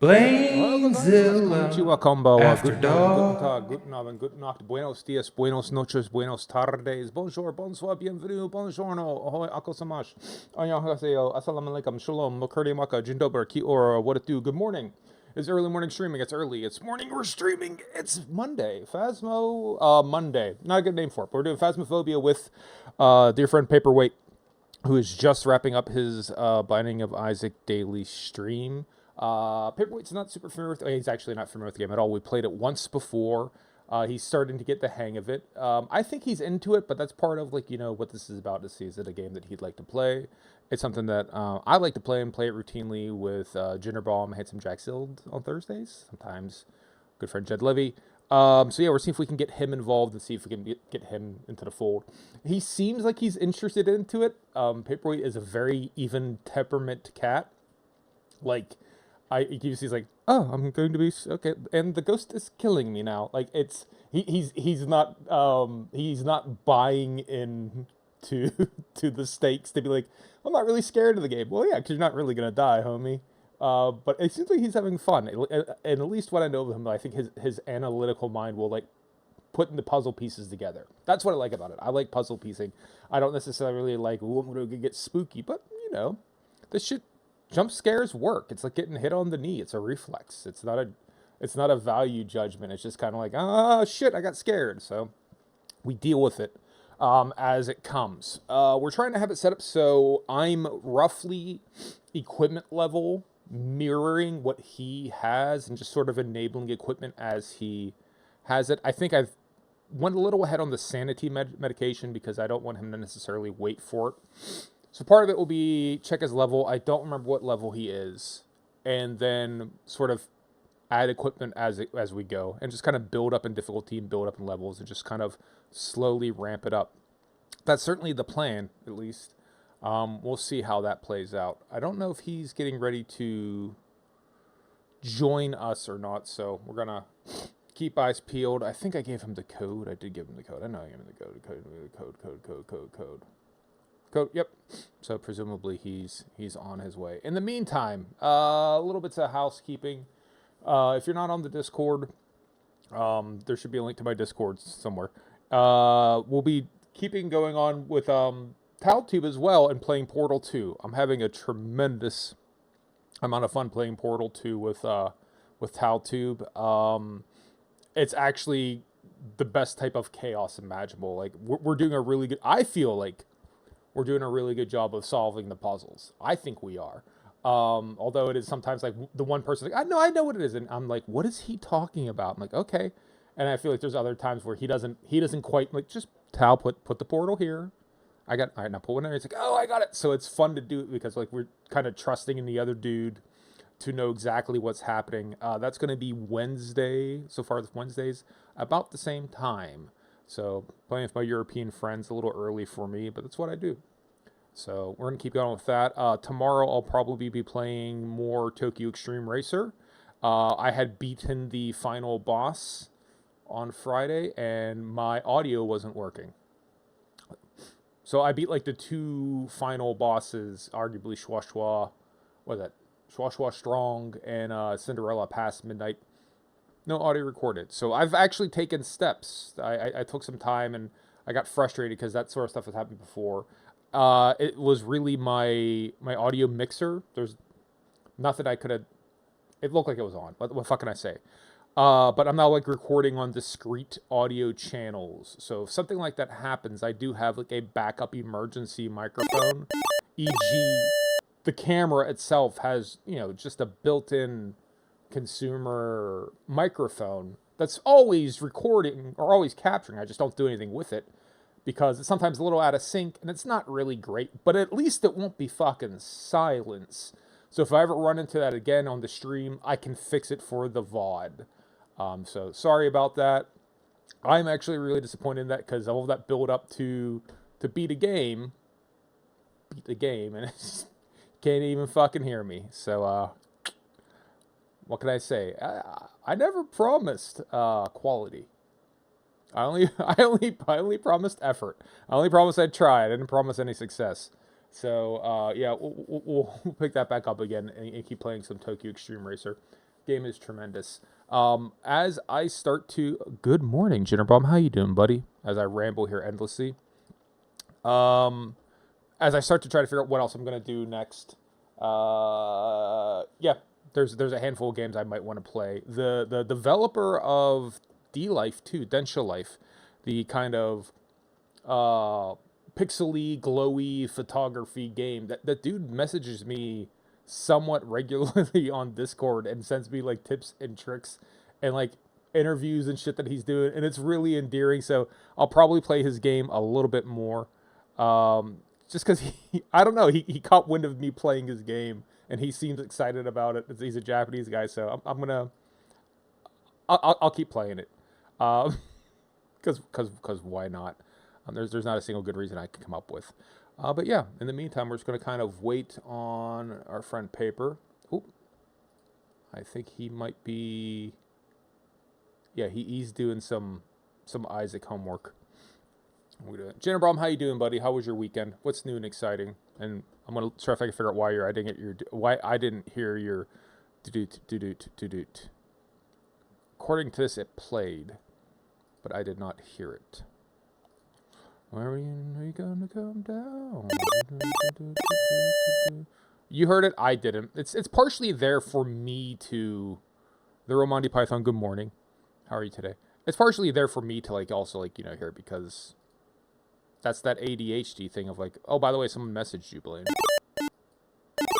Blainsville Konnichiwa, kombawa, after guten morning, guten dark. tag, guten abend, guten nacht, buenos dias, buenos noches, buenos tardes, bonjour, bonsoir, bienvenue, buongiorno, ahoy, akosamash, annyeonghaseyo, assalamu alaikum, shalom, mokurdi maka, jindobar, ki ora, what it do, good morning. It's early morning streaming, it's early, it's morning, we're streaming, it's Monday, Monday, not a good name for it, but we're doing Phasmophobia with dear friend Paperweight, who is just wrapping up his Binding of Isaac daily stream. Paperweight's not super familiar with. He's actually not familiar with the game at all. We played it once before. He's starting to get the hang of it. I think he's into it, but that's part of what this is about to see. Is it a game that he'd like to play? It's something that I like to play and play it routinely with Ginnerbomb, Handsome Jack Sild on Thursdays. Sometimes good friend Jed Levy. So yeah, we're seeing if we can get him involved and see if we can get him into the fold. He seems like he's interested into it. Paperweight is a very even temperament cat. Like, he's like, oh, I'm going to be okay, and the ghost is killing me now. Like he's not buying in to to the stakes to be like, I'm not really scared of the game. Well, yeah, because you're not really gonna die, homie. But it seems like he's having fun, and at least what I know of him, I think his analytical mind will like putting the puzzle pieces together. That's what I like about it. I like puzzle piecing. I don't necessarily like, I'm gonna get spooky, but this shit, jump scares work. It's like getting hit on the knee. It's a reflex. It's not a value judgment. It's just kind of like, oh shit, I got scared. So we deal with it as it comes. We're trying to have it set up so I'm roughly equipment level, mirroring what he has, and just sort of enabling equipment as he has it. I think I've went a little ahead on the sanity medication because I don't want him to necessarily wait for it. So part of it will be check his level. I don't remember what level he is, and then sort of add equipment as we go, and just kind of build up in difficulty and build up in levels, and just kind of slowly ramp it up. That's certainly the plan, at least. We'll see how that plays out. I don't know if he's getting ready to join us or not, so we're gonna keep eyes peeled. I think I gave him the code. I did give him the code. I know I gave him the code. Yep. So presumably he's on his way. In the meantime, a little bits of housekeeping. If you're not on the Discord, there should be a link to my Discord somewhere. We'll be keeping going on with TalTube as well and playing Portal 2. I'm having a tremendous amount of fun playing Portal 2 with TalTube. It's actually the best type of chaos imaginable. Like we're doing a really good. I feel like we're doing a really good job of solving the puzzles. I think we are. Although it is sometimes like the one person like, I know what it is, and I'm like, what is he talking about? I'm like, okay. And I feel like there's other times where he doesn't quite like, just Tal, put the portal here. All right, now put one there. It's like, oh, I got it. So it's fun to do it because like we're kind of trusting in the other dude to know exactly what's happening. That's going to be Wednesday. So far, it's Wednesdays about the same time. So playing with my European friends a little early for me, but that's what I do. So we're going to keep going with that. Tomorrow I'll probably be playing more Tokyo Extreme Racer. I had beaten the final boss on Friday, and my audio wasn't working. So I beat like the two final bosses, arguably Schwa, what is that? Schwa Strong and Cinderella past midnight. No audio recorded. So I've actually taken steps. I took some time, and I got frustrated because that sort of stuff has happened before. It was really my audio mixer. There's nothing I could have. It looked like it was on. What fuck can I say? But I'm now like recording on discrete audio channels. So if something like that happens, I do have like a backup emergency microphone. E.g., the camera itself has, just a built-in consumer microphone that's always recording or always capturing. I just don't do anything with it because it's sometimes a little out of sync and it's not really great, but at least it won't be fucking silence. So if I ever run into that again on the stream, I can fix it for the VOD. So sorry about that. I'm actually really disappointed in that because all of that build up to beat the game, and it's, can't even fucking hear me. So what can I say? I never promised quality. I only promised effort. I only promised I'd try. I didn't promise any success. So yeah, we'll pick that back up again and keep playing some Tokyo Extreme Racer. Game is tremendous. As I start to... Good morning, Ginnerbomb. How you doing, buddy? As I ramble here endlessly. As I start to try to figure out what else I'm going to do next. Yeah, there's a handful of games I might want to play. The developer of D-Life 2, Densha Life, the kind of pixely, glowy photography game, that dude messages me somewhat regularly on Discord and sends me like tips and tricks and like interviews and shit that he's doing, and it's really endearing. So I'll probably play his game a little bit more, just because I don't know, he caught wind of me playing his game and he seems excited about it. He's a Japanese guy, so I'll keep playing it, because why not? There's not a single good reason I can come up with. But yeah, in the meantime, we're just going to kind of wait on our friend Paper. Oop. I think he might be... Yeah, he's doing some Isaac homework. Ginnerbomb, how you doing, buddy? How was your weekend? What's new and exciting? And I'm going to try if I can figure out why I didn't hear your... According to this, it played, but I did not hear it. Where are you gonna come down? You heard it. I didn't. It's partially there for me to... The Romandi Python, good morning. How are you today? It's partially there for me to like also like, you know, hear, because that's that ADHD thing of like, oh, by the way, someone messaged you, Blaine.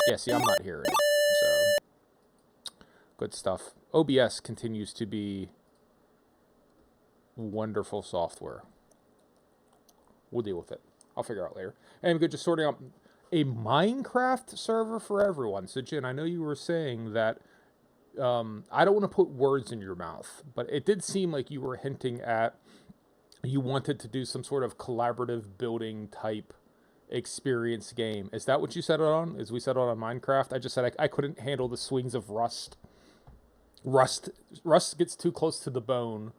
Yeah, see, I'm not hearing it. So good stuff. OBS continues to be wonderful software. We'll deal with it. I'll figure out later. And good, just sorting out a Minecraft server for everyone. So, Jin, I know you were saying that I don't want to put words in your mouth, but it did seem like you were hinting at you wanted to do some sort of collaborative building type experience game. Is that what you settled on? Is we settled on Minecraft? I just said I couldn't handle the swings of Rust. Rust gets too close to the bone.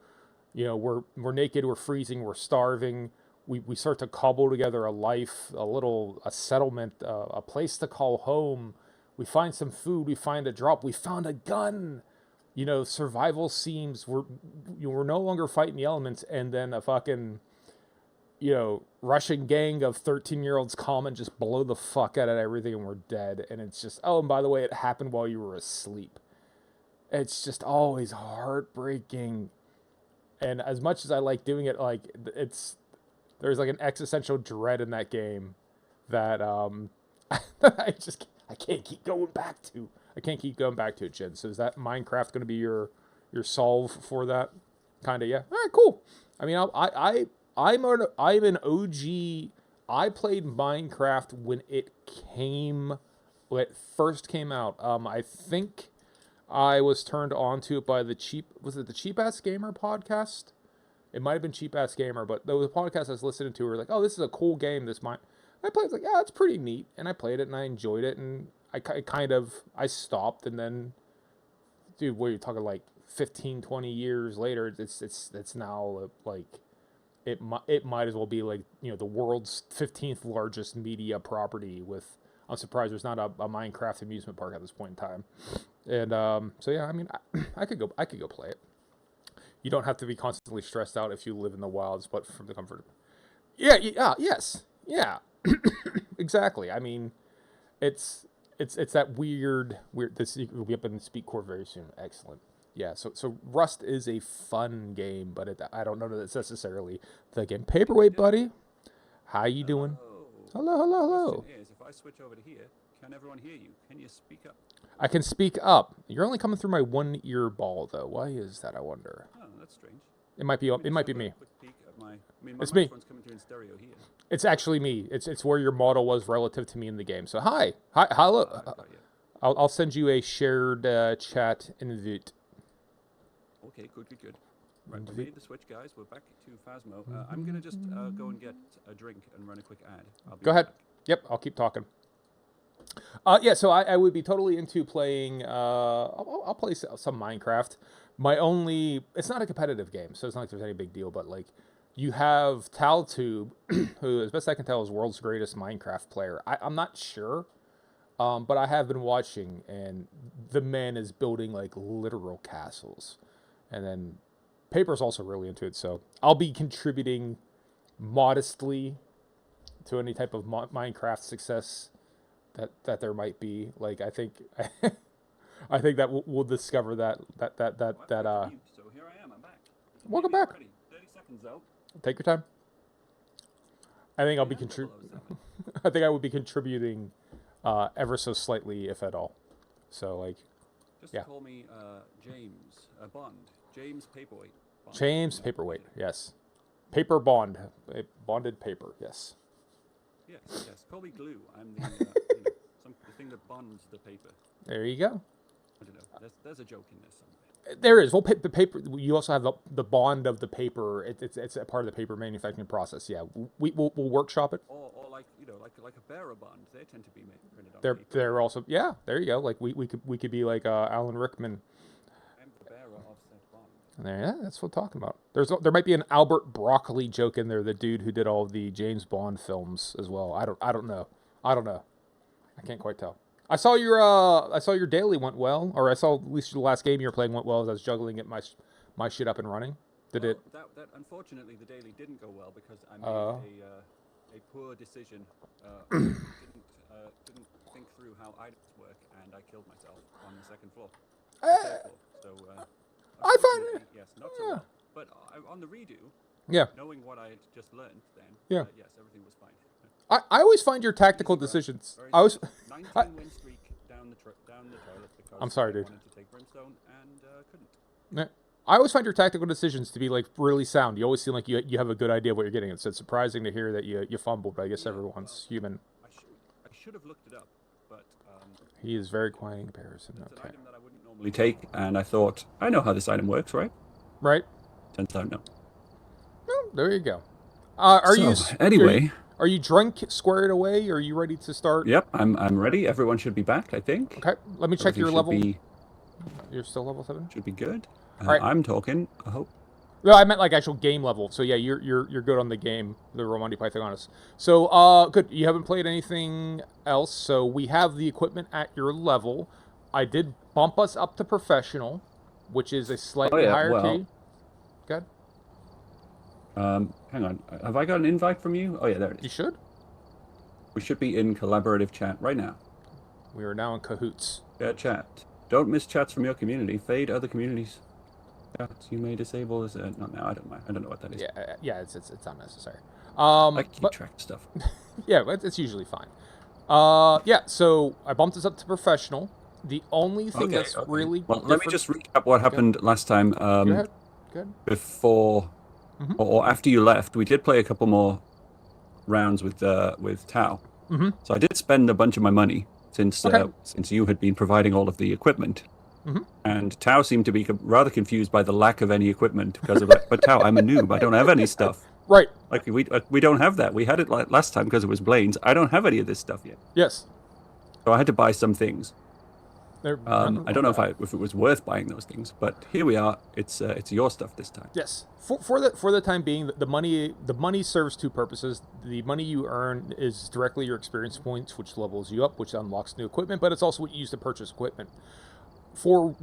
You know, we're naked, we're freezing, we're starving. We start to cobble together a life, a settlement, a place to call home. We find some food, we find a drop, we found a gun. You know, survival seems, we're no longer fighting the elements, and then a fucking, you know, Russian gang of 13-year-olds come and just blow the fuck out of everything and we're dead. And it's just, oh, and by the way, it happened while you were asleep. It's just always heartbreaking. And as much as I like doing it, like, there's like an existential dread in that game that I can't keep going back to. I can't keep going back to it, Jen. So is that Minecraft going to be your solve for that? Kind of, yeah. All right, cool. I mean, I'm an OG. I played Minecraft when it first came out. I think I was turned on to it by the Cheap Ass Gamer podcast? It might have been Cheap Ass Gamer, but there was a podcast I was listening to where like, oh, this is a cool game. I played, like, yeah, it's pretty neat, and I played it and I enjoyed it, and I stopped, and then, dude, what are you talking, like 15, 20 years later? It's now like it might as well be like, you know, the world's 15th largest media property. With, I'm surprised there's not a Minecraft amusement park at this point in time. And so yeah, I mean, I could go play it. You don't have to be constantly stressed out if you live in the wilds, but from the comfort. Yes. Exactly. I mean, it's that weird. This will be up in the Speak Core very soon. Excellent. Yeah. So Rust is a fun game, but I don't know that it's necessarily the game. Paperweight, buddy. How you doing? Hello. Is, if I switch over to here, can everyone hear you? Can you speak up? I can speak up. You're only coming through my one ear ball, though. Why is that, I wonder? Oh, that's strange. It might be me. Quick peek at my It's me. Coming through in stereo here. It's actually me. It's where your model was relative to me in the game. So hello. I'll send you a shared chat invite. Okay, good. Right, we made the switch, guys. We're back to Phasmo. I'm gonna just go and get a drink and run a quick ad. Go ahead. Yep, I'll keep talking. Yeah, so I would be totally into playing, I'll play some Minecraft. It's not a competitive game, so it's not like there's any big deal, but like, you have Taltube, who, as best I can tell, is world's greatest Minecraft player. I'm not sure. But I have been watching, and the man is building like literal castles, and then Paper's also really into it. So I'll be contributing modestly to any type of Minecraft success that there might be. Like I think I think that we'll discover that. So here I am. I'm back. Welcome back. Ready. 30 seconds though. Take your time. I think I'll be Yeah, contributing. 007. I think I would be contributing ever so slightly, if at all. So like, Just yeah. call me James Bond. James Paperweight. Bond. James Paperweight, yes. Paper bond, bonded paper, yes. Yes, yes. Call me glue. I'm the the thing that bonds the paper. There you go. I don't know. There's a joke in there somewhere. There is. Well, the paper. You also have the bond of the paper. It's a part of the paper manufacturing process. Yeah, we'll workshop it. Or like like a bearer bond. They tend to be printed on paper. They're also, yeah. There you go. Like we could be like Alan Rickman. I'm the bearer of said bond. There, yeah, that's what I'm talking about. There might be an Albert Broccoli joke in there. The dude who did all of the James Bond films as well. I don't know. I can't quite tell. I saw your daily went well, or I saw at least the last game you were playing went well as I was juggling it my shit up and running. Did it? That unfortunately the daily didn't go well because I made a poor decision. Didn't think through how items work, and I killed myself on the second floor. So I find yes, not so well. But on the redo, yeah. knowing what I had just learned, then Yeah. yes, everything was fine. I always find your tactical decisions. Very I was. 19 win streak down the toilet because I'm sorry, I dude. wanted to take brimstone and couldn't. Yeah. I always find your tactical decisions to be like really sound. You always seem like you have a good idea of what you're getting. So it's surprising to hear that you fumbled. But I guess everyone's human. I should have looked it up, but He is very quiet in comparison. it's an Okay. item that I wouldn't normally take, and I thought I know how this item works, right? Right. Turns out no. Well, there you go. Are you anyway? Are you drunk, squared away? Or are you ready to start? Yep, I'm ready. Everyone should be back, I think. Okay. Let me check your level. Be, You're still level 7. should be good. Alright. I'm talking. I hope. No, I meant like actual game level. So yeah, you're good on the game, the Romandi Pythagoras. So good. You haven't played anything else. So we have the equipment at your level. I did bump us up to professional, which is a slightly higher key. Good. Hang on. Have I got an invite from you? Oh yeah, there it You is. should. We should be in collaborative chat right now. We are now in cahoots. Yeah, chat. Don't miss chats from your community. Fade other communities. Chats you may disable this. Not now. I don't mind. I don't know what that is. Yeah. It's unnecessary. I keep track of stuff. Yeah, but it's usually fine. Yeah. So I bumped this up to professional. The only thing that's really well. Let me just recap what happened last time. Go ahead. Good. Before or after you left, we did play a couple more rounds with Tao. So I did spend a bunch of my money since you had been providing all of the equipment. And Tao seemed to be rather confused by the lack of any equipment because of that. But Tao, I'm a noob. I don't have any stuff. Right. Like we don't have that. We had it last time because it was Blaine's. I don't have any of this stuff yet. Yes. So I had to buy some things. I I don't know if it was worth buying those things, but here we are. It's your stuff this time. Yes. For the time being, the money serves two purposes. The money you earn is directly your experience points, which levels you up, which unlocks new equipment, but it's also what you use to purchase equipment. For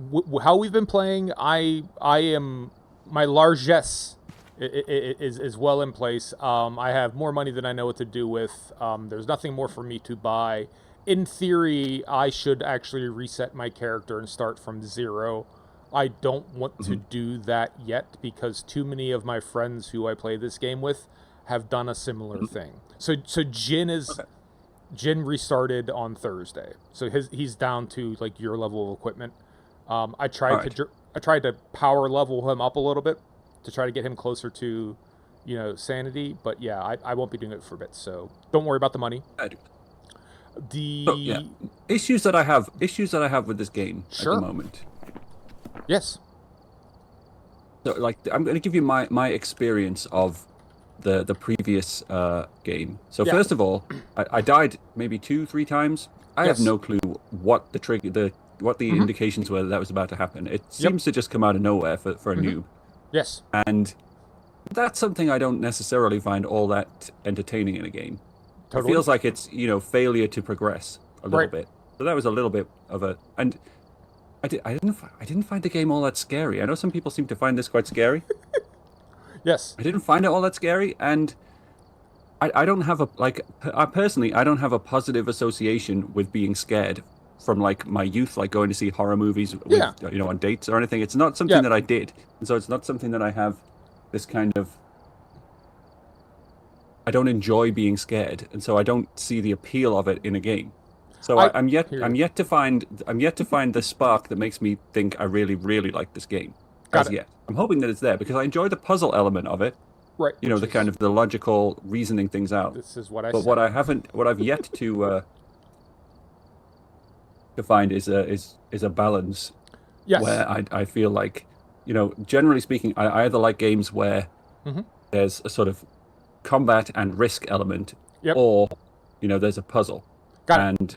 how we've been playing, I am my largesse is well in place. I have more money than I know what to do with. There's nothing more for me to buy. In theory, I should actually reset my character and start from 0. I don't want to do that yet because too many of my friends who I play this game with have done a similar thing. So Jin restarted on Thursday, so he's down to like your level of equipment. I tried to power level him up a little bit to try to get him closer to, sanity. But yeah, I won't be doing it for a bit. So don't worry about the money. I do. The issues that I have with this game at the moment. Yes. So like I'm going to give you my experience of the previous game. So first of all, I died maybe 2-3 times. I have no clue what the indications were that was about to happen. It seems to just come out of nowhere for a noob. Yes. And that's something I don't necessarily find all that entertaining in a game. Totally. It feels like it's, failure to progress a little bit. So that was a little bit of a, and I didn't find the game all that scary. I know some people seem to find this quite scary. Yes. I didn't find it all that scary, and I don't have a I personally I don't have a positive association with being scared from like my youth, like going to see horror movies with Yeah. on dates or anything. It's not something Yeah. that I did, and so it's not something that I have this kind of. I don't enjoy being scared, and so I don't see the appeal of it in a game. So I'm yet to find the spark that makes me think I really really like this game. Got As it. yet, I'm hoping that it's there because I enjoy the puzzle element of it. Right. You know, the kind of the logical reasoning things out. This is what I But said. what I've yet to find is a balance Yes. where I feel like, you know, generally speaking, I either like games where there's a sort of combat and risk element, Yep. or, you know, there's a puzzle. Got it. And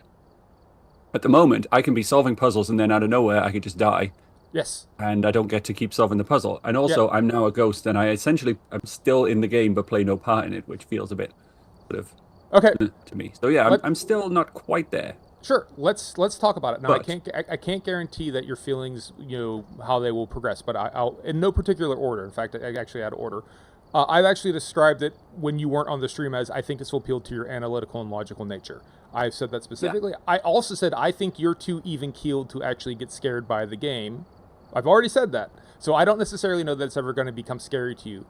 at the moment, I can be solving puzzles and then out of nowhere I could just die. Yes. And I don't get to keep solving the puzzle. And also, I'm now a ghost, and I'm still in the game but play no part in it, which feels a bit sort of Okay. to me. So yeah, I'm still not quite there. Sure. Let's talk about it. Now, But- I can't guarantee that your feelings, you know, how they will progress, but I'll in no particular order. In fact, I actually had order. I've actually described it when you weren't on the stream as I think this will appeal to your analytical and logical nature. I've said that specifically. Yeah. I also said I think you're too even-keeled to actually get scared by the game. I've already said that. So I don't necessarily know that it's ever going to become scary to you.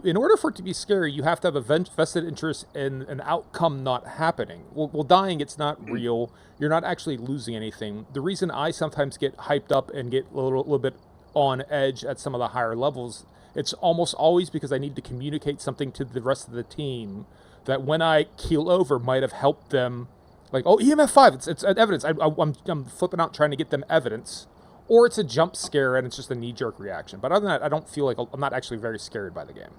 In order for it to be scary, you have to have a vested interest in an outcome not happening. Well, dying, it's not real. You're not actually losing anything. The reason I sometimes get hyped up and get a little bit on edge at some of the higher levels, it's almost always because I need to communicate something to the rest of the team that when I keel over might have helped them. Like, oh, EMF 5, it's evidence. I'm flipping out trying to get them evidence. Or it's a jump scare and it's just a knee-jerk reaction. But other than that, I don't feel like I'm not actually very scared by the game.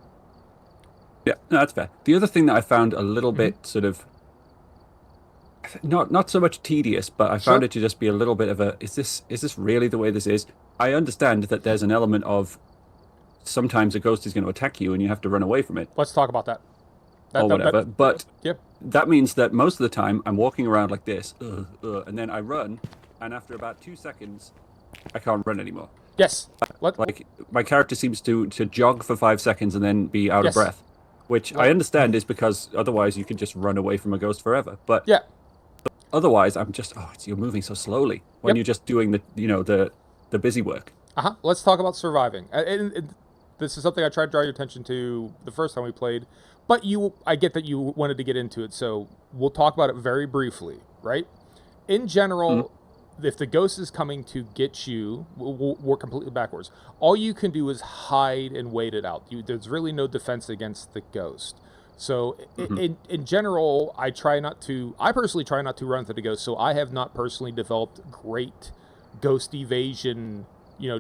Yeah, no, that's fair. The other thing that I found a little bit sort of not so much tedious, but I found it to just be a little bit of a is this really the way this is? I understand that there's an element of sometimes a ghost is going to attack you and you have to run away from it. Let's talk about that. Or whatever. But yep. That means that most of the time I'm walking around like this, and then I run, and after about 2 seconds, I can't run anymore. Yes. Like my character seems to jog for 5 seconds and then be out of breath, which I understand is because otherwise you could just run away from a ghost forever. But yeah. Otherwise, I'm just you're moving so slowly when you're just doing the busy work. Let's talk about surviving. And this is something I tried to draw your attention to the first time we played, but I get that you wanted to get into it, so we'll talk about it very briefly, right? In general, if the ghost is coming to get you, we'll work completely backwards. All you can do is hide and wait it out. There's really no defense against the ghost. So in general, I personally try not to run into the ghost, so I have not personally developed great ghost evasion,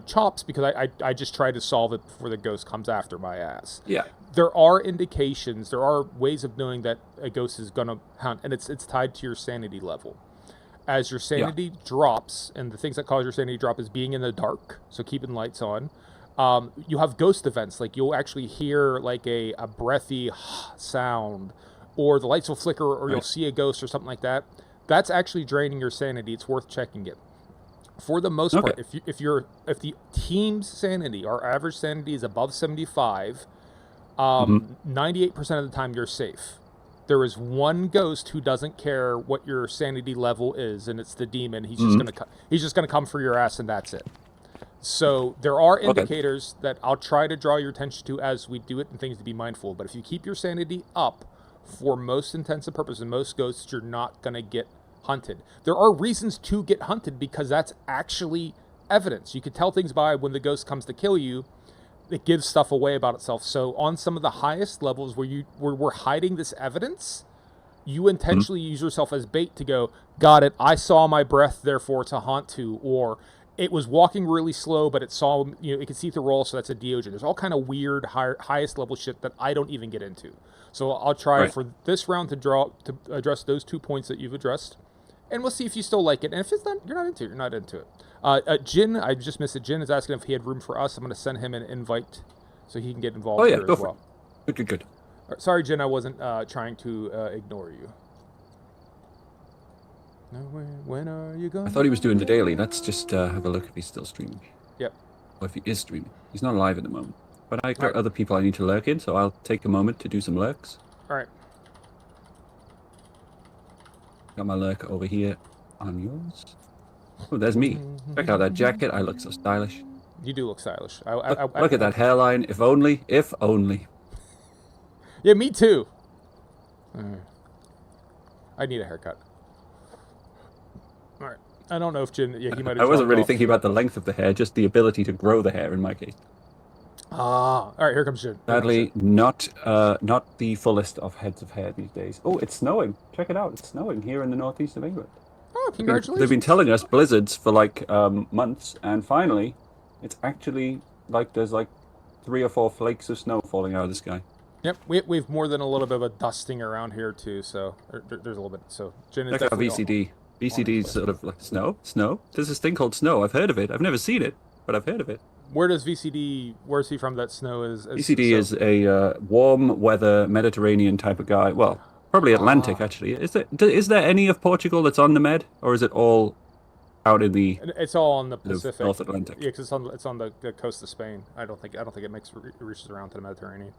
chops, because I just try to solve it before the ghost comes after my ass. Yeah. There are indications, there are ways of knowing that a ghost is going to hunt, and it's tied to your sanity level. As your sanity drops, and the things that cause your sanity drop is being in the dark, so keeping lights on. You have ghost events, like you'll actually hear like a breathy sound, or the lights will flicker, or you'll see a ghost or something like that. That's actually draining your sanity. It's worth checking it. For the most part, if the team's sanity, our average sanity is above 75, 98% of the time you're safe. There is one ghost who doesn't care what your sanity level is, and it's the demon. He's just gonna come for your ass, and that's it. So there are indicators that I'll try to draw your attention to as we do it, and things to be mindful of. But if you keep your sanity up, for most intents and purposes, most ghosts, you're not gonna get hunted. There are reasons to get hunted because that's actually evidence. You can tell things by when the ghost comes to kill you. It gives stuff away about itself. So on some of the highest levels where we're hiding this evidence, you intentionally use yourself as bait to go, got it, I saw my breath, therefore it's a haunt to, or it was walking really slow, but it saw, it could see through roll, so that's a Deogen. There's all kind of weird highest level shit that I don't even get into. So I'll try for this round to address those 2 points that you've addressed, and we'll see if you still like it. And if it's not, you're not into it. Jin, I just missed it. Jin is asking if he had room for us. I'm going to send him an invite so he can get involved here as well. Good. Sorry, Jin, I wasn't trying to ignore you. No way. When are you going? I thought he was doing the daily. Let's just have a look if he's still streaming. Yep. Or if he is streaming. He's not live at the moment. But I got Alright. other people I need to lurk in, so I'll take a moment to do some lurks. All right. Got my lurk over here on yours. Oh, there's me. Check out that jacket. I look so stylish. You do look stylish. Look at that hairline. If only. If only. Yeah, me too. I need a haircut. All right. I don't know if Jin. Yeah, he might. I wasn't really thinking about the length of the hair, just the ability to grow the hair in my case. All right. Here comes Jin. Sadly, not the fullest of heads of hair these days. Oh, it's snowing. Check it out. It's snowing here in the northeast of England. Oh, congratulations. They've been telling us blizzards for like months, and finally, it's actually like there's like 3 or 4 flakes of snow falling out of the sky. Yep, we've more than a little bit of a dusting around here too, so there's a little bit. So Jin is Check out definitely VCD. VCD's sort of like snow. There's this thing called snow. I've heard of it. I've never seen it, but I've heard of it. Where does VCD? Where's he from? That snow is. VCD is a warm weather Mediterranean type of guy. Well, probably Atlantic actually. Is there any of Portugal that's on the Med, or is it all out in the? It's all on the Pacific, North Atlantic. Yeah, because it's on the coast of Spain. I don't think it reaches around to the Mediterranean.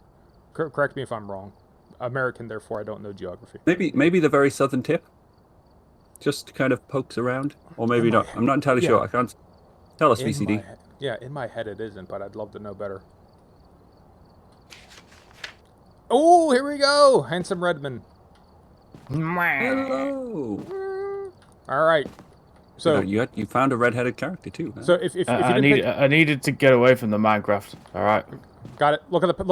Correct me if I'm wrong. American, therefore I don't know geography. Maybe the very southern tip, just kind of pokes around, or maybe not. I'm not entirely sure. I can't tell us VCD. In my head it isn't, but I'd love to know better. Oh, here we go, handsome Redman. Hello. All right. So you found a red-headed character too. Huh? So if I needed to get away from the Minecraft. All right. Got it. Look at the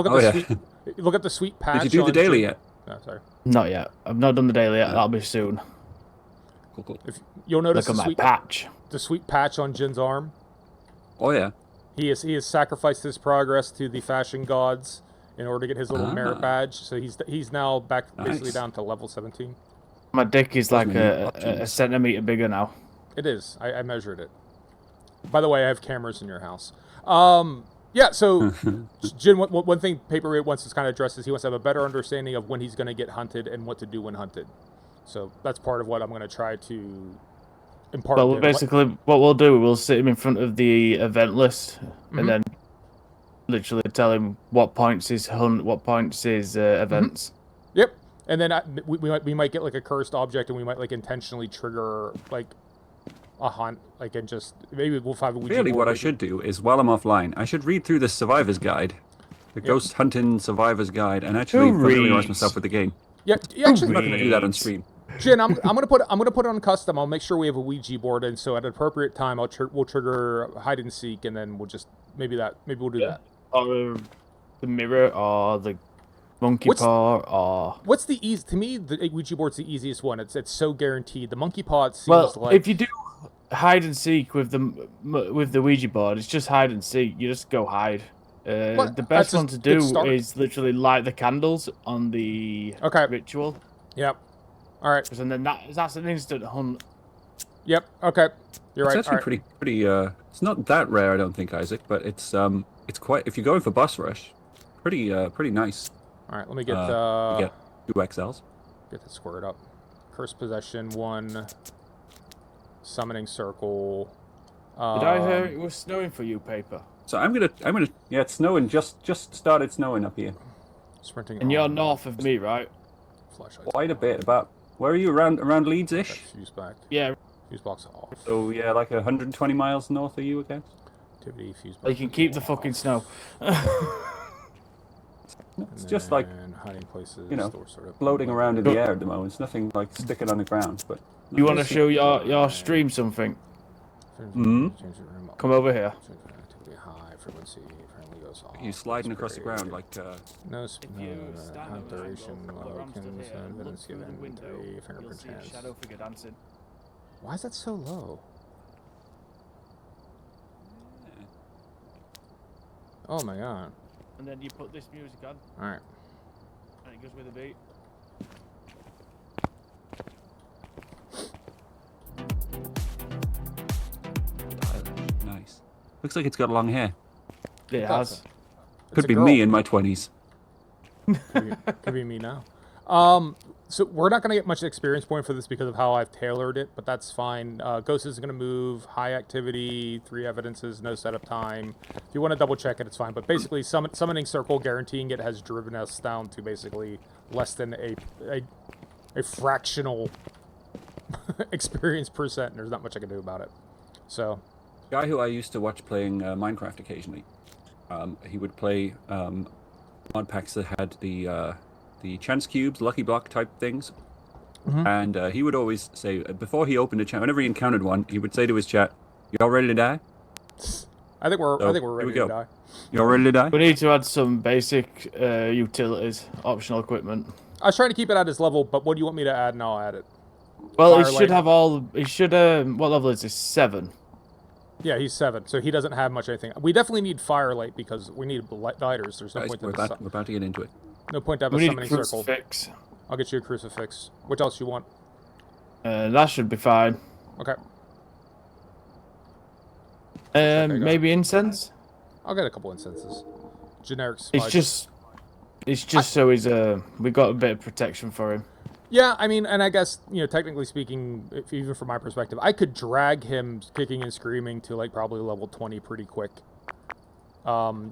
look at the sweet patch. Did you do the daily yet? No, sorry. Not yet. I've not done the daily yet. That'll be soon. Cool. If you'll notice Look at my patch. The sweet patch on Jin's arm. Oh yeah. He has sacrificed his progress to the fashion gods in order to get his little merit badge. So he's now back basically down to level 17. My dick is like a centimeter bigger now. It is. I measured it. By the way, I have cameras in your house. Yeah, so Jin, one thing Paperweight wants to kind of address is he wants to have a better understanding of when he's going to get hunted and what to do when hunted. So that's part of what I'm going to try to impart. Well, basically, what we'll do, we'll sit him in front of the event list and then literally tell him what points his hunt, what points his events. Yep. And then we might get like a cursed object, and we might like intentionally trigger like a hunt, like, and just maybe we'll find a Ouija Really, board what I should do is while I'm offline, I should read through the Survivor's Guide, the Ghost Hunting Survivor's Guide, and actually familiarize myself with the game. Yeah, actually, I'm not going to do that on stream. Jin, I'm gonna put it on custom. I'll make sure we have a Ouija board, and so at an appropriate time, we'll trigger hide and seek, and then we'll just maybe we'll do that. Or the mirror, or the monkey paw, or what's the easy? To me, the Ouija board's the easiest one. It's so guaranteed. The monkey paw seems like if you do hide and seek with the Ouija board, it's just hide and seek. You just go hide. The best one to do is literally light the candles on the ritual. Yep. All right. And then that's an instant hunt. Yep. Okay. You're right. It's actually pretty. It's not that rare, I don't think, Isaac, but it's quite. If you're going for boss rush, pretty nice. All right. Let me get you get 2 XLs. Get this squared up. Curse possession 1. Summoning circle. Did I hear it was snowing for you, Paper? So I'm gonna. Yeah, it's snowing. Just started snowing up here. Sprinting. And you're north of me, right? Quite a bit. About where are you? Around Leeds-ish? Fuse back. Yeah. Fuse box off. So yeah, like 120 miles north of you again. Activity fuse box. You can keep the fucking snow. It's just like hiding places, floating around in the air at the moment. It's nothing like sticking on the ground. But you want to show your stream something? Come over here. You sliding across the ground like. No duration, evidence given, fingerprint chance. Shadow figure dancing. Why is that so low? Oh my god. And then you put this music on. Alright. And it goes with the beat. Nice. Looks like it's got long hair. It has. Could be me in my 20s. Could be me now. So we're not going to get much experience point for this because of how I've tailored it, but that's fine. Ghost is going to move, high activity, 3 evidences, no setup time. If you want to double check it, it's fine. But basically, summoning circle, guaranteeing it has driven us down to basically less than a fractional experience percent. And there's not much I can do about it. So, guy who I used to watch playing Minecraft occasionally, he would play mod packs that had the chance cubes, lucky block type things. And he would always say, before he opened a chat, whenever he encountered one, he would say to his chat, "You all ready to die?" I think we're ready to die. You all ready to die? We need to add some basic utilities, optional equipment. I was trying to keep it at his level, but what do you want me to add? And I'll add it. Well, it should have all. It should. What level is this? 7. Yeah, he's 7, so he doesn't have much anything. We definitely need firelight because we need lighters. There's no point. We're about to get into it. No point to have a summoning circle. I'll get you a crucifix. What else you want? That should be fine. Okay. Maybe incense. I'll get a couple incenses. Generic smudge. It's just so he's we got a bit of protection for him. Yeah, I mean, and I guess, technically speaking, even from my perspective, I could drag him kicking and screaming to like probably level 20 pretty quick.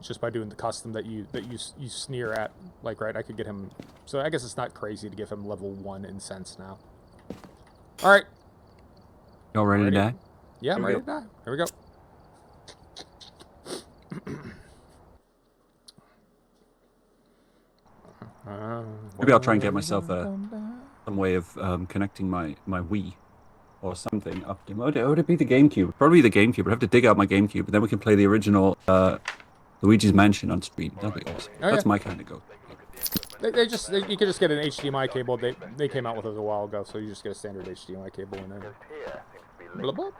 Just by doing the custom that you sneer at, like, right? I could get him. So I guess it's not crazy to give him level 1 incense now. All right. Y'all ready to die? Yeah, I'm ready to die. Here we go. Maybe I'll try and get myself some way of connecting my Wii or something up to. Would it be the GameCube? Probably the GameCube. I'd have to dig out my GameCube, and then we can play the original Luigi's Mansion on stream. That'd be awesome. That's my kind of go. You could just get an HDMI cable. They came out with it a while ago, so you just get a standard HDMI cable in there. Blah, blah.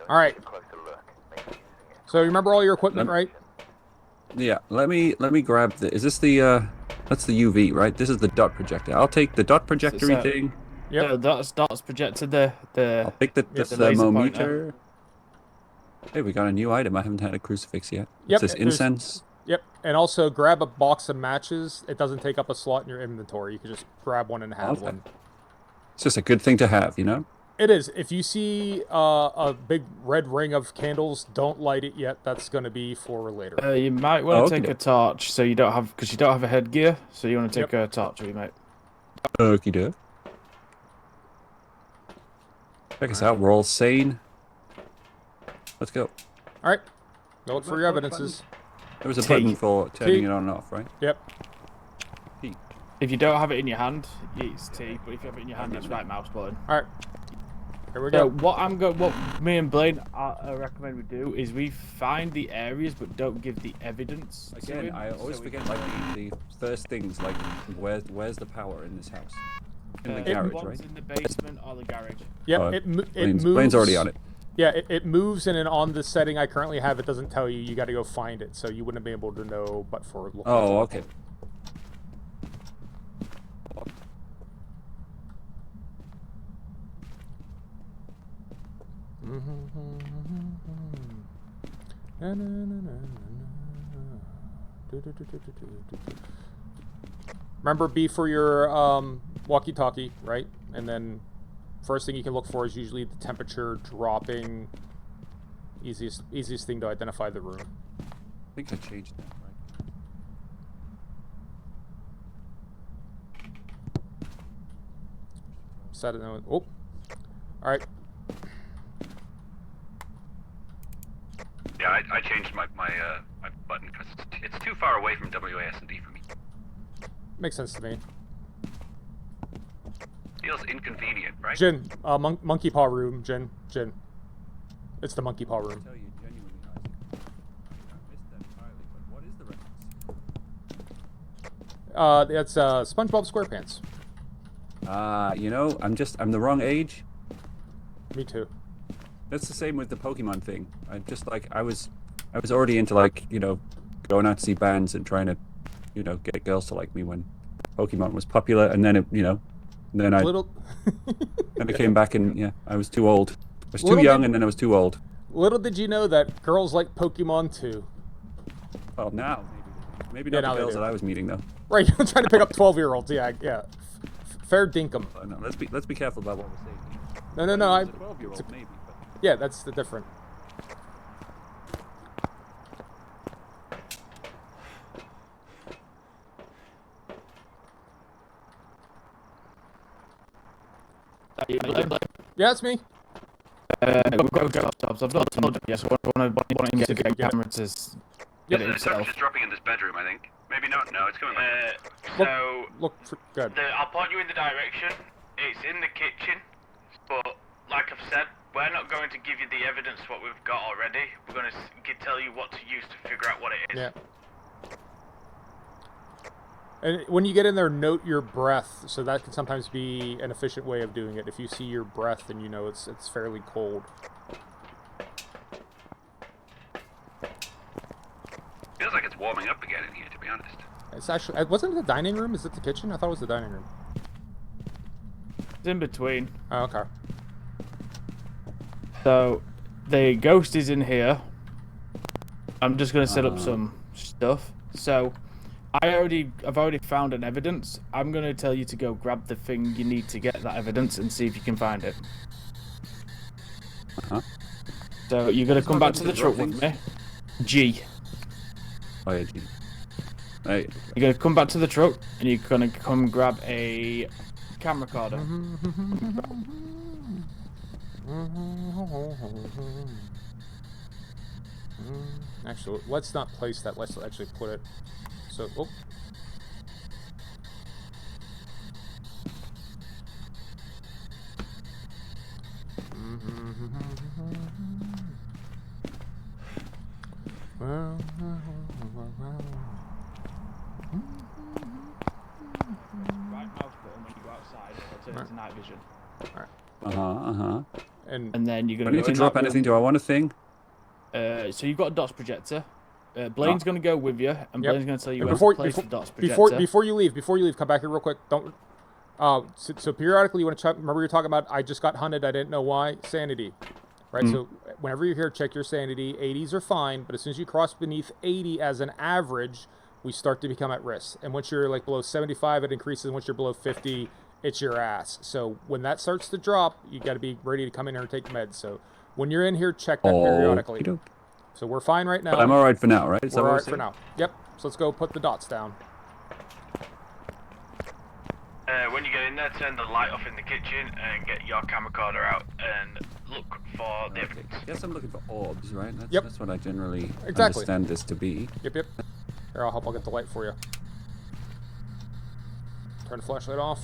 All right. So you remember all your equipment, right? Yeah. Let me grab the. Is this the? That's the UV, right? This is the dot projector. I'll take the dot projector thing. Yeah, dots projected the. I'll take the thermometer. Hey, we got a new item. I haven't had a crucifix yet. Yep, it says incense. Yep, and also grab a box of matches. It doesn't take up a slot in your inventory. You can just grab one and have one. It's just a good thing to have, It is. If you see a big red ring of candles, don't light it yet. That's going to be for later. You might want to take a torch, so you don't have, because you don't have a headgear. So you want to take a torch with you, mate. Okie doke. Check us out. We're all sane. Let's go. All right. Go look for your evidences. There was a button for turning it on and off, right? Yep. T. If you don't have it in your hand, it's T. But if you have it in your hand, it's right mouse button. All right. Here we go. So what me and Blaine recommend we do is we find the areas, but don't give the evidence. Again, I always forget the first things, like where's the power in this house? In the garage, right? In the basement or the garage. Yep. It moves. Blaine's already on it. Yeah, it moves, and then on the setting I currently have, it doesn't tell you. You got to go find it, so you wouldn't be able to know but for looking. Oh, okay. Remember, B for your walkie-talkie, right? And then first thing you can look for is usually the temperature dropping. Easiest thing to identify the room. I think I changed that, right? Set it. Oh, all right. Yeah, I changed my button because it's too far away from WASD for me. Makes sense to me. Feels inconvenient, right? Jin, monkey paw room. Jin. It's the monkey paw room. I tell you genuinely, Isaac, I missed that entirely, but what is the reference? That's SpongeBob SquarePants. I'm the wrong age. Me too. That's the same with the Pokemon thing. I was already into going out to see bands and trying to, get girls to like me when Pokemon was popular, and then then I came back and I was too old. I was too young and then I was too old. Little did you know that girls like Pokemon too. Well, now maybe not the girls that I was meeting though. Right, you're trying to pick up 12-year-olds. Yeah, Fair dinkum. No, let's be careful about what we're saying. No. A 12-year-old, maybe. But... Yeah, that's the different. Yeah, it's me. We've got jobs. I've not told you yet, so I want him to get a camera to get it himself. Just dropping in this bedroom, I think. Maybe not. No, it's coming. Look for, good. I'll point you in the direction. It's in the kitchen, but like I've said, we're not going to give you the evidence what we've got already. We're going to tell you what to use to figure out what it is. Yeah. And when you get in there, note your breath. So that can sometimes be an efficient way of doing it. If you see your breath, then you know it's fairly cold. Feels like it's warming up again in here, to be honest. It's actually, wasn't it the dining room? Is it the kitchen? I thought it was the dining room. It's in between. Oh, okay. So, the ghost is in here. I'm just gonna set up some stuff. So, I've already found an evidence. I'm gonna tell you to go grab the thing you need to get that evidence and see if you can find it. So you're gonna come back to the truck with me. G. Oh yeah, G. Hey. You're gonna come back to the truck and you're gonna come grab a camera recorder. Actually, let's not place that. Let's actually put it. So, oh. Right mouse button when you go outside, so turn it to night vision. And then you're gonna. Do I need to drop anything? Do I want a thing? So you've got a dots projector. Blaine's gonna go with you, and Blaine's gonna tell you where to place the dots projector. Before you leave, come back here real quick. Don't. So periodically you want to check. Remember you're talking about I just got hunted. I didn't know why. Sanity, right? So whenever you're here, check your sanity. 80s are fine, but as soon as you cross beneath 80 as an average, we start to become at risk. And once you're like below 75, it increases. Once you're below 50, it's your ass. So when that starts to drop, you got to be ready to come in here and take meds. So when you're in here, check that periodically. So we're fine right now. But I'm all right for now, right? We're all right for now. Yep. So let's go put the dots down. When you get in there, turn the light off in the kitchen and get your camera recorder out and look for the evidence. Yes, I'm looking for orbs, right? That's, Yep. That's what I generally Exactly. understand this to be. Yep. Here, I'll help. I'll get the light for you. Turn the flashlight off.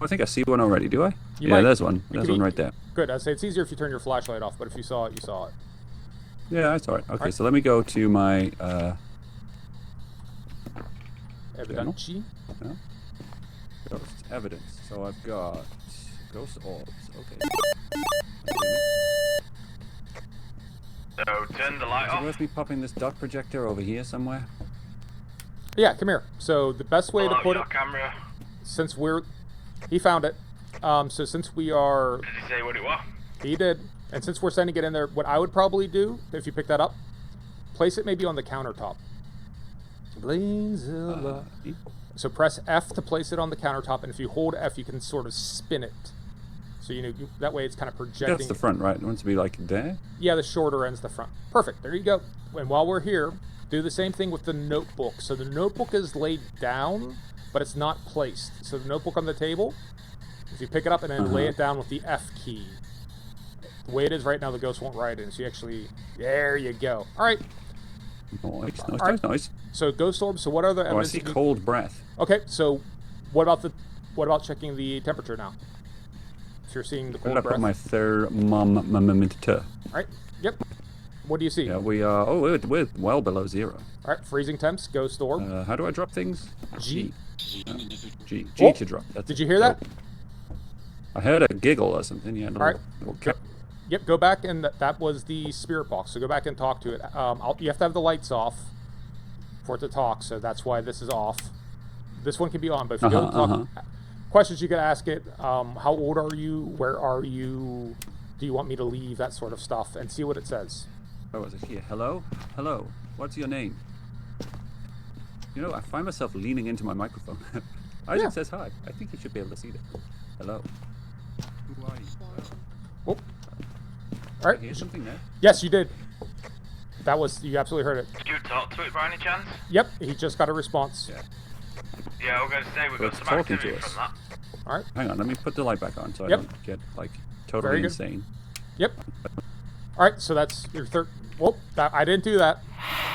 Oh, I think I see one already, do I? You yeah, might. there's one. There's one right there. Good. I'd say it's easier if you turn your flashlight off, but if you saw it, you saw it. Yeah, I saw it. Okay, so let me go to my... Evidenci. Yeah. Ghost evidence. So I've got ghost orbs. Okay. So turn the light Is it off. worth me popping this dot projector over here somewhere? Yeah, come here. So the best way to put it, camera. since he found it. So since we are, Did he say what it was? he did, and since we're sending it in there, what I would probably do if you pick that up, place it maybe on the countertop. Blazilla. So press F to place it on the countertop, and if you hold F, you can sort of spin it. So that way it's kind of projecting. That's the front, right? It wants to be like there? Yeah, the shorter end's the front. Perfect. There you go. And while we're here, do the same thing with the notebook. So the notebook is laid down, but it's not placed. So the notebook on the table, if you pick it up and then lay it down with the F key. The way it is right now, the ghost won't write it. So you actually, there you go. All right. Nice. So ghost orb. So what are the evidence? I see cold breath. Okay. So what about checking the temperature now? If you're seeing the cold breath. I put my thermometer. All right. Yep. What do you see? Yeah, we are. Oh, we're well below zero. All right. Freezing temps. Ghost orb. How do I drop things? G. G Oh, to drop. That's did you hear that? I heard a giggle or something. Yeah. All right. Yep, go back, and that was the spirit box. So go back and talk to it. You have to have the lights off for it to talk, so that's why this is off. This one can be on, but if you don't talk, questions you can ask it. How old are you? Where are you? Do you want me to leave? That sort of stuff, and see what it says. Oh, is it here? Hello? Hello. What's your name? You know, I find myself leaning into my microphone. Isaac says hi. I think you should be able to see that. Hello. Who are you? Oh. All right. Hear something there? Yes, you did. You absolutely heard it. Did you talk to it by any chance? Yep, he just got a response. Yeah, we're going to say we got some talking activity to us. from that. All right. Hang on, let me put the light back on so I don't get like totally insane. Yep. All right, so that's your third. Whoop! I didn't do that.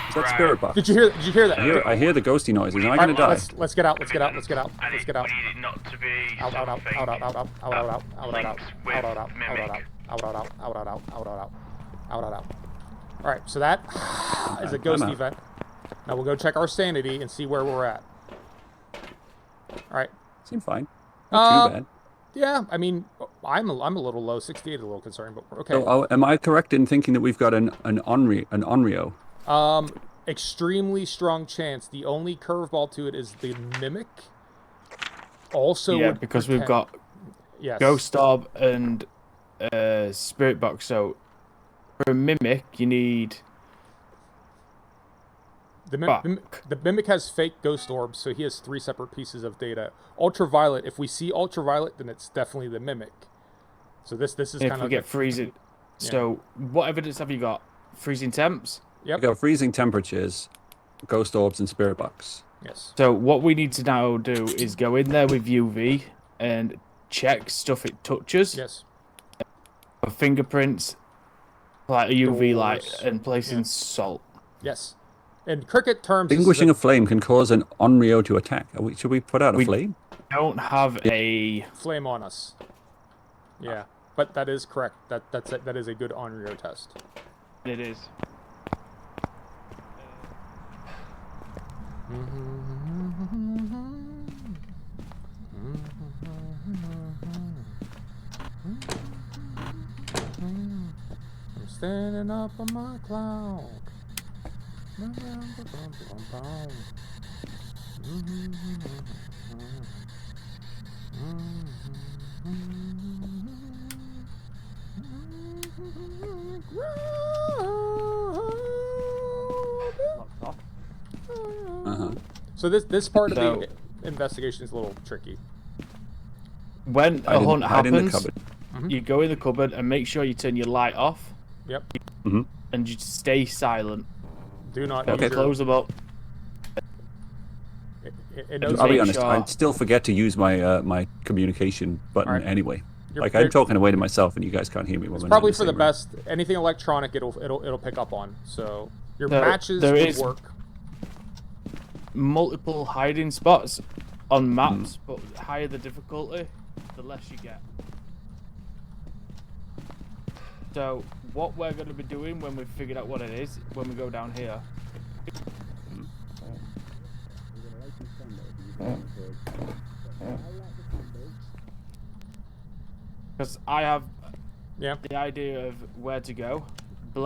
Is that spirit box? Did you hear that? I hear the ghosty noises. Am I going to die? Let's get out. Let's get out. We need it not to be Out. All right, so that is a ghost event. Now we'll go check our sanity and see where we're at. All right. Seem fine. Not too bad. Yeah, I mean, I'm a little low. 68 a little concerning, but we're okay. So, am I correct in thinking that we've got an Onryo? Extremely strong chance. The only curveball to it is the mimic. Also, because we've got Ghost Orb and Spirit Box. So for a mimic, you need the mimic has fake Ghost Orbs, so he has 3 separate pieces of data. Ultraviolet. If we see ultraviolet, then it's definitely the mimic. So this is kind of. If we get freezing. So what evidence have you got? Freezing temps. Yep. We've got freezing temperatures, Ghost Orbs, and Spirit Box. Yes. So what we need to now do is go in there with UV and check stuff it touches. Yes. Fingerprints, like a UV light, and placing salt. Yes. In cricket terms, Extinguishing a flame can cause an Onryo to attack. Should we put out a flame? Don't have a flame on us. Yeah, but that is correct. That is a good Onryo test. It is. I'm standing up on my cloud. So this part of the investigation is a little tricky. When a hunt happens, you go in the cupboard and make sure you turn your light off. Yep. And you stay silent. Do not. Okay. Close them up. I'll be honest. I still forget to use my my communication button anyway. I'm talking away to myself, and you guys can't hear me. It's probably for the best. Anything electronic, it'll pick up on. So your matches would work. Multiple hiding spots on maps, but the higher the difficulty, the less you get. So what we're going to be doing when we've figured out what it is, when we go down here. Because I have the idea of where to go.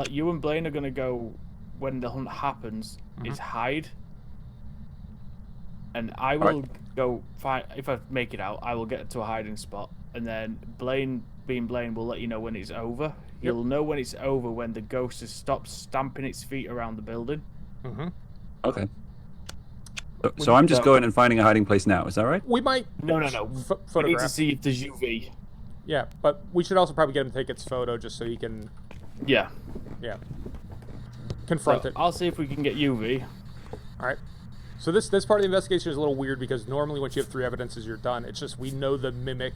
You and Blaine are going to go when the hunt happens, is hide. And I will go find, if I make it out, I will get to a hiding spot. And then Blaine, being Blaine, will let you know when it's over. You'll know when it's over when the ghost has stopped stamping its feet around the building. Okay. So I'm just going and finding a hiding place now. Is that right? We might. No. We need to see if there's UV. Yeah, but we should also probably get him to take its photo just so he can. Yeah. Confront it. I'll see if we can get UV. All right. So this part of the investigation is a little weird because normally once you have 3 evidences, you're done. It's just we know the mimic,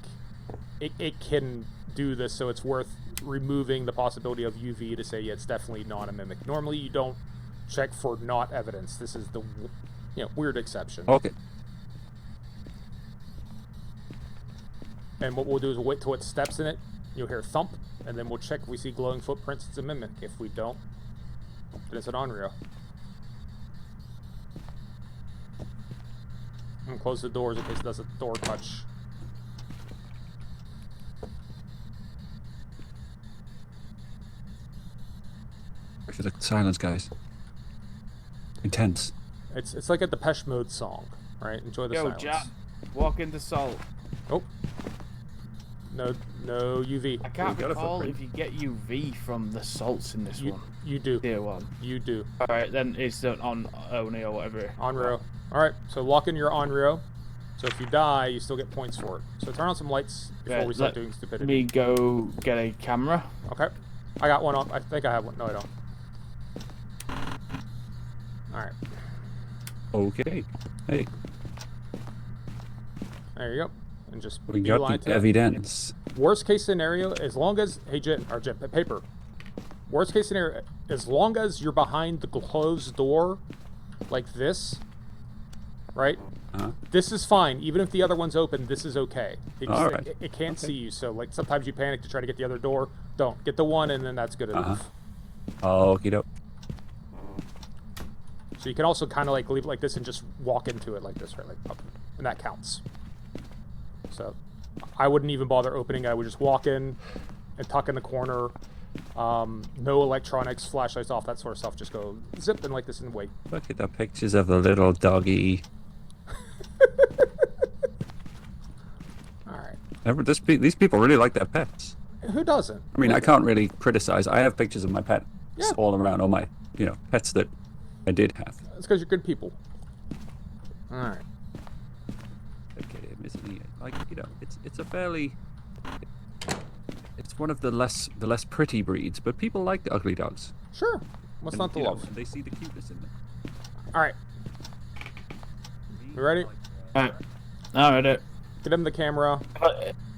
it can do this, so it's worth removing the possibility of UV to say it's definitely not a mimic. Normally you don't check for not evidence. This is the weird exception. Okay. And what we'll do is we'll wait till it steps in it. You'll hear thump, and then we'll check if we see glowing footprints. It's a mimic. If we don't, then it's an Onryo. And close the doors in case it does a door touch. For the silence, guys. Intense. It's like a Depeche Mode song, right? Enjoy the silence. Jack, walk into salt. Oh. No UV. I can't recall if you get UV from the salts in this one. You do. Tier 1. You do. Alright, then it's on Oni or whatever. Onryo. Alright, so lock in your Onryo. So if you die, you still get points for it. So turn on some lights before we start doing stupidity. Let me go get a camera. Okay. I got one up. I think I have one. No, I don't. Alright. Okay. Hey. There you go. And just We got the evidence. Worst case scenario, as long as... Hey, Jen, Paper. Worst case scenario, as long as you're behind the closed door, like this, right? This is fine. Even if the other one's open, this is okay. It can't see you, so like sometimes you panic to try to get the other door. Don't. Get the one, and then that's good enough. Okie doke. So you can also kind of like leave it like this and just walk into it like this, right? Like up, and that counts. So I wouldn't even bother opening. I would just walk in and tuck in the corner. No electronics, flashlights off, that sort of stuff. Just go zip and like this and wait. Look at the pictures of the little doggy. Alright. These people really like their pets. Who doesn't? I mean, I can't really criticize. I have pictures of my pets all around, all my, pets that I did have. It's because you're good people. Alright. Okay, isn't he? Like, it's a fairly... It's one of the less pretty breeds, but people like the ugly dogs. Sure. What's not to love? They see the cuteness in them. Alright. You ready? Alright. I'm ready. Get him the camera.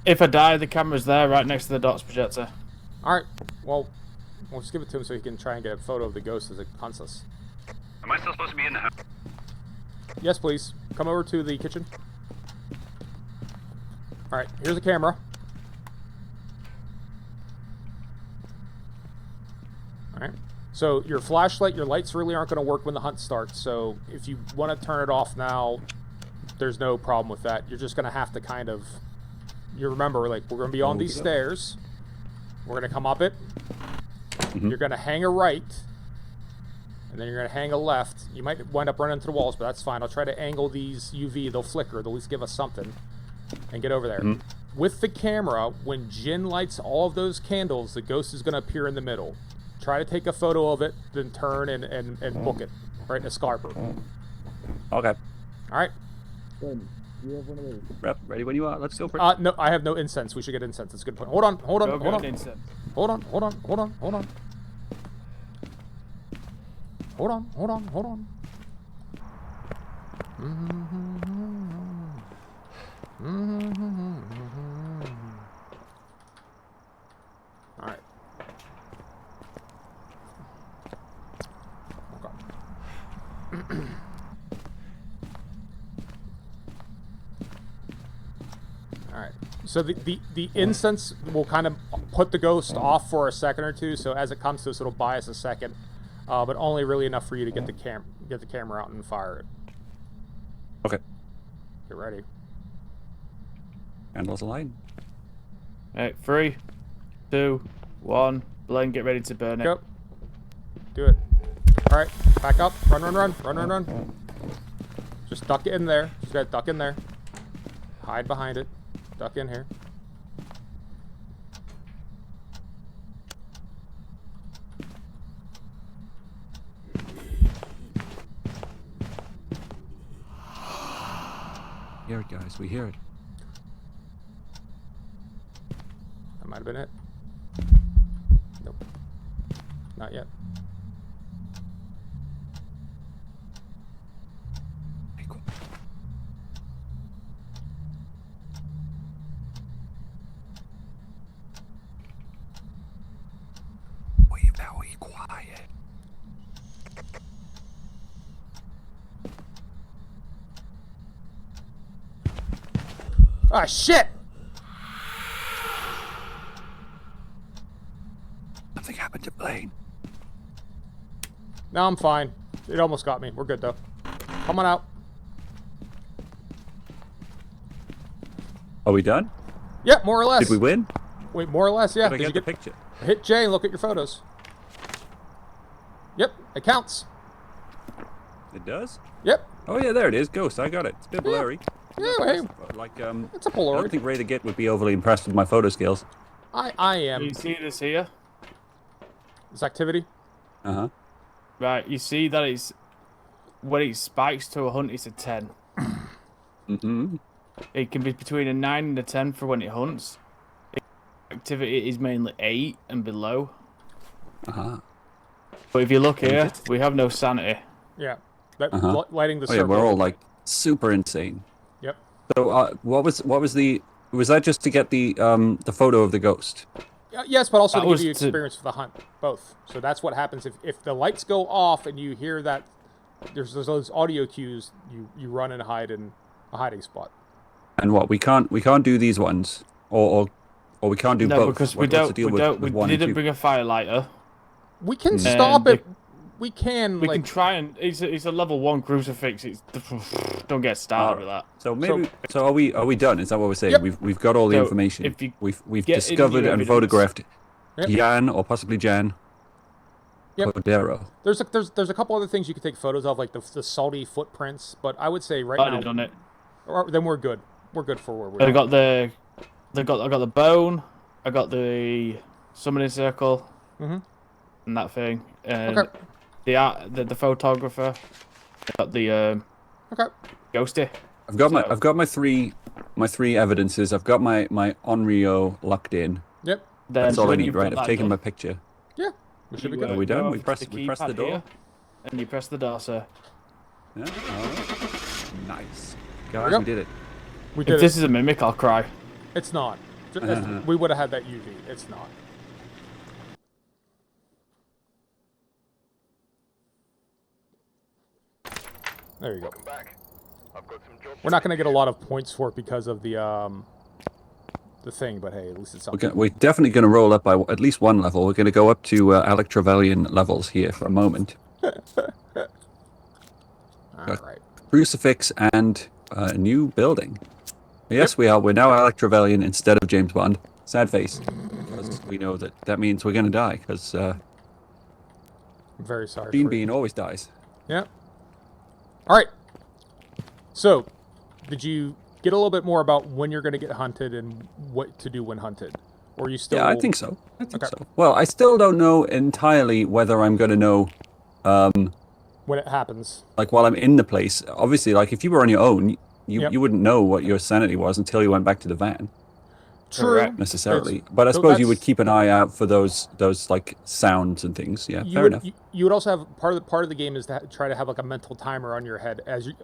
If I die, the camera's there, right next to the dots projector. Alright. Well, we'll just give it to him so he can try and get a photo of the ghost as it hunts us. Am I still supposed to be in the house? Yes, please. Come over to the kitchen. Alright, here's a camera. Alright. So your flashlight, your lights really aren't going to work when the hunt starts. So if you want to turn it off now, there's no problem with that. You're just going to have to kind of... You remember, like, we're going to be on these stairs. We're going to come up it. You're going to hang a right. And then you're going to hang a left. You might wind up running into the walls, but that's fine. I'll try to angle these UV. They'll flicker. They'll at least give us something. And get over there. With the camera, when Jin lights all of those candles, the ghost is going to appear in the middle. Try to take a photo of it, then turn and book it. Right, a scarper. Okay. Alright. Rep, ready when you are. Let's go for it. No, I have no incense. We should get incense. That's a good point. Hold on. Hold on. Hold on. Hold on. Hold on. Hold on. Hold on. Hold on. Hold on. Hold on. Alright. Okay. Alright. So the incense will kind of put the ghost off for a second or two, so as it comes to us, it'll buy us a second. But only really enough for you to get the camera out and fire it. Okay. Get ready. Candles aligned. Alright, 3, 2, 1. Blaine, get ready to burn it. Go. Do it. Alright, back up. Run, run, run. Run, run, run. Just duck in there. Just gotta duck in there. Hide behind it. Duck in here. Hear it, guys. We hear it. That might have been it. Nope. Not yet. Hey, cool. We very quiet. Ah, shit! Something happened to Blaine. No, I'm fine. It almost got me. We're good, though. Come on out. Are we done? Yeah, more or less. Did we win? Wait, more or less, yeah. Did I get the picture? Hit J and look at your photos. Yep, it counts. It does? Yep. Oh yeah, there it is. Ghost. I got it. It's a bit blurry. Yeah, hey. Like, It's a I Polaroid. don't think Ray the Git would be overly impressed with my photo skills. I am. You see this here? This activity? Uh-huh. Right, you see that it's... When it spikes to 100, it's a 10. Mm-hmm. It can be between a 9 and a 10 for when it hunts. Activity is mainly 8 and below. But if you look here, we have no sanity. Yeah, lighting the Oh, yeah, circle. we're all like super insane. Yep. So what was that just to get the photo of the ghost? Yes, but also to give you experience for the hunt, both. So that's what happens if the lights go off and you hear that there's those audio cues, you run and hide in a hiding spot. And what we can't do these ones, or we can't do both. No, because we didn't bring a firelighter. We can stop it. We can. We can try and it's a level 1 crucifix. Don't get started with that. So maybe. So are we done? Is that what we're saying? Yep. We've got all the information. We've discovered and photographed Jan or possibly Jan. Yep. Cordero. There's a couple other things you can take photos of, like the salty footprints. But I would say right now, done it. Then we're good. We're good for where we're. I got the bone. I got the summoning circle. And that thing. And the photographer. I got the ghosty. I've got my three evidences. I've got my Onryo locked in. Yep. That's all I need, right? I've taken my picture. Yeah. We should be good. Are we done? We press the door. Here, and you press the door, sir. Yeah. All right. Nice. Guys, we did it. If this is a mimic, I'll cry. It's not. We would have had that UV. It's not. There you go. We're not going to get a lot of points for it because of the thing, but hey, at least it's something. We're definitely going to roll up by at least one level. We're going to go up to Alec Trevelyan levels here for a moment. All right. Crucifix and a new building. Yes, we are. We're now Alec Trevelyan instead of James Bond. Sad face. Because we know that means we're going to die, because I'm very sorry. Bean always dies. Yeah. All right. So, did you get a little bit more about when you're going to get hunted and what to do when hunted? Or are you still... Yeah, I think so. So. Well, I still don't know entirely whether I'm going to know... when it happens. Like, while I'm in the place. Obviously, like, if you were on your own, you wouldn't know what your sanity was until you went back to the van. True. Necessarily. But I suppose you would keep an eye out for those like sounds and things. Yeah, fair enough. You would also have part of the game is to try to have like a mental timer on your head.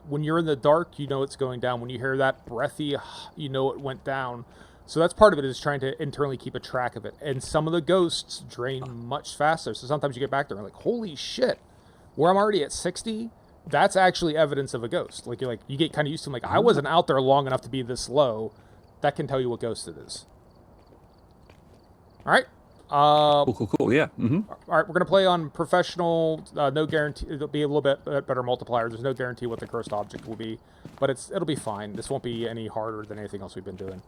When you're in the dark, you know it's going down. When you hear that breathy, you know it went down. So that's part of it, is trying to internally keep a track of it. And some of the ghosts drain much faster. So sometimes you get back there and like, holy shit, where I'm already at 60, that's actually evidence of a ghost. Like you get kind of used to them. Like, I wasn't out there long enough to be this low. That can tell you what ghost it is. All right. Cool. Yeah. All right, we're gonna play on professional. No guarantee. It'll be a little bit better multiplier. There's no guarantee what the cursed object will be, but it'll be fine. This won't be any harder than anything else we've been doing.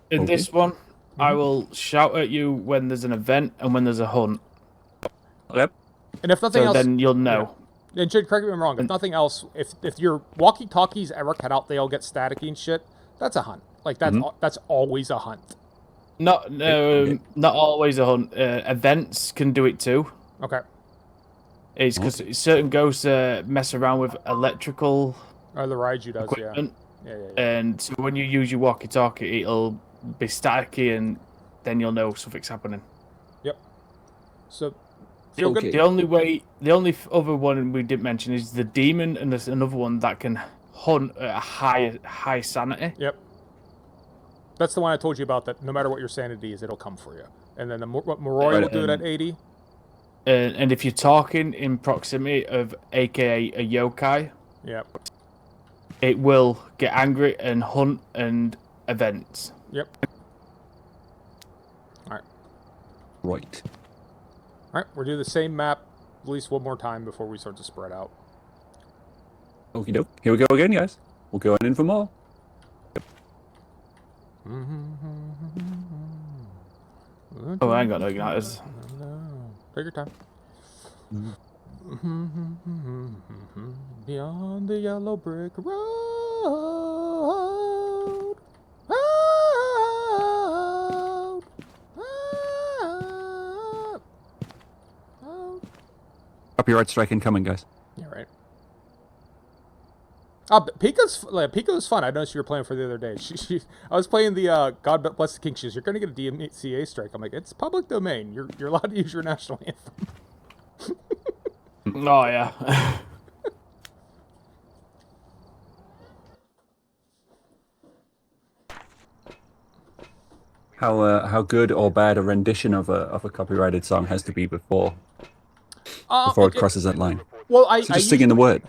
In this one, I will shout at you when there's an event and when there's a hunt. Yep. And if nothing else, then you'll know. And Jade, correct me if I'm wrong. If nothing else, if your walkie-talkies ever cut out, they all get staticky and shit. That's a hunt. Like that's always a hunt. Not always a hunt. Events can do it too. Okay. It's because certain ghosts mess around with electrical. The Raiju does, equipment. Yeah. And so when you use your walkie-talkie, it'll be staticky, and then you'll know something's happening. Yep. So. The only other one we didn't mention is the demon, and there's another one that can hunt at a high sanity. Yep. That's the one I told you about, that no matter what your sanity is, it'll come for you. And then Moroi will do it at 80. And if you're talking in proximity of AKA a yokai, it will get angry and hunt and events. Yep. All right. Right. All right, we'll do the same map at least one more time before we start to spread out. Okie doke. Here we go again, guys. We'll go in for more. Oh, I ain't got no igniters. Take your time. Beyond the yellow brick road. Copyright strike incoming, guys. Yeah, right. Pico's fun. I noticed you were playing for the other day. I was playing the God Bless the King. She's, you're going to get a DMCA strike. I'm like, it's public domain. You're allowed to use your national anthem. Oh yeah. How good or bad a rendition of a copyrighted song has to be before it crosses that line. Well, just singing the word.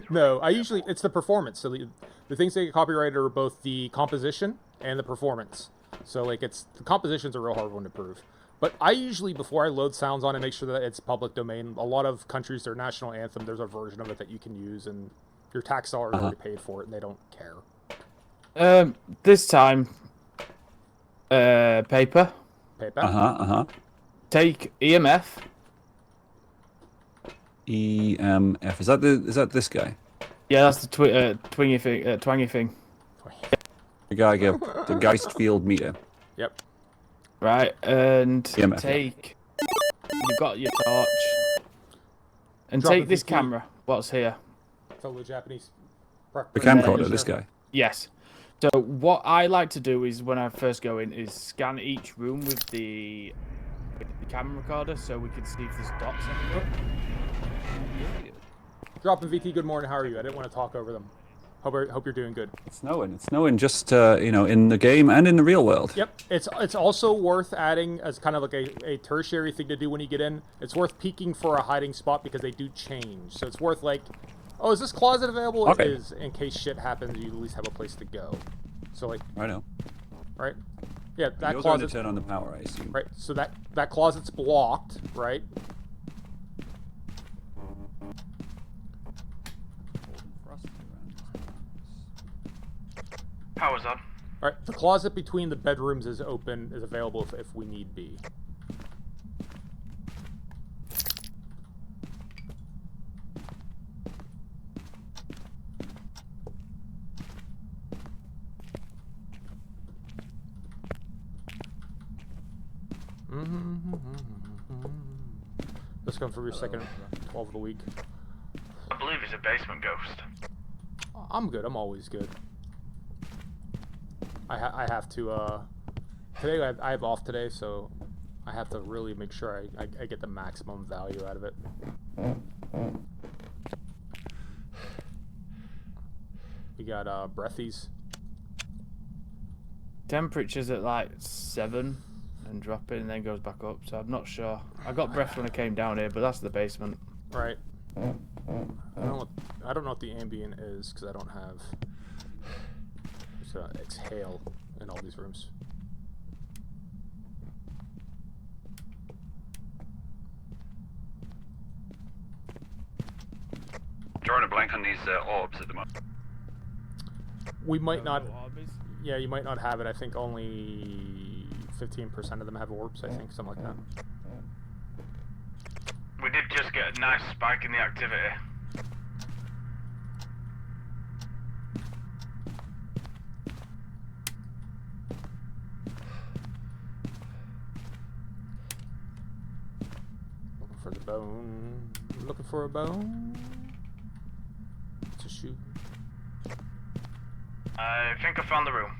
No, it's the performance. So the things that get copyrighted are both the composition and the performance. So like the composition's a real hard one to prove. But I usually, before I load sounds on it, make sure that it's public domain. A lot of countries, their national anthem, there's a version of it that you can use, and your tax dollars already paid for it, and they don't care. This time, paper. Take EMF. EMF. Is that this guy? Yeah, that's the twangy thing. The guy the Geist field meter. Yep. Right, and EMF, take. You've got your torch. And Drop take it this VT. camera. What's here? Fellow Japanese. The camcorder. This guy. Yes. So what I like to do is when I first go in is scan each room with the camera recorder so we can see if there's dots anywhere. Dropping VT, good morning. How are you? I didn't want to talk over them. Hope you're doing good. It's snowing just in the game and in the real world. Yep. It's also worth adding as kind of like a tertiary thing to do when you get in. It's worth peeking for a hiding spot because they do change. So it's worth like, oh, is this closet available? Okay. It is. In case shit happens, you at least have a place to go. So like. I know. Right. Yeah, that You're closet. going to turn on the power, I assume. Right. So that closet's blocked, right? Power's on. All right. The closet between the bedrooms is available if we need be. Let's go for your second 12 of the week. I believe it's a basement ghost. I'm good. I'm always good. I have to, today I have off today, so I have to really make sure I get the maximum value out of it. We got, breathies. Temperature's at like 7 and dropping and then goes back up, so I'm not sure. I got breath when I came down here, but that's the basement. Right. I don't know what the ambient is, because I don't have... exhale in all these rooms. Drawing a blank on these orbs at the moment. We might not. Yeah, you might not have it. I think only 15% of them have orbs. I think something like that. We did just get a nice spike in the activity. For the bone. Looking for a bone. It's a shoe. I think I found the room.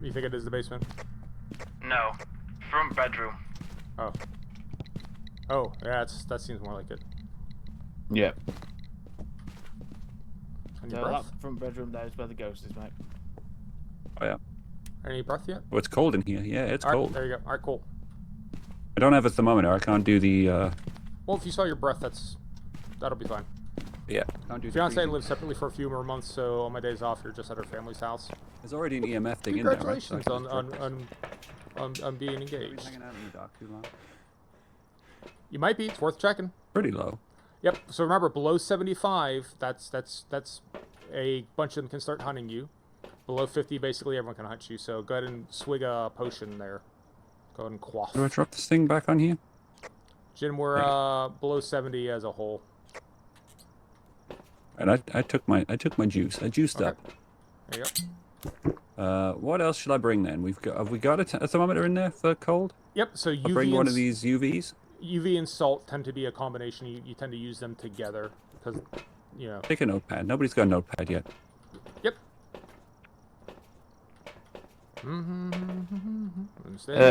You think it is the basement? No. Front bedroom. Oh. Oh, yeah, that seems more like it. Yeah. Any So breath? that front bedroom there is where the ghost is, mate. Oh yeah. Any breath yet? Oh, it's cold in here. Yeah, it's All right, cold. there you go. Alright, cool. I don't have a thermometer. I can't do the. Well, if you saw your breath, that'll be fine. Yeah. Can't do the Fiance freezing. lives separately for a few more months, so on my days off, you're just at her family's house. There's already an EMF thing in there, right? So I Congratulations can just on being Are we engaged. hanging out in the dark too long? You might be. It's worth checking. Pretty low. Yep. So remember, below 75, that's a bunch of them can start hunting you. Below 50, basically everyone can hunt you. So go ahead and swig a potion there. Go ahead and quaff. Do I drop this thing back on here? Jin, we're below 70 as a whole. And I took my juice. I juiced Okay. up. There you go. What else should I bring then? Have we got a thermometer in there for cold? Yep. So I'll bring one of these UVs. UV and salt tend to be a combination. You tend to use them together because, you know. Take a notepad. Nobody's got a notepad yet. Yep.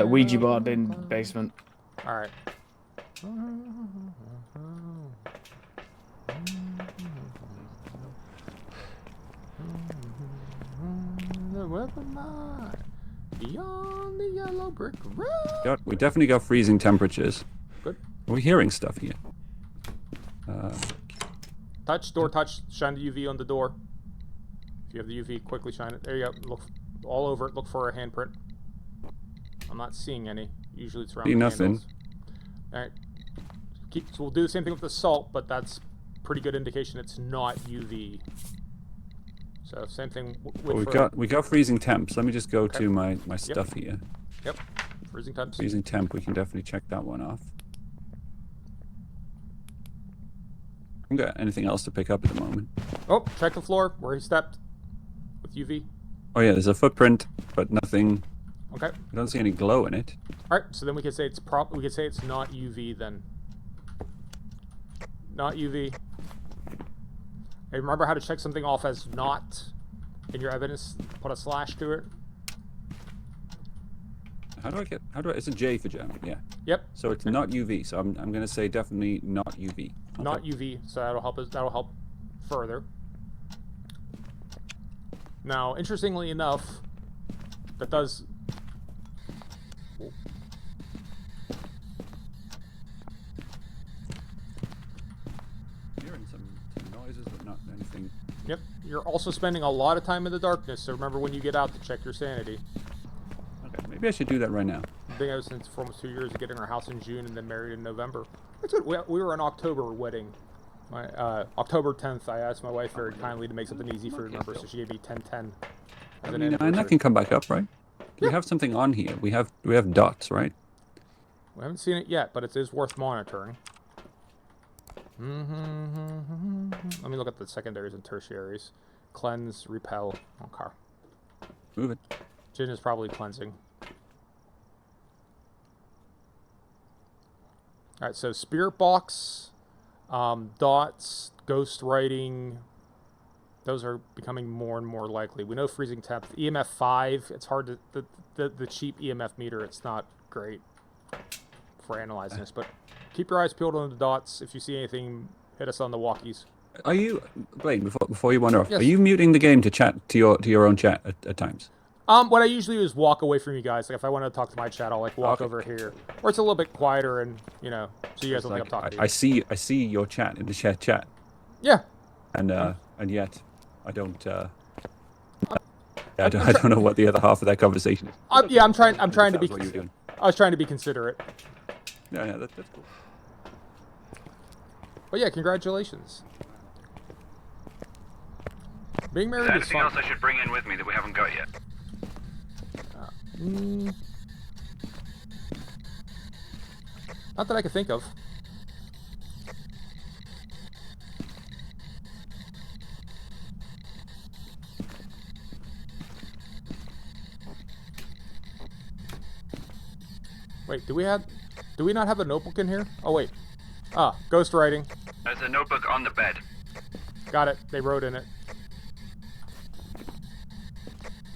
Ouija board in basement. All right. Beyond the yellow brick road. We definitely got freezing temperatures. Good. Are we hearing stuff here? Door touch, shine the UV on the door. If you have the UV, quickly shine it. There you go. Look all over it. Look for a handprint. I'm not seeing any. Usually it's around the nothing. handles. All right. So we'll do the same thing with the salt, but that's pretty good indication it's not UV. So same thing with we got freezing temps. Let me just go to my stuff here. Yep. Freezing temps. Freezing temp. We can definitely check that one off. I haven't got anything else to pick up at the moment. Oh, check the floor where he stepped with UV. Oh yeah, there's a footprint, but nothing. Okay. I don't see any glow in it. All right, so then we could say it's not UV then. Not UV. Hey, remember how to check something off as not in your evidence? Put a slash to it. It's a J for German, yeah. Yep. So it's not UV, so I'm gonna say definitely not UV. Okay. Not UV, so that'll help further. Now, interestingly enough, that does hearing some noises but not anything. Yep. You're also spending a lot of time in the darkness, so remember when you get out to check your sanity. Okay, maybe I should do that right now. I've been out since for almost 2 years, getting our house in June and then married in November. That's good. We were an October wedding. My October 10th, I asked my wife very kindly to make something easy for her number, so she gave me 10/10. And that can come back up, right? We have something on here. We have dots, right? We haven't seen it yet, but it is worth monitoring. Let me look at the secondaries and tertiaries. Cleanse, repel. Okay. Move it. Jin is probably cleansing. Alright, so spirit box, dots, ghost writing, those are becoming more and more likely. We know freezing temp. EMF 5, it's hard to... The cheap EMF meter, it's not great for analyzing this, but keep your eyes peeled on the dots. If you see anything, hit us on the walkies. Are you, Blaine, before you wander off, yes. Are you muting the game to chat to your own chat at times? What I usually do is walk away from you guys. Like, if I want to talk to my chat, I'll, like, walk over here. Or it's a little bit quieter and, you know, so you guys don't think I'm talking to you. I see your chat in the chat. Yeah. And yet, I don't... I don't know what the other half of that conversation is. I'm trying to be... What you're doing. I was trying to be considerate. Yeah, that's cool. But yeah, congratulations. Being married is anything fun. else I should bring in with me that we haven't got yet? Not that I can think of. Wait, do we not have a notebook in here? Oh wait. Ah, ghost writing. There's a notebook on the bed. Got it. They wrote in it.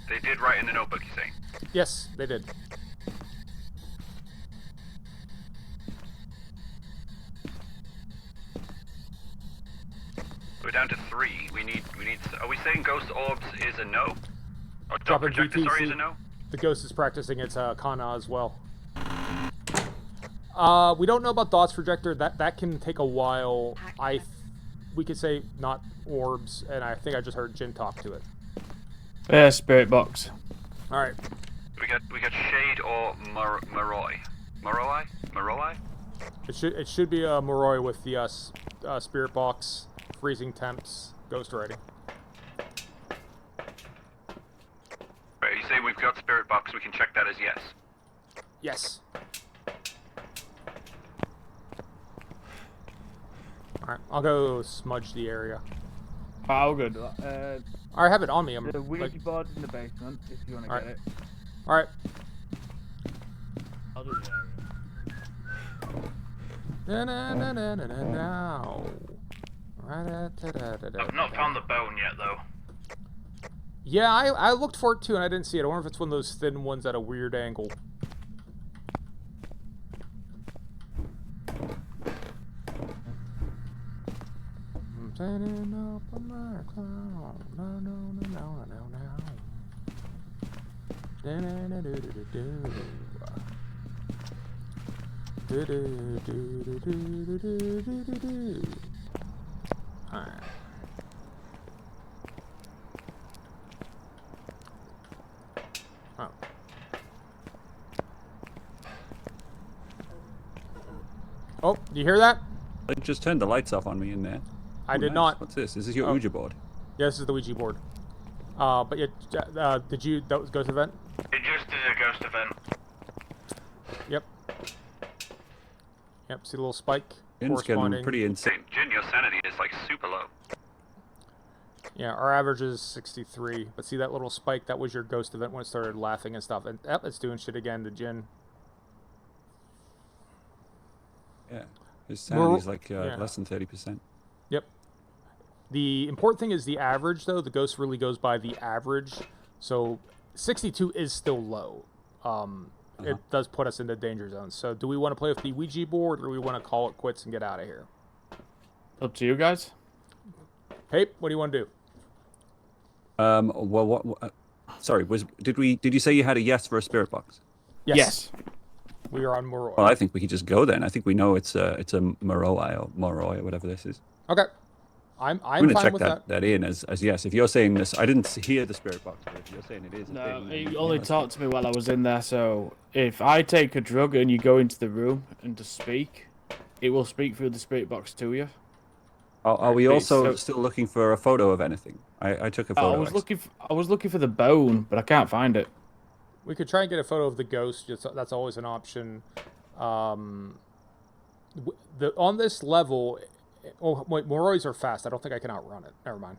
They did write in the notebook, you say? Yes, they did. We're down to 3. We need. Are we saying ghost orbs is a no? Or dot Drop a projector, sorry, is GTC. a no? The ghost is practicing its kana as well. We don't know about dots projector. That can take a while. We could say not orbs, and I think I just heard Jin talk to it. Spirit box. All right. We got shade or Moroi. Moroi? It should be a Moroi with the spirit box, freezing temps, ghost writing. Right, you say we've got spirit box. We can check that as yes. Yes. Alright, I'll go smudge the area. Oh, good. I have it on me. I'm The Ouija board in the basement, if you want to get it. Alright. I'll do the area. I've not found the bone yet, though. Yeah, I looked for it too, and I didn't see it. I wonder if it's one of those thin ones at a weird angle. I'm standing up on my cloud. No. Alright. Oh. Oh, you hear that? It just turned the lights off on me in there. I Oh, did nice. not. What's this? Is this your Ouija board? Yeah, this is the Ouija board. But yeah, did you, that was ghost event? It just is a ghost event. Yep. Yep, see the little spike? Gin's getting pretty insane. Gin, your sanity is like super low. Yeah, our average is 63. But see that little spike? That was your ghost event when it started laughing and stuff. And yep, it's doing shit again to Gin. Yeah, his sanity's like less than 30%. Yep. The important thing is the average, though. The ghost really goes by the average. So 62 is still low. It does put us into danger zones. So do we want to play with the Ouija board, or do we want to call it quits and get out of here? Up to you guys. Hey, what do you want to do? Well, what sorry, did you say you had a yes for a spirit box? Yes. We are on Moroi. Well, I think we could just go then. I think we know it's a Moroi or whatever this is. Okay. I'm gonna fine check with that in as yes. If you're saying this, I didn't hear the spirit box, but if you're saying it is, No, he only talked to me while I was in there. So if I take a drug and you go into the room and to speak, it will speak through the spirit box to you. Are we also still looking for a photo of anything? I took a photo. I was looking for the bone, but I can't find it. We could try and get a photo of the ghost. That's always an option. On this level, oh wait, Morois are fast. I don't think I can outrun it. Never mind.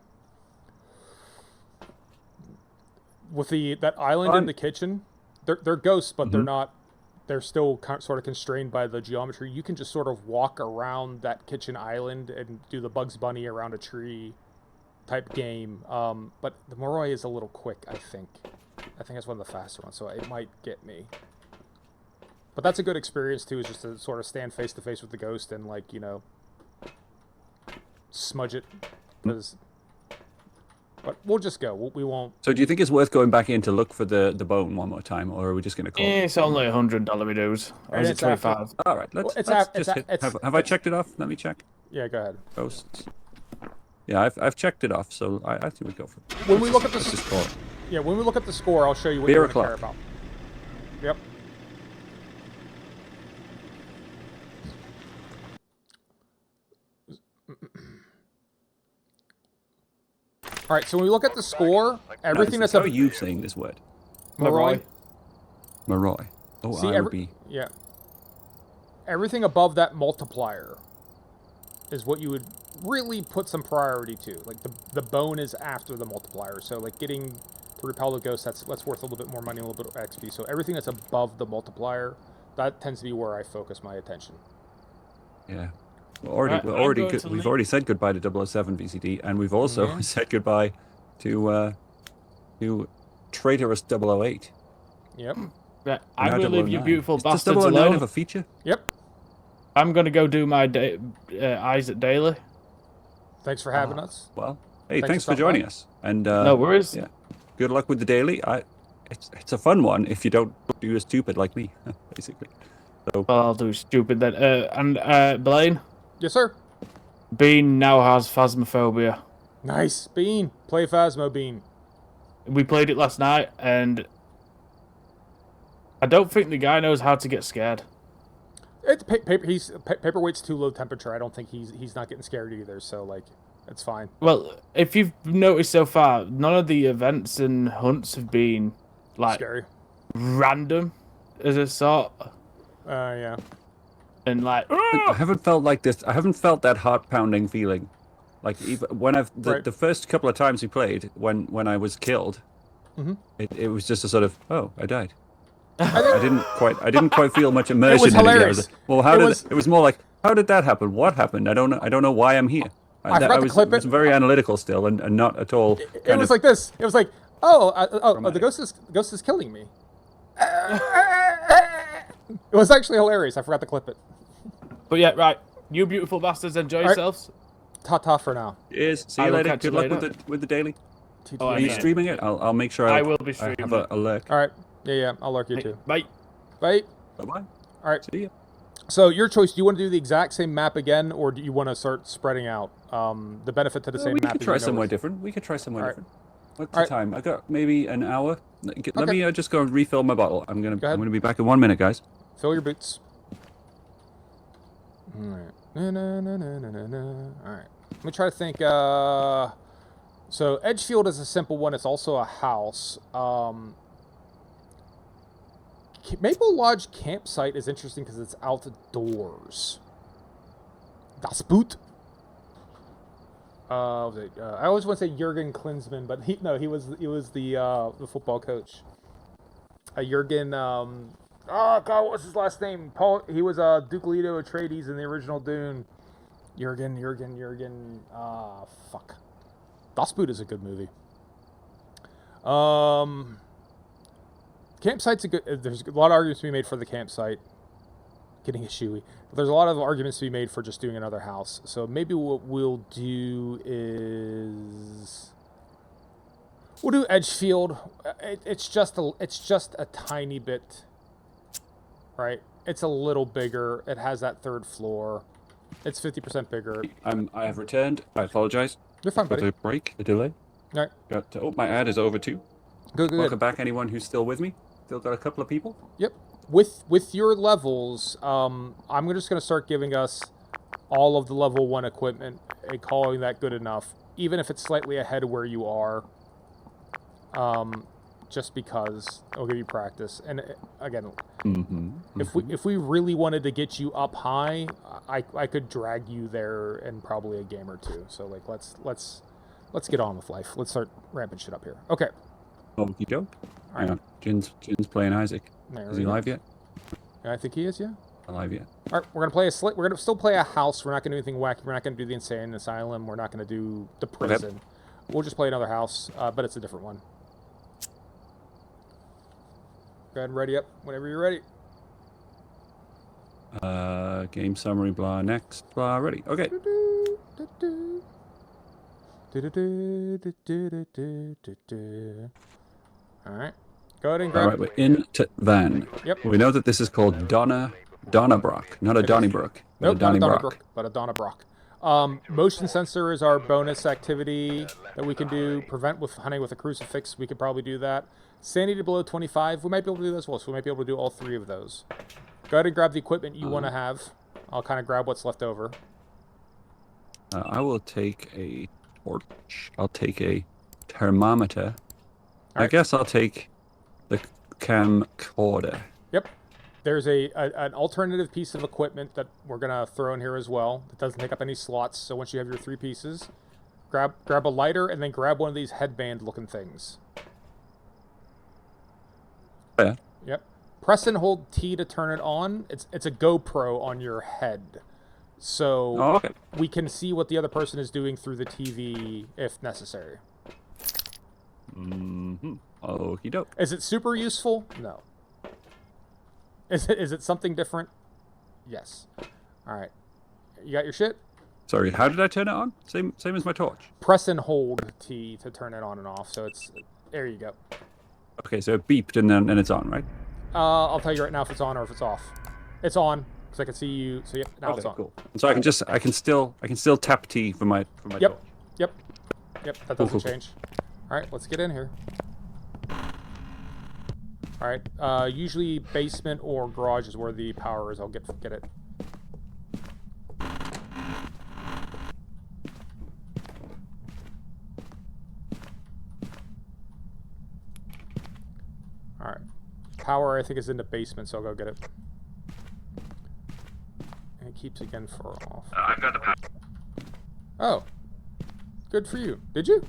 With that island in the kitchen, they're ghosts, but they're not. They're still sort of constrained by the geometry. You can just sort of walk around that kitchen island and do the Bugs Bunny around a tree type game. But the Moroi is a little quick, I think. I think it's one of the faster ones, so it might get me. But that's a good experience, too, is just to sort of stand face-to-face with the ghost and, like, you know, smudge it. But we'll just go. We won't... So do you think it's worth going back in to look for the bone one more time, or are we just going to call it? It's only $100 we dues. Or is it 25? All right, have I checked it off? Let me check. Yeah, go ahead. Ghosts. Yeah, I've checked it off, so I think we go for it. When we look at the... Let's just call it. Yeah, when we look at the score, I'll show you what you want to care about. Yep. All right, so when we look at the score, everything that's... How are you saying this word? Moroi. Moroi. Oh, See, IRB. Yeah. Everything above that multiplier is what you would really put some priority to. Like, the bone is after the multiplier. So, like, getting to repel the ghost, that's worth a little bit more money, a little bit of XP. So everything that's above the multiplier, that tends to be where I focus my attention. Yeah. We've already said goodbye to 007 VCD, and we've also said goodbye to traitorous 008. Yep. But I will leave you beautiful bastards Does 009 alone. have a feature? Yep. I'm going to go do my eyes at daily. Thanks for having us. Well, hey, thanks for joining us. And no worries. Yeah. Good luck with the daily. It's a fun one if you don't do a stupid like me, basically. So. Well, I'll do stupid then. And Blaine? Yes, sir? Bean now has Phasmophobia. Nice. Bean. Play Phasmo, Bean. We played it last night, and I don't think the guy knows how to get scared. Paperweight's too low temperature. I don't think he's not getting scared either, so, like, it's fine. Well, if you've noticed so far, none of the events and hunts have been, like, scary. Random, as a sort. Yeah. And, like... I haven't felt like this. I haven't felt that heart-pounding feeling. Like, even when the first couple of times we played, when I was killed, it was just a sort of, oh, I died. I didn't quite feel much immersion. It was hilarious. It was more like, how did that happen? What happened? I don't know why I'm here. I forgot to clip it. It was very analytical still, and not at all. It was like this. It was like, The ghost is killing me. It was actually hilarious. I forgot to clip it. But yeah, right. You beautiful bastards, enjoy yourselves. Ta-ta for now. Cheers. See you later. Good luck with the daily. Are you streaming it? I'll make sure I will be streaming. I have a lurk. All right. Yeah. I'll lurk you too. Bye. Bye. Bye-bye. All right. See ya. So your choice. Do you want to do the exact same map again, or do you want to start spreading out? The benefit to the same map. We could try somewhere different. Different. What's the time? I got maybe an hour. Let me just go and refill my bottle. I'm gonna be back in 1 minute, guys. Fill your boots. All right. All right. Let me try to think. So Edgefield is a simple one. It's also a house. Maple Lodge campsite is interesting because it's outdoors. Das Boot. I always want to say Jurgen Klinsmann, but he was the football coach. Jurgen. Oh God, what was his last name? Paul. He was Duke Leto Atreides in the original Dune. Jurgen. Fuck. Das Boot is a good movie. Campsite's a good. There's a lot of arguments to be made for the campsite. Getting a shoey. But there's a lot of arguments to be made for just doing another house. So maybe what we'll do is we'll do Edgefield. It's just a tiny bit, right? It's a little bigger. It has that third floor. It's 50% bigger. I have returned. I apologize. You're fine, buddy. For the break, the delay. All right. My ad is over too. Good. Welcome back, anyone who's still with me. Still got a couple of people. Yep. With your levels, I'm just going to start giving us all of the level 1 equipment and calling that good enough, even if it's slightly ahead of where you are, just because it'll give you practice. And again, if we really wanted to get you up high, I could drag you there in probably a game or two. So like let's get on with life. Let's start ramping shit up here. Okay. Okie doke. All right. Jin's playing Isaac. Is he live yet? I think he is, yeah. Alive yet. All right, we're gonna play we're gonna still play a house. We're not gonna do anything wacky. We're not gonna do the insane asylum. We're not gonna do the prison. Okay. We'll just play another house, but it's a different one. Go ahead and ready up whenever you're ready. Game summary, blah, next, blah, ready. Okay. All right. Go ahead and grab. All right, we're into van. Yep. We know that this is called Donnybrook, not a Donnybrook. Nope, not a Donnybrook, but a Donnybrook. Motion sensor is our bonus activity that we can do. Prevent with hunting with a crucifix. We could probably do that. Sanity below 25. We might be able to do this as well, so we might be able to do all 3 of those. Go ahead and grab the equipment you want to have. I'll kind of grab what's left over. I will take a torch. I'll take a thermometer. Right. I guess I'll take the camcorder. Yep. There's an alternative piece of equipment that we're going to throw in here as well. It doesn't take up any slots, so once you have your 3 pieces, grab a lighter and then grab one of these headband-looking things. Yeah. Yep. Press and hold T to turn it on. It's a GoPro on your head. So we can see what the other person is doing through the TV if necessary. Okie doke. Is it super useful? No. Is it something different? Yes. All right. You got your shit? Sorry, how did I turn it on? Same as my torch. Press and hold T to turn it on and off. So there you go. Okay, so it beeped and then it's on, right? I'll tell you right now if it's on or if it's off. It's on because I can see you. So yeah, now it's on. Cool. And so I can still tap T for my torch. Yep. That doesn't change. All right, let's get in here. All right. Usually basement or garage is where the power is. I'll get it. All right. Power, I think, is in the basement, so I'll go get it. And it keeps again for off. I've got the power. Oh. Good for you. Did you?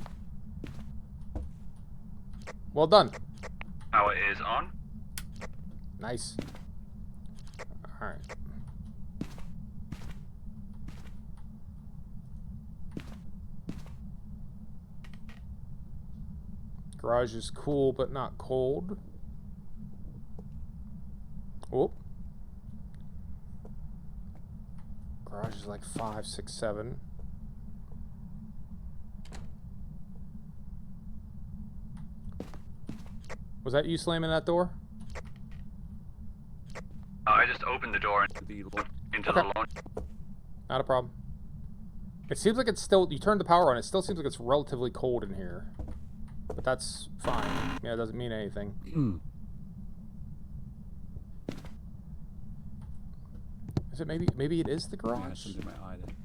Well done. Power is on. Nice. All right. Garage is cool, but not cold. Oh. Garage is like 5, 6, 7. Was that you slamming that door? I just opened the door into the lawn. Not a problem. It seems like it's still... You turned the power on. It still seems like it's relatively cold in here. But that's fine. Yeah, it doesn't mean anything. Is it maybe it is the garage? Yeah, in my eye there.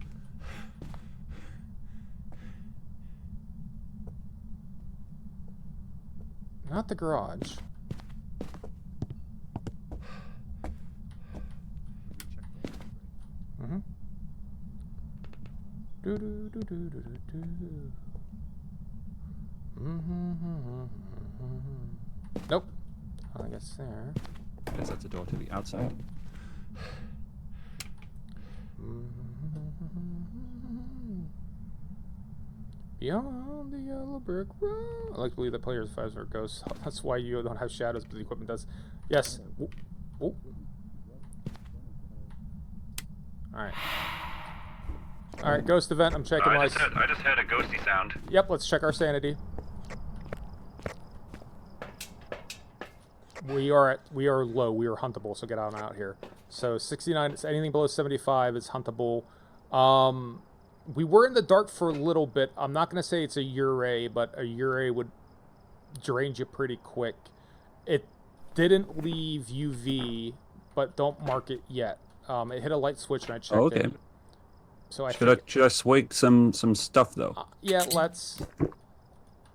Not the garage. Mm-hmm. Do do do do do do do. Nope. I guess there. I guess that's a door to the outside. Beyond the yellow brick road. I like to believe that players' fives are ghosts. That's why you don't have shadows, but the equipment does. Yes. Oh. Alright. Alright, ghost event. I'm checking my... I just heard a ghosty sound. Yep, let's check our sanity. We are low. We are huntable, so get on out here. So 69, anything below 75 is huntable. We were in the dark for a little bit. I'm not going to say it's a Ure, but a Ure would drain you pretty quick. It didn't leave UV, but don't mark it yet. It hit a light switch and I checked it. So should I swig some stuff though? Yeah, let's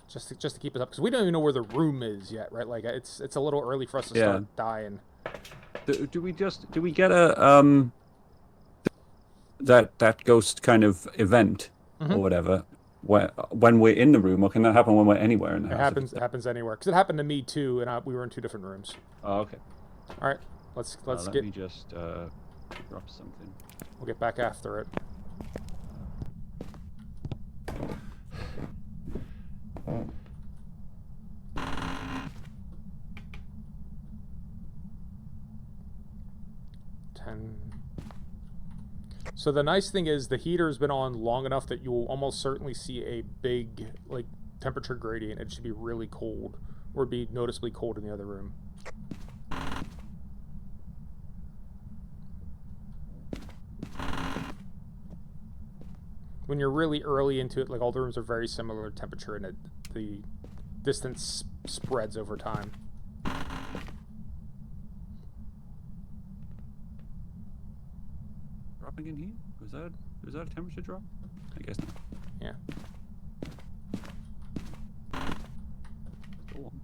just to keep us up because we don't even know where the room is yet, right? Like it's a little early for us to start dying. Do we get a that ghost kind of event or whatever when we're in the room, or can that happen when we're anywhere in the house? It happens anywhere because it happened to me too, and we were in 2 different rooms. Oh, okay. All right, let's let get. me just drop something. We'll get back after it. So the nice thing is the heater's been on long enough that you will almost certainly see a big like temperature gradient. It should be really cold, or be noticeably cold in the other room. When you're really early into it, like all the rooms are very similar temperature, and the distance spreads over time. Dropping in here? Was that a temperature drop? I guess not. Yeah. Still warm.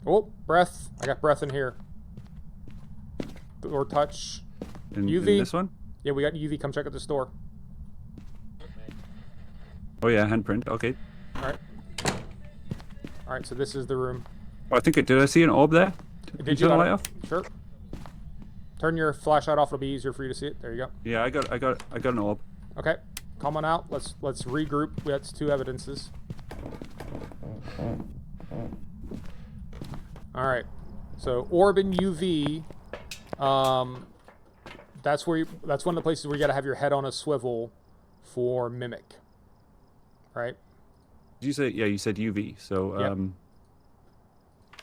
Oh, breath. I got breath in here. Or touch. UV. In this one? Yeah, we got UV. Come check out this door. Oh yeah, handprint. Okay. All right, so this is the room. Oh, I think did I see an orb there? Did you turn the light off? Sure. Turn your flashlight off. It'll be easier for you to see it. There you go. Yeah, I got an orb. Okay, come on out. Let's regroup. That's 2 evidences. All right. So orb and UV. That's one of the places where you got to have your head on a swivel for mimic. Right. Did you say? Yeah, you said UV. So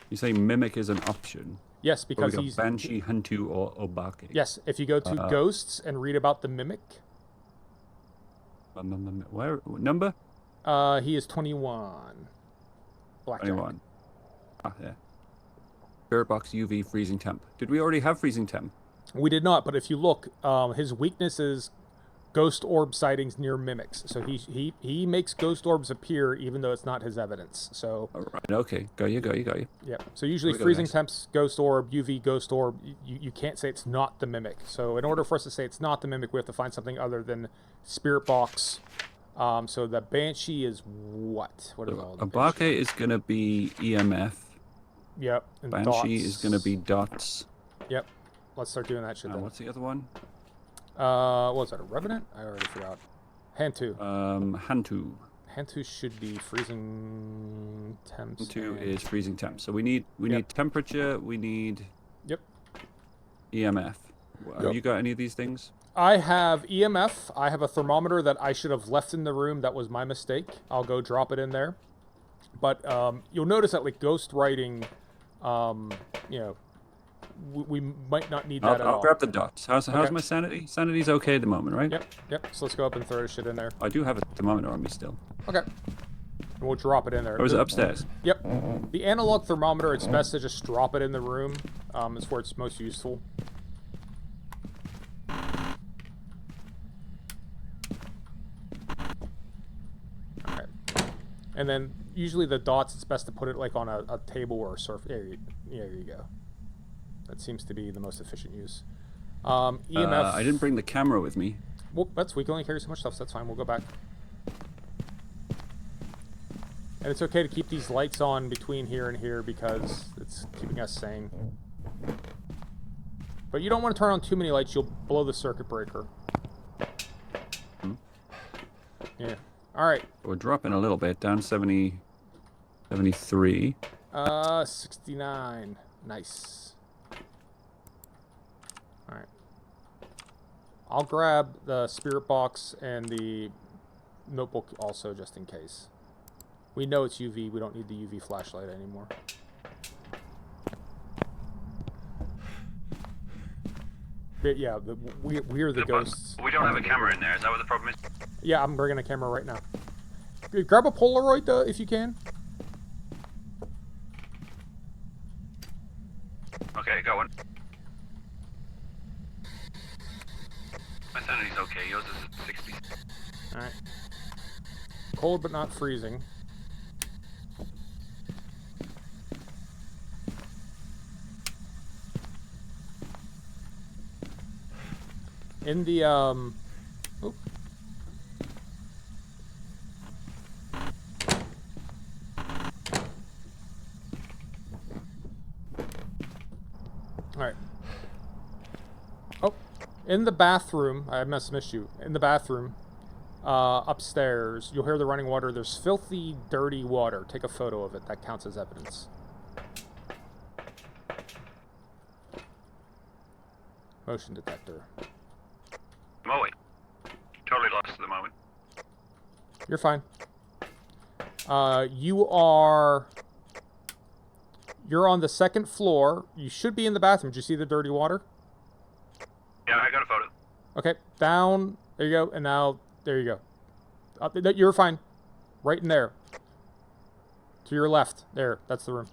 you say mimic is an option. Yes, because he's Banshee, Huntu, or Obake. Yes, if you go to Ghosts and read about the mimic. Where number? He is 21. Blackjack. 21. Ah, yeah. Spirit box UV freezing temp. Did we already have freezing temp? We did not, but if you look, his weakness is ghost orb sightings near mimics. So he makes ghost orbs appear even though it's not his evidence. So. All right. Okay. Got you. Yeah. So usually freezing temps, ghost orb, UV, ghost orb. You can't say it's not the mimic. So in order for us to say it's not the mimic, we have to find something other than spirit box. So the banshee is what? What is all? Obake is gonna be EMF. Yep. And Banshee dots. is gonna be dots. Yep. Let's start doing that shit then. What's the other one? What was that, a Revenant? I already forgot. Hantu. Hantu. Hand 2 should be freezing temps. Hand 2 is freezing temps. So we need temperature. We need. Yep. EMF. Have you got any of these things? I have EMF. I have a thermometer that I should have left in the room. That was my mistake. I'll go drop it in there. But you'll notice that like ghost writing, you know, we might not need that at all. I'll grab the dots. How's my sanity? Sanity's okay at the moment, right? Yep. So let's go up and throw this shit in there. I do have a thermometer on me still. Okay. And we'll drop it in there. Or is it upstairs? Yep. The analog thermometer, it's best to just drop it in the room. It's where it's most useful. Okay. And then usually the dots, it's best to put it like on a table or a surface. There you go. That seems to be the most efficient use. EMF. I didn't bring the camera with me. Well, we can only carry so much stuff, so that's fine. We'll go back. And it's okay to keep these lights on between here and here because it's keeping us sane. But you don't want to turn on too many lights. You'll blow the circuit breaker. Yeah. All right. We're dropping a little bit, down 70, 73. 69. Nice. All right. I'll grab the spirit box and the notebook also, just in case. We know it's UV. We don't need the UV flashlight anymore. But yeah, we're the ghosts. We don't have a camera in there. Is that what the problem is? Yeah, I'm bringing a camera right now. Grab a Polaroid if you can. Okay, go on. My sanity's okay. Yours is at 60. Alright. Cold but not freezing. In the, Oop. Alright. Oh, in the bathroom, I must miss you. In the bathroom, upstairs, you'll hear the running water. There's filthy, dirty water. Take a photo of it. That counts as evidence. Motion detector. Moe. Totally lost at the moment. You're fine. You're on the second floor. You should be in the bathroom. Did you see the dirty water? Yeah, I got a photo. Okay, down. There you go. And now, there you go. You're fine. Right in there. To your left. There. That's the room.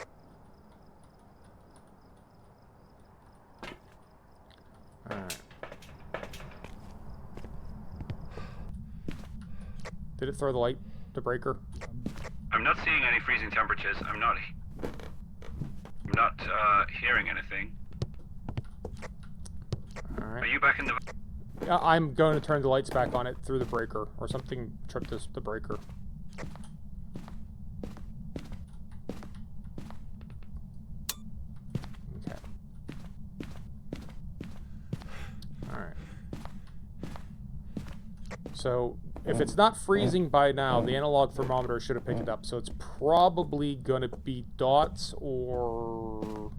Alright. Did it throw the breaker? I'm not seeing any freezing temperatures. I'm not hearing anything. Alright. Are you back in the... I'm going to turn the lights back on it through the breaker, or something tripped the breaker. Okay. Alright. So, if it's not freezing by now, the analog thermometer should have picked it up. So it's probably going to be dots or...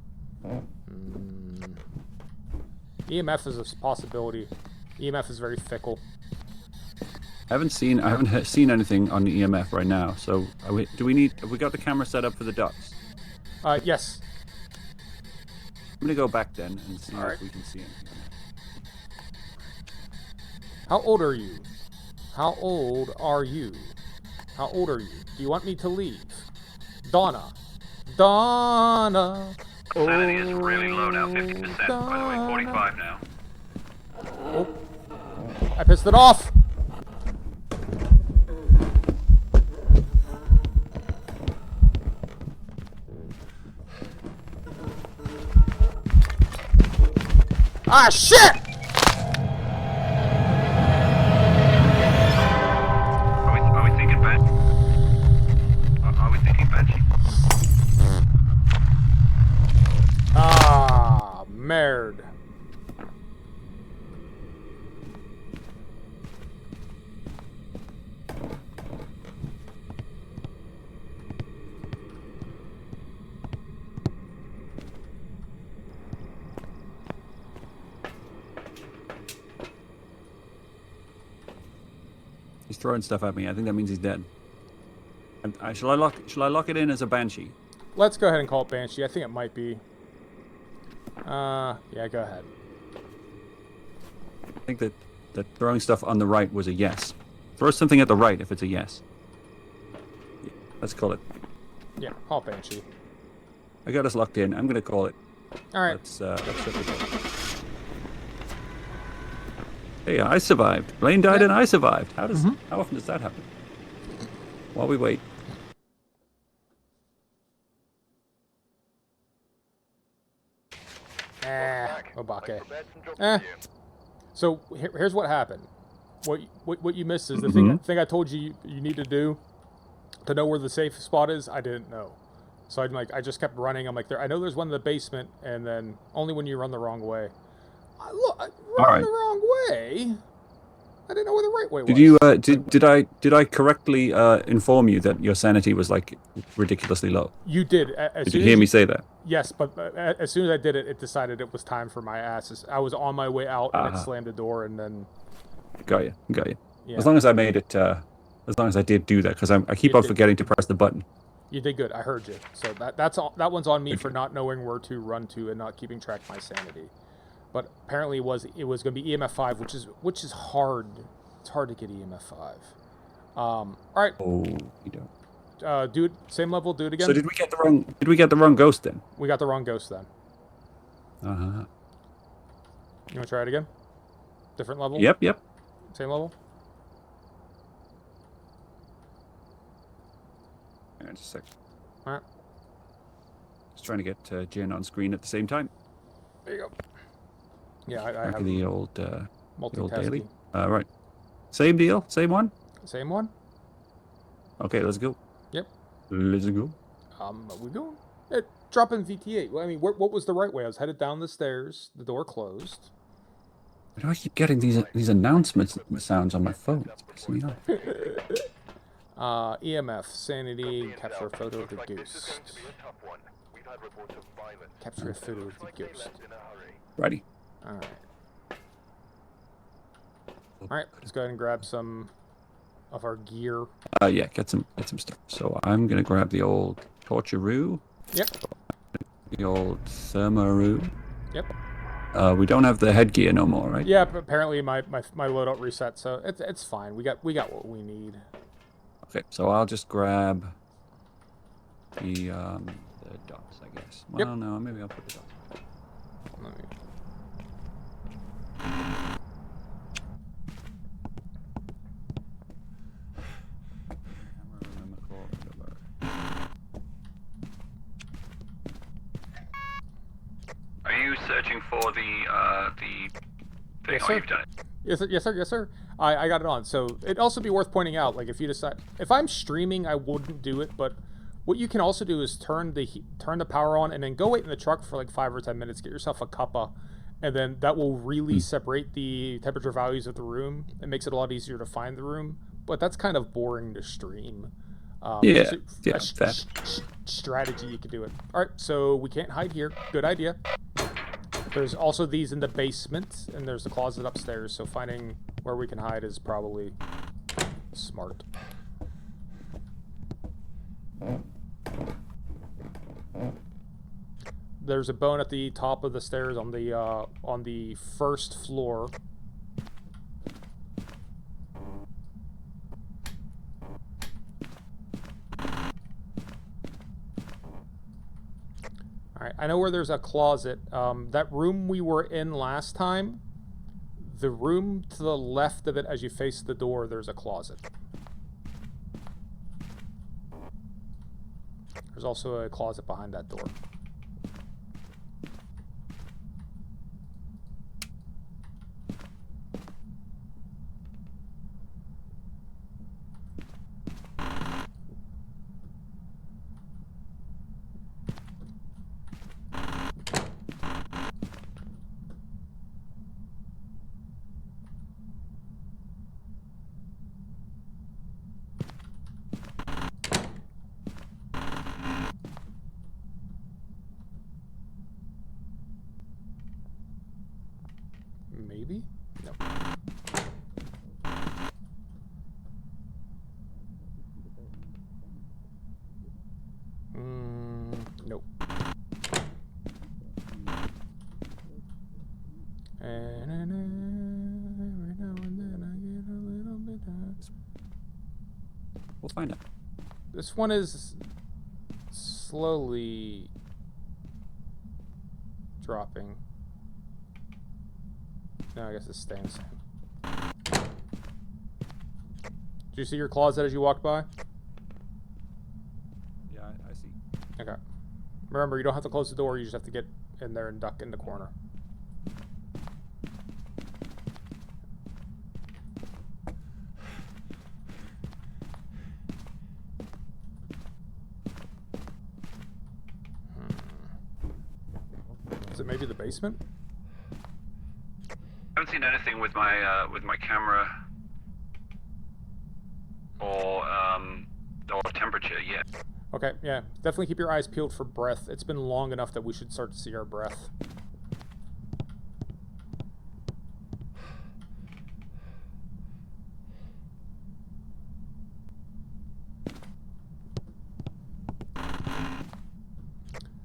EMF is a possibility. EMF is very fickle. I haven't seen anything on the EMF right now. So have we got the camera set up for the dots? Yes. I'm gonna go back then and see if we can see anything. How old are you? How old are you? How old are you? Do you want me to leave? Donna. Donna. Sanity is really low now, 50%. By the way, 45 now. Oh. I pissed it off. Ah, shit! Are we thinking Banshee? Are we thinking Banshee? Ah, merde. He's throwing stuff at me. I think that means he's dead. Shall I lock it in as a banshee? Let's go ahead and call it banshee. I think it might be. Yeah, go ahead. I think that throwing stuff on the right was a yes. Throw something at the right if it's a yes. Yeah, let's call it. Yeah, call it banshee. I got us locked in. I'm gonna call it. All right. Let's shut the door. Hey, I survived. Blaine died and I survived. How often does that happen? While we wait. Obake. So here's what happened. What you missed is the thing I told you you need to do to know where the safe spot is. I didn't know, so I just kept running. I'm like, I know there's one in the basement, and then only when you run the wrong way. I run the wrong way. I didn't know where the right way was. Did you did I correctly inform you that your sanity was like ridiculously low? You did. Did you hear me say that? Yes, but as soon as I did it, it decided it was time for my asses. I was on my way out, and it slammed the door, and then. Got you. Yeah. As long as I made it, as long as I did do that, because I keep on forgetting to press the button. You did good. I heard you. So that one's on me for not knowing where to run to and not keeping track of my sanity. But apparently it was going to be EMF 5, which is hard. It's hard to get EMF 5. All right. Oh, you don't. Do it same level. Do it again. So did we get the wrong ghost then? We got the wrong ghost then. Uh huh. You want to try it again? Different level. Yep. Same level. Hang on just a sec. All right. Just trying to get Jen on screen at the same time. There you go. Yeah, I Back have in the old daily. Right. Same deal. Same one. Same one. Okay, let's go. Yep. Let's go. We going? Drop in VT8. Well, I mean, what was the right way? I was headed down the stairs. The door closed. Why do I keep getting these announcements sounds on my phone? It's pissing me off. EMF, sanity, capture a photo of the ghost. Capture a photo of the ghost. Righty. Alright. Alright, let's go ahead and grab some of our gear. Yeah, get some stuff. So I'm gonna grab the old torcheroo. Yep. The old thermaroo. Yep. We don't have the headgear no more, right? Yeah, apparently my loadout reset, so it's fine. We got what we need. Okay, so I'll just grab the dots, I guess. Well, Yep. no, maybe I'll put the dots. Let me... Are you searching for the thing? Yes, sir. You've done it. Yes, sir. I got it on. So it'd also be worth pointing out, like if you decide, if I'm streaming, I wouldn't do it, but what you can also do is turn the power on and then go wait in the truck for like 5 or 10 minutes, get yourself a cuppa, and then that will really separate the temperature values of the room. It makes it a lot easier to find the room, but that's kind of boring to stream. Strategy you could do it. All right, so we can't hide here. Good idea. There's also these in the basement, and there's the closet upstairs, so finding where we can hide is probably smart. There's a bone at the top of the stairs on the first floor. Alright, I know where there's a closet. That room we were in last time, the room to the left of it as you face the door, there's a closet. There's also a closet behind that door. Maybe? No. And every now and then I get a little bit We'll find out. This one is slowly dropping. No, I guess it's staying the same. Did you see your closet as you walked by? Yeah, I see. Okay. Remember, you don't have to close the door, you just have to get in there and duck in the corner. Is it maybe the basement? I haven't seen anything with my camera or temperature yet. Okay, yeah. Definitely keep your eyes peeled for breath. It's been long enough that we should start to see our breath.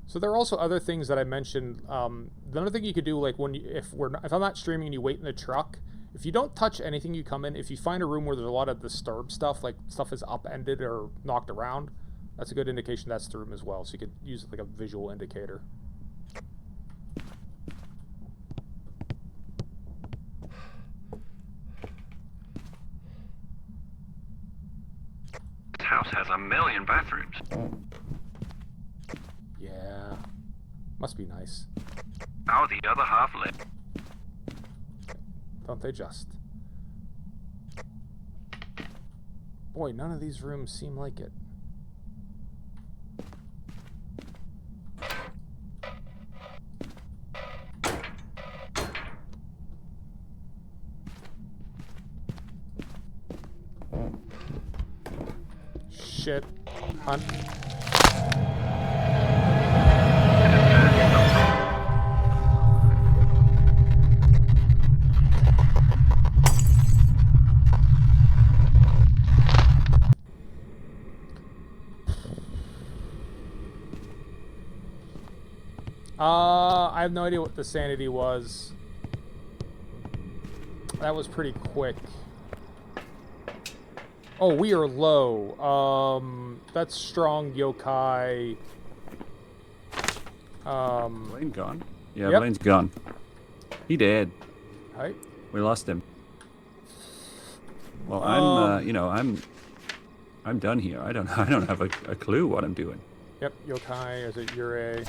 So there are also other things that I mentioned. Another thing you could do, like if I'm not streaming and you wait in the truck, if you don't touch anything you come in, if you find a room where there's a lot of disturbed stuff, like stuff is upended or knocked around, that's a good indication that's the room as well. So you could use it like a visual indicator. This house has 1 million bathrooms. Yeah. Must be nice. How are the other half lit? Don't they just? Boy, none of these rooms seem like it. Shit. Hunt. I have no idea what the sanity was. That was pretty quick. Oh, we are low. That's strong yokai. Blaine gone? Yeah, Yep. Blaine's gone. He dead. Right? We lost him. Well, I'm done here. I don't have a clue what I'm doing. Yep, yokai. Is it Yurei?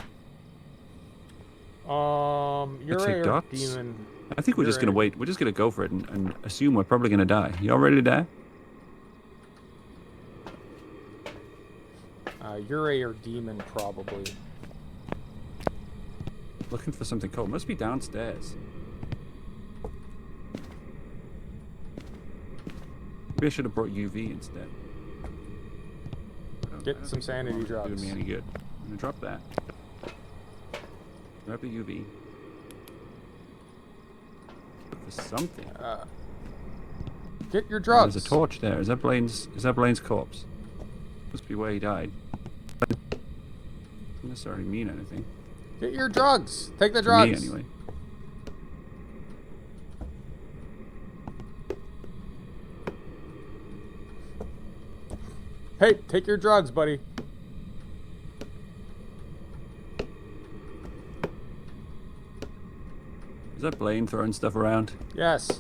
Take Yurei or dots? demon? I think we're just gonna wait. We're just gonna go for it and assume we're probably gonna die. Y'all ready to die? Yurei or demon, probably. Looking for something cold. Must be downstairs. Maybe I should have brought UV instead. Get some sanity Doing drugs. me any good. I'm gonna drop that. Grab the UV. Look for something. Get your Oh, drugs. there's a torch there. Is that Blaine's corpse? Must be where he died. Doesn't necessarily mean anything. Get your drugs. Take the To drugs. me, anyway. Hey, take your drugs, buddy. Is that Blaine throwing stuff around? Yes.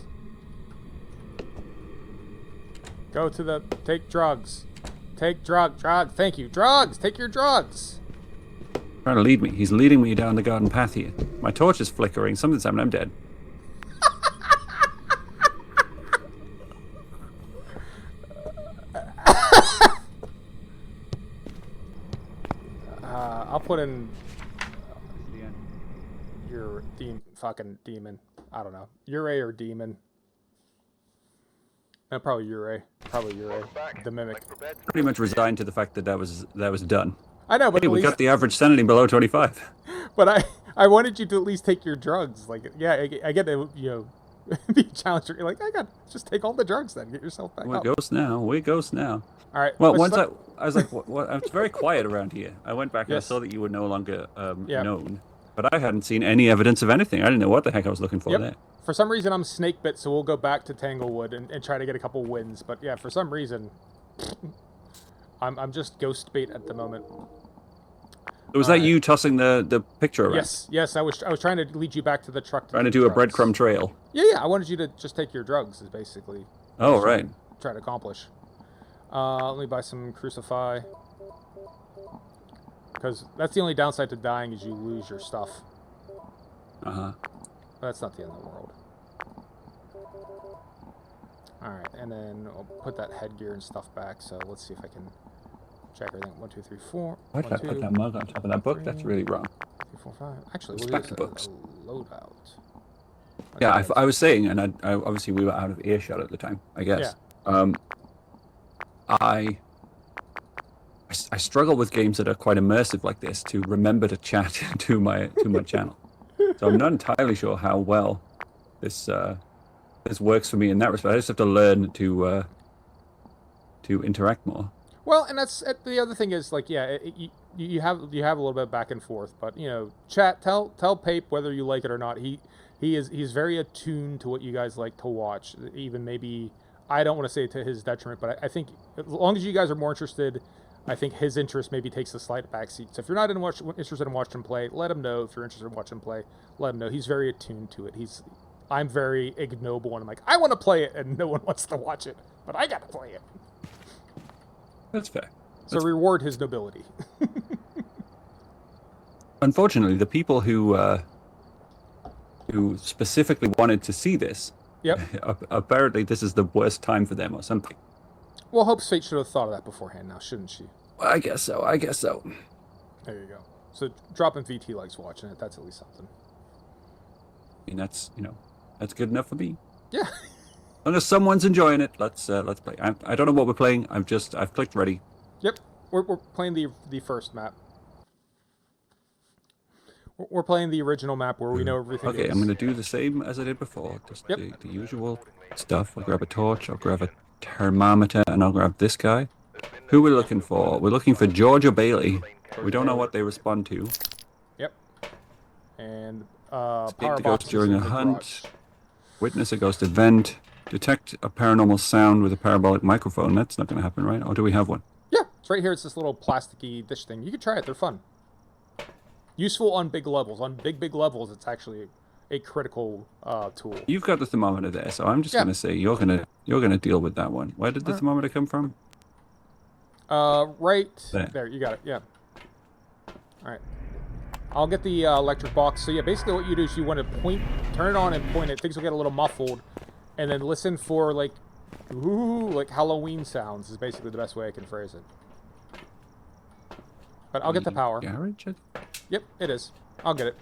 Go to the... Take drugs. Take drug. Thank you. Drugs. Take your drugs. Trying to lead me. He's leading me down the garden path here. My torch is flickering. Something's happening. I'm dead. I'll put in your fucking demon. I don't know. Yurei or demon. No, probably Yurei. Probably Yurei. The mimic. Pretty much resigned to the fact that that was done. I know, but Hey, at we least, got the average sanity below 25. but I wanted you to at least take your drugs. Like, yeah, I get it, be challenged. You're like, just take all the drugs then. Get yourself back We're up. ghosts now. We're ghosts now. All right. Well, let's once let- I was like, what? It's very quiet around here. I went back and I Yes. saw that you were no longer Yeah. known. But I hadn't seen any evidence of anything. I didn't know what the heck I was looking for there. For some reason, I'm snake bit, so we'll go back to Tanglewood and try to get a couple wins. But yeah, for some reason, I'm just ghost bait at the moment. Was that you tossing the picture around? Yes. I was trying to lead you back to the truck. Trying to do a breadcrumb trail. Yeah. I wanted you to just take your drugs. Is basically. Oh right. Try to accomplish. Let me buy some Crucify. Because that's the only downside to dying is you lose your stuff. Uh-huh. That's not the end of the world. Alright, and then I'll put that headgear and stuff back, so let's see if I can check everything. 1, 2, 3, 4. Why did I put that mug on top of that book? That's really wrong. 3, 4, 5. Actually, we'll Back do to this books. a loadout. Yeah, I was saying, and I obviously we were out of earshot at the time, I guess. Yeah. I struggle with games that are quite immersive like this to remember to chat to my channel. So I'm not entirely sure how well this works for me in that respect. I just have to learn to interact more. Well, and that's the other thing is like, yeah, you have a little bit of back and forth, but you know, chat, tell Pape whether you like it or not. He's very attuned to what you guys like to watch. Even maybe I don't want to say it to his detriment, but I think as long as you guys are more interested, I think his interest maybe takes a slight backseat. So if you're not interested in watching him play, let him know. If you're interested in watching him play, let him know. He's very attuned to it. I'm very ignoble, and I'm like, I want to play it, and no one wants to watch it, but I got to play it. That's fair. So reward his nobility. Unfortunately, the people who specifically wanted to see this, apparently this is the worst time for them or something. Well, Hope's Fate should have thought of that beforehand now, shouldn't she? I guess so. There you go. So dropping VT likes watching it. That's at least something. I mean, that's good enough for me. Yeah. Unless someone's enjoying it, let's play. I don't know what we're playing. I've clicked ready. Yep. We're playing the first map. We're playing the original map where we know everything. Okay, I'm going to do the same as I did before. Just the usual stuff. I'll grab a torch. I'll grab a thermometer, and I'll grab this guy. Who we're looking for? We're looking for George or Bailey. We don't know what they respond to. Yep. And Escape the ghost during a hunt. Witness a ghost event. Detect a paranormal sound with a parabolic microphone. That's not going to happen, right? Or do we have one? Yeah, it's right here. It's this little plasticky dish thing. You can try it. They're fun. Useful on big levels. On big levels, it's actually a critical tool. You've got the thermometer there, so I'm just going to say you're gonna deal with that one. Where did the thermometer come from? Right there. You got it. Yeah. All right. I'll get the electric box. So yeah, basically what you do is you want to turn it on and point it. Things will get a little muffled, and then listen for like Halloween sounds. Is basically the best way I can phrase it. But I'll get the power. Garage? Yep, it is. I'll get it.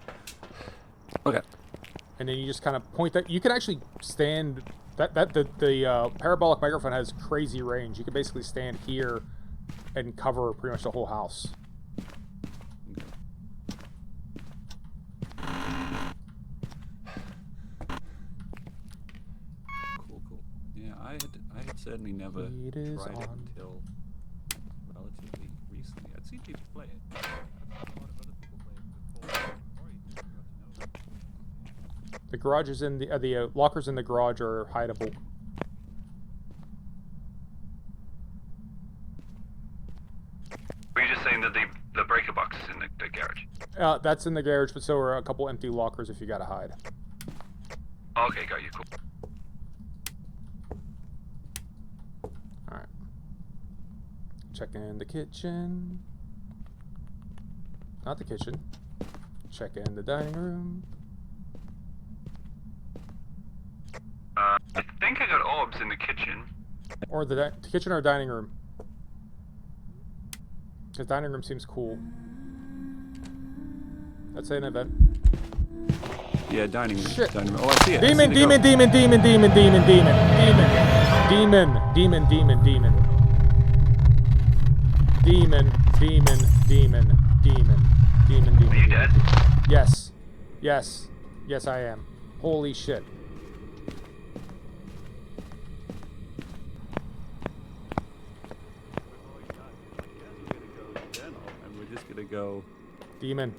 Okay. And then you just kind of point that. You can actually stand. The parabolic microphone has crazy range. You can basically stand here and cover pretty much the whole house. Cool. Yeah, I had certainly never tried it until relatively recently. I'd seen people play it. I've seen a lot of other people play it before I even got to know them. The garage is in the lockers in the garage are hideable. Were you just saying that the breaker box is in the garage? That's in the garage, but so are a couple empty lockers if you gotta hide. Okay, got you. Cool. Alright. Check in the kitchen. Not the kitchen. Check in the dining room. I think I got orbs in the kitchen. Or the kitchen or dining room. Because dining room seems cool. Let's say an event. Yeah, dining room. Shit. Dining room. Oh, I see it. Demon. Are you dead? Yes. Yes, I am. Holy shit. And we're just gonna go. Demon.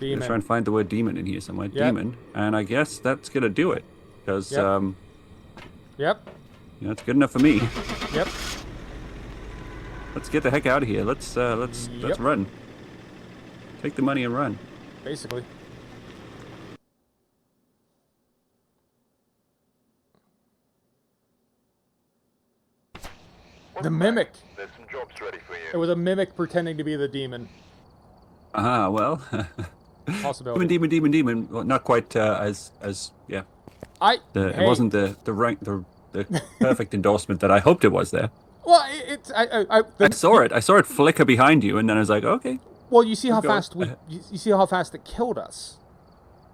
I'm trying to find the word demon in here somewhere. Yep. Demon, and I guess that's gonna do it, because it's good enough for me. Yep. Let's get the heck out of here. Let's run. Take the money and run. Basically. The mimic. There's some jobs ready for you. It was a mimic pretending to be the demon. Well. Possibility. Demon. Well, not quite as yeah. It wasn't the perfect endorsement that I hoped it was there. Well, I saw it. I saw it flicker behind you, and then I was like, okay. Well, you see how fast you see how fast it killed us.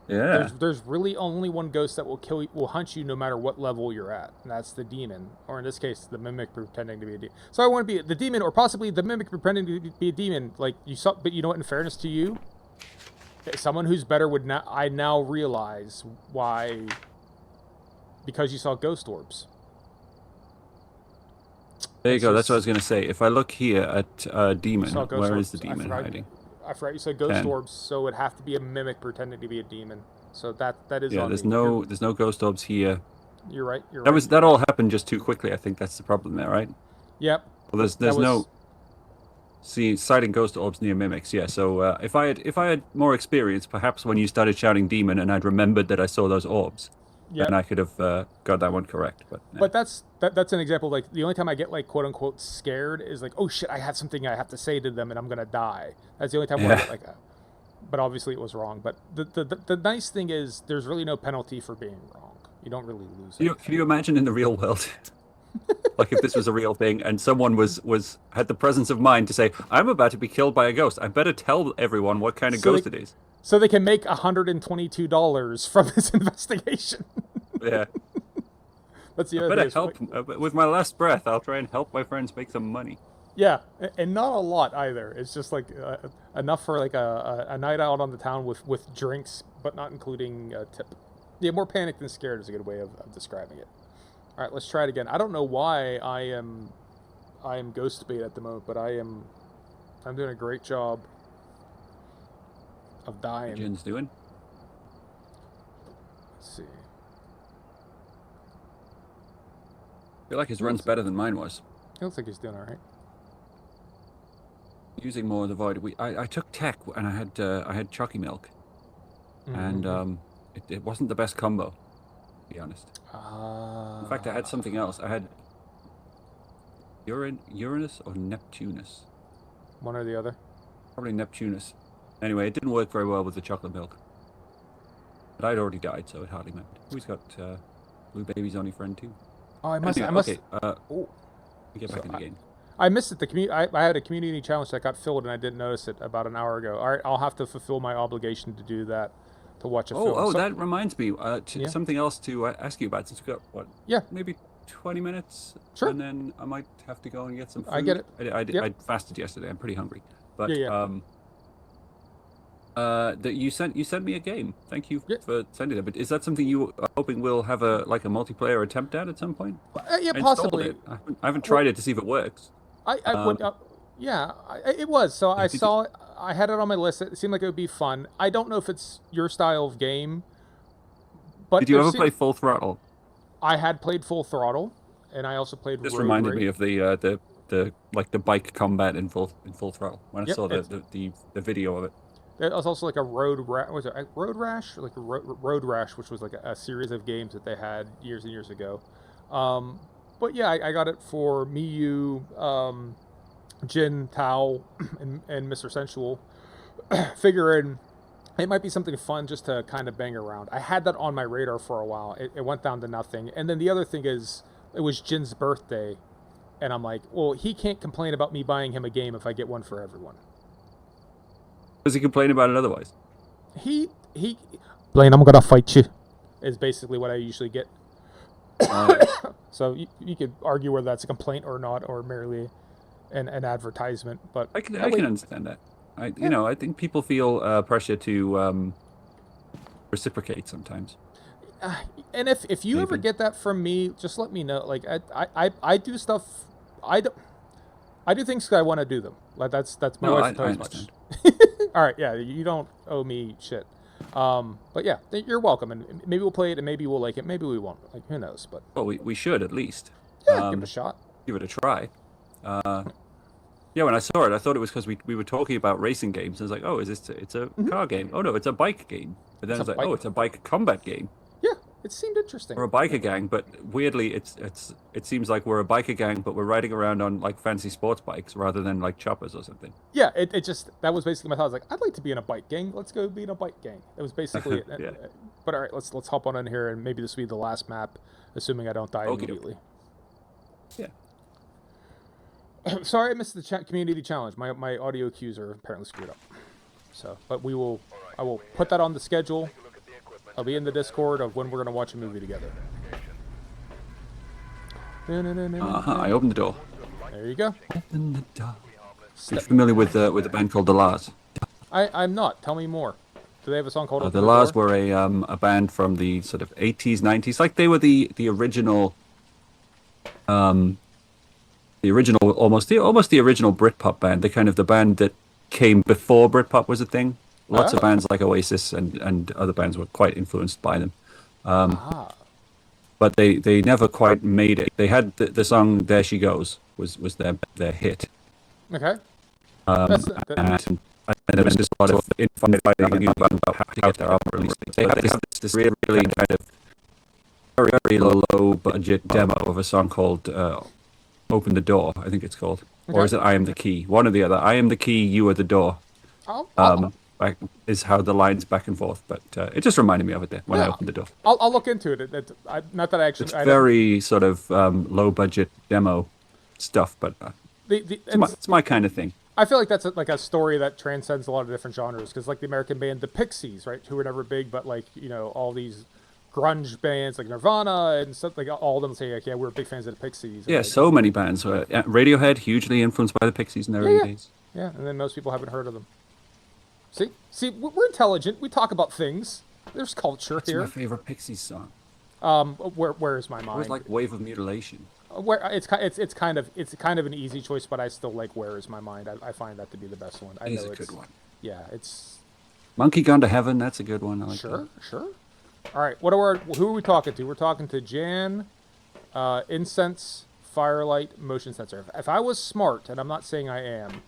Yeah. There's really only one ghost that will hunt you no matter what level you're at, and that's the demon, or in this case, the mimic pretending to be a demon. So I want to be the demon, or possibly the mimic pretending to be a demon. Like you saw, but you know what? In fairness to you, someone who's better would not. I now realize why. Because you saw ghost orbs. There you go. That's what I was going to say. If I look here at demon, where is the demon hiding? I forgot you said ghost orbs, so it'd have to be a mimic pretending to be a demon. So that is on there's no ghost orbs here. You're right. That all happened just too quickly. I think that's the problem there, right? Yep. Well, there's no sighting ghost orbs near mimics. Yeah. So if I had more experience, perhaps when you started shouting demon and I'd remembered that I saw those orbs, then I could have got that one correct. But that's an example. Like the only time I get like quote unquote scared is like, oh shit, I have something I have to say to them and I'm gonna die. That's the only time where I get like that. But obviously it was wrong. But the nice thing is there's really no penalty for being wrong. You don't really lose. Can you imagine in the real world, like if this was a real thing and someone had the presence of mind to say, I'm about to be killed by a ghost. I better tell everyone what kind of ghost it is. So they can make $122 from this investigation. Yeah. That's the other thing. Help with my last breath. I'll try and help my friends make some money. Yeah, and not a lot either. It's just like enough for like a night out on the town with drinks, but not including a tip. Yeah, more panicked than scared is a good way of describing it. All right, let's try it again. I don't know why I am ghost bait at the moment, but I'm doing a great job of dying. Jin's doing? Let's see. I feel like his run's better than mine was. It looks like he's doing all right. Using more of the void. I took tech and I had chalky milk, and it wasn't the best combo, to be honest. In fact, I had something else. I had Uranus or Neptunus. One or the other. Probably Neptunus. Anyway, it didn't work very well with the chocolate milk. But I'd already died, so it hardly mattered. Who's got Blue Baby's only friend too? Oh, I must. Okay. Get back in the game. I missed it. I had a community challenge that got filled, and I didn't notice it about an hour ago. All right, I'll have to fulfill my obligation to do that, to watch a film. Oh, that reminds me. Something else to ask you about. Since we've got what? Yeah. Maybe 20 minutes. Sure. And then I might have to go and get some food. I get it. I fasted yesterday. I'm pretty hungry. But that you sent me a game. Thank you for sending that. But is that something you are hoping we'll have a multiplayer attempt at some point? Yeah, possibly. I haven't tried it to see if it works. It was. So I saw it. I had it on my list. It seemed like it would be fun. I don't know if it's your style of game. But did you ever play Full Throttle? I had played Full Throttle, and I also played. This reminded me of the bike combat in Full Throttle when I saw the video of it. It was also like a Road Rash, like a Road Rash, which was like a series of games that they had years and years ago. But yeah, I got it for me, you, Jin, Tao, and Mr. Sensual. Figuring it might be something fun just to kind of bang around. I had that on my radar for a while. It went down to nothing. And then the other thing is, it was Jin's birthday, and I'm like, well, he can't complain about me buying him a game if I get one for everyone. Does he complain about it otherwise? He Blaine, I'm gonna fight you, is basically what I usually get. So you could argue whether that's a complaint or not, or merely an advertisement. But I can understand that. I think people feel pressure to reciprocate sometimes. And if you ever get that from me, just let me know. Like I do stuff. I do things because I want to do them. Like that's my wife knows much. All right. Yeah, you don't owe me shit. But yeah, you're welcome, and maybe we'll play it, and maybe we'll like it, maybe we won't. Like, who knows? But well, we should at least. Yeah, give it a shot. Give it a try. Yeah, when I saw it, I thought it was because we were talking about racing games. I was like, oh, it's a car game? Oh no, it's a bike game. But then I was like, oh, it's a bike combat game. Yeah, it seemed interesting. We're a biker gang, but weirdly, it seems like we're a biker gang, but we're riding around on like fancy sports bikes rather than like choppers or something. Yeah, it just that was basically my thought. I was like, I'd like to be in a bike gang. Let's go be in a bike gang. It was basically it. Yeah. But all right, let's hop on in here, and maybe this will be the last map, assuming I don't die immediately. Yeah. Sorry, I missed the community challenge. My audio cues are apparently screwed up. So, but I will put that on the schedule. I'll be in the Discord of when we're gonna watch a movie together. I opened the door. There you go. Open the door. Are you familiar with the band called The Lars? I'm not. Tell me more. Do they have a song called The Lars were a band from the sort of 80s, 90s. Like they were the original, almost the original Britpop band. The band that came before Britpop was a thing. Lots of bands like Oasis and other bands were quite influenced by them. But they never quite made it. They had the song "There She Goes" was their hit. Okay. And there was just a lot of infighting about how to get their album released. They had this really kind of very low budget demo of a song called "Open the Door." I think it's called, or is it "I Am the Key"? One or the other. "I am the key, you are the door." Is how the lines back and forth, but it just reminded me of it there when I opened the door. I'll look into it. Not that I actually. It's very sort of low budget demo stuff, but it's my kind of thing. I feel like that's like a story that transcends a lot of different genres, because like the American band The Pixies, right, who were never big, but like all these grunge bands like Nirvana and stuff, like all of them say like, yeah, we're big fans of the Pixies. Yeah, like, so many bands. Radiohead, hugely influenced by the Pixies in their early days. Yeah, and then most people haven't heard of them. See, we're intelligent. We talk about things. There's culture here. It's my favorite Pixies song. Where is my mind? It was like Wave of Mutilation. Where it's kind of an easy choice, but I still like Where Is My Mind. I find that to be the best one. It is a good one. Yeah, it's Monkey Gone to Heaven. That's a good one. I like sure. All right, who are we talking to? We're talking to Jan, Incense, Firelight, Motion Sensor. If I was smart, and I'm not saying I am,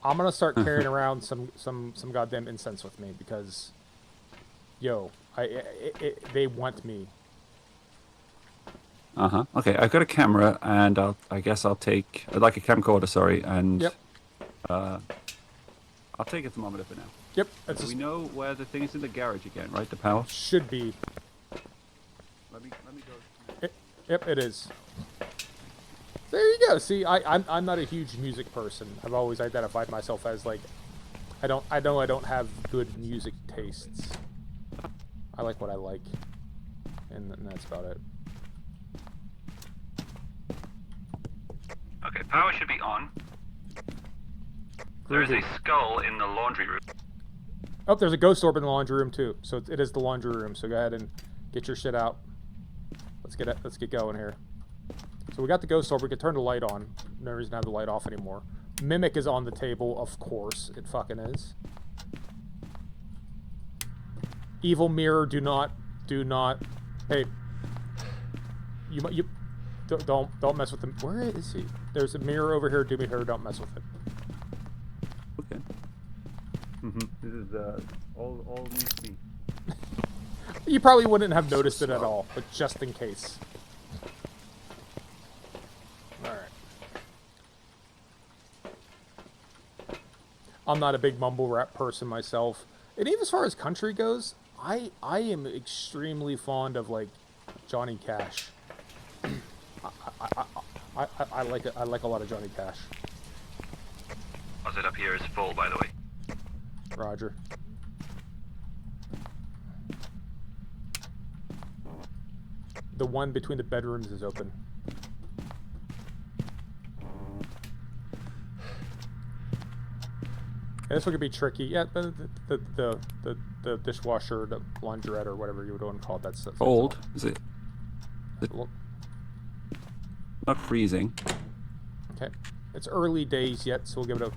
I'm gonna start carrying around some goddamn incense with me, because, they want me. Okay, I've got a camera, and I'd like a camcorder. Sorry, and yep. I'll take a thermometer for now. Yep. We know where the thing is in the garage again, right? The power should be. Let me go. Yep, it is. There you go. See, I'm not a huge music person. I've always identified myself as like, I don't have good music tastes. I like what I like, and that's about it. Okay, power should be on. There is a skull in the laundry room. Oh, there's a ghost orb in the laundry room too. So it is the laundry room. So go ahead and get your shit out. Let's get going here. So we got the ghost orb. We can turn the light on. No reason to have the light off anymore. Mimic is on the table, of course. It fucking is. Evil mirror, do not. Hey, you don't mess with him. Where is he? There's a mirror over here. Do me here. Don't mess with it. Okay. This is all needs to be. You probably wouldn't have noticed it at all, but just in case. Alright. I'm not a big mumble rap person myself. And even as far as country goes, I am extremely fond of like Johnny Cash. I like it. I like a lot of Johnny Cash. I'll set up here is full, by the way. Roger. The one between the bedrooms is open. Yeah, this one could be tricky. Yeah, the dishwasher, the laundrette, or whatever you would want to call it. That's cold. Is it? Not freezing. Okay, it's early days yet, so we'll give it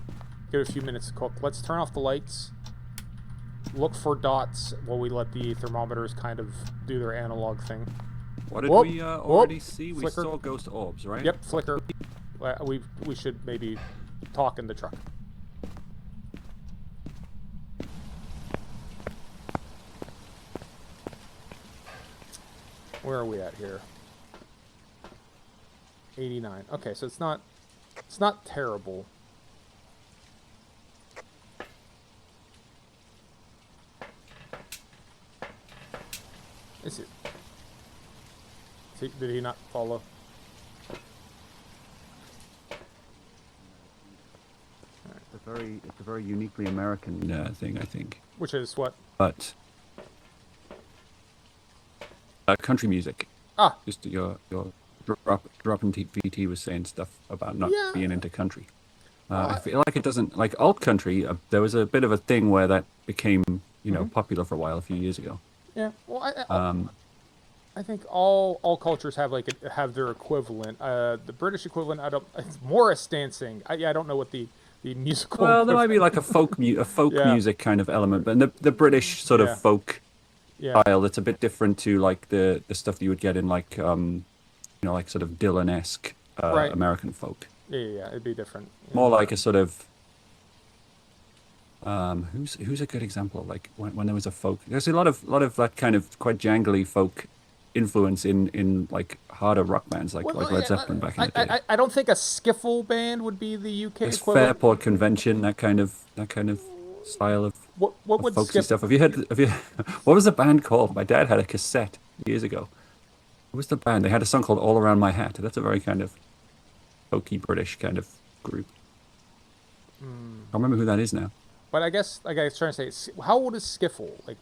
a few minutes to cook. Let's turn off the lights. look for dots while we let the thermometers kind of do their analog thing. What did we already see? We Flicker. saw ghost orbs, right? Yep, flicker. We should maybe talk in the truck. Where are we at here? 89. Okay, so it's not terrible. Is it? Did he not follow? It's a very uniquely American thing, I think. Which is what? But country music. Ah. Just your dropping VT was saying stuff about not being into country. I feel like it doesn't, like alt country. There was a bit of a thing where that became popular for a while a few years ago. Yeah. Well, I think all cultures have their equivalent. The British equivalent, it's Morris dancing. I don't know what the musical. Well, there might be like a folk music kind of element, but the British sort of folk style that's a bit different to like the stuff that you would get in like like sort of Dylan-esque American folk. Yeah, it'd be different. More like a sort of who's a good example? Like when there was a folk, there's a lot of that kind of quite jangly folk influence in like harder rock bands like Led Zeppelin back in the day. I don't think a skiffle band would be the UK It's equivalent. Fairport Convention, that kind of style of what would folksy stuff. Have you what was the band called? My dad had a cassette years ago. What was the band? They had a song called All Around My Hat. That's a very kind of folky British kind of group. I don't remember who that is now. But I guess, like I was trying to say, how old is skiffle? Like,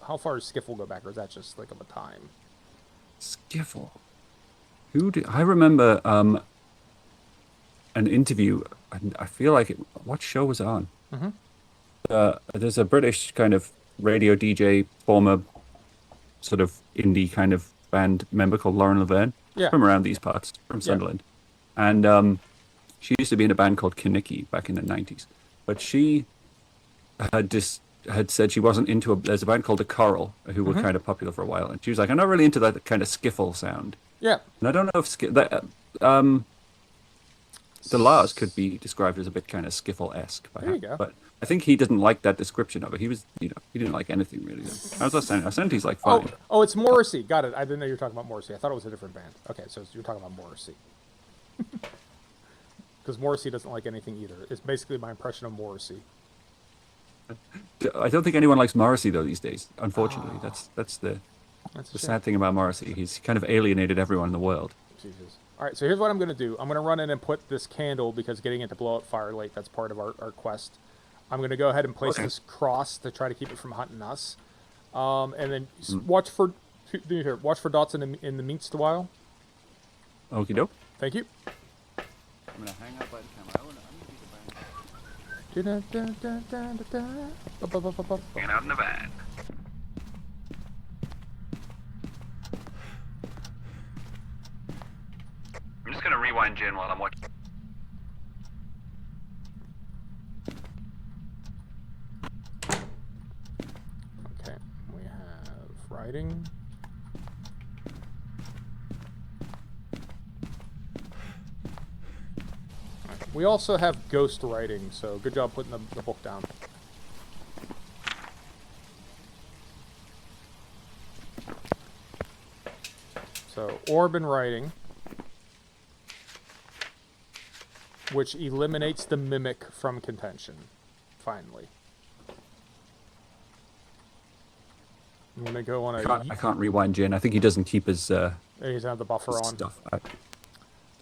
how far does skiffle go back, or is that just like of a time? Skiffle. I remember an interview. I feel like what show was it on? There's a British kind of radio DJ, former sort of indie kind of band member called Lauren Laverne. From around these parts, from Sunderland, and she used to be in a band called Kinnicky back in the 90s. But she had said she wasn't into there's a band called The Coral who were kind of popular for a while, and she was like, I'm not really into that kind of skiffle sound. Yeah. And I don't know if the Lars could be described as a bit kind of skiffle-esque. There you go. But I think he didn't like that description of it. He was, he didn't like anything really. I was listening. He's like fine. Oh, it's Morrissey. Got it. I didn't know you were talking about Morrissey. I thought it was a different band. Okay, so you're talking about Morrissey. Because Morrissey doesn't like anything either. It's basically my impression of Morrissey. I don't think anyone likes Morrissey though these days. Unfortunately, that's the sad thing about Morrissey. He's kind of alienated everyone in the world. Jesus. All right, so here's what I'm going to do. I'm going to run in and put this candle, because getting it to blow up fire late, that's part of our quest. I'm going to go ahead and place this cross to try to keep it from hunting us. And then watch for dots in the meats a while. Okie doke. Thank you. I'm going to hang up by the camera. Hanging out in the van. I'm just going to rewind Jen while I'm watching. Okay, we have writing. We also have ghost writing, so good job putting the book down. So, orb and writing, which eliminates the mimic from contention, finally. I'm going to go on I can't rewind Jin. I think he doesn't keep his he doesn't have the buffer on. Stuff.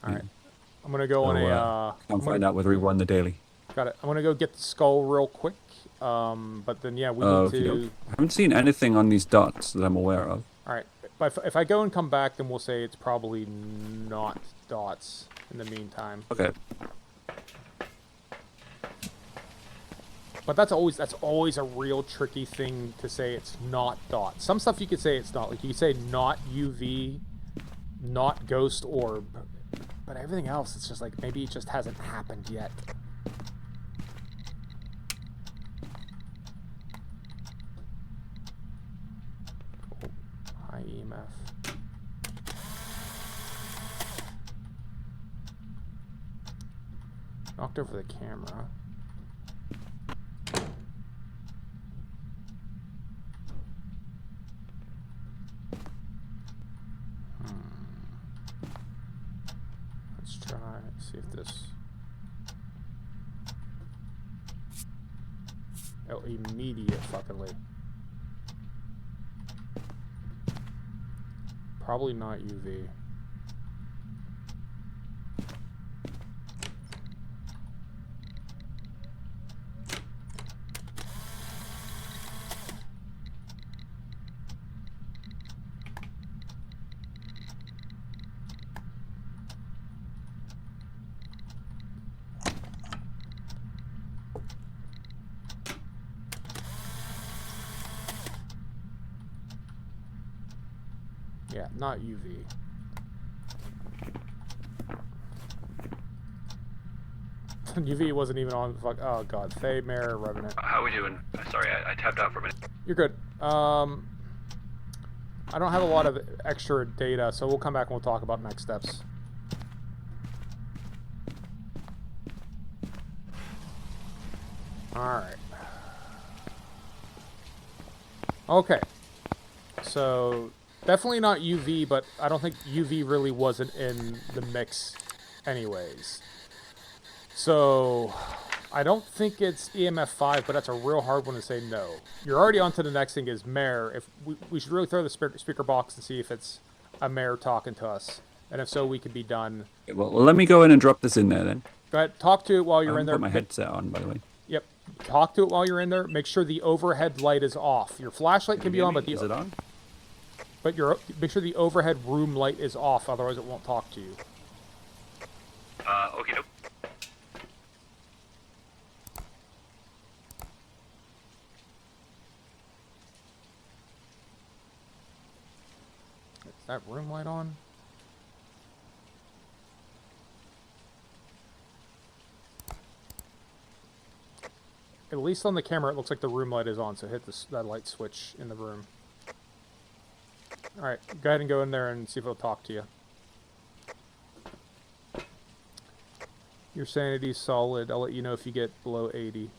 Alright. I'm going to go on I'll find out whether he won the daily. Got it. I'm going to go get the skull real quick. But then, we need to... I haven't seen anything on these dots that I'm aware of. Alright. But if I go and come back, then we'll say it's probably not dots in the meantime. Okay. But that's always a real tricky thing to say it's not dots. Some stuff you could say it's not. Like you could say not UV, not ghost orb. But everything else, it's just like, maybe it just hasn't happened yet. EMF. Knocked over the camera. Let's try, see if this... Oh, immediate fuckingly. Probably not UV. Yeah, not UV. UV wasn't even on. Fuck. Oh god. Faye, Mare, Revenant. How are we doing? Sorry, I tapped out for a minute. You're good. I don't have a lot of extra data, so we'll come back and we'll talk about next steps. All right. Okay. So. Definitely not UV, but I don't think UV really wasn't in the mix anyways. So, I don't think it's EMF 5, but that's a real hard one to say no. You're already on to the next thing is Mare. If we should really throw the speaker box and see if it's a Mare talking to us. And if so, we could be done. Well, let me go in and drop this in there then. Go ahead, talk to it while you're in there. Put my headset on, by the way. Yep. Talk to it while you're in there. Make sure the overhead light is off. Your flashlight can be on, but the... Is it on? But make sure the overhead room light is off, otherwise it won't talk to you. Okay, nope. Is that room light on? At least on the camera, it looks like the room light is on, so hit that light switch in the room. Alright, go ahead and go in there and see if it'll talk to you. Your sanity's solid. I'll let you know if you get below 80.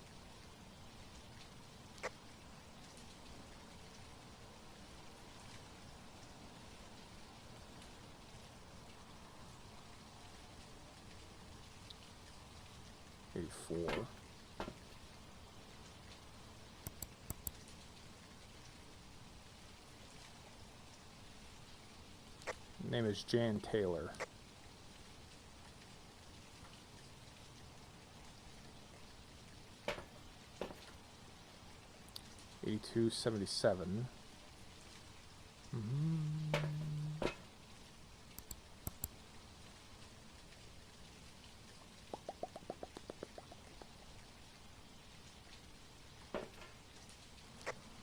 '84. Name is Jan Taylor. $82.77.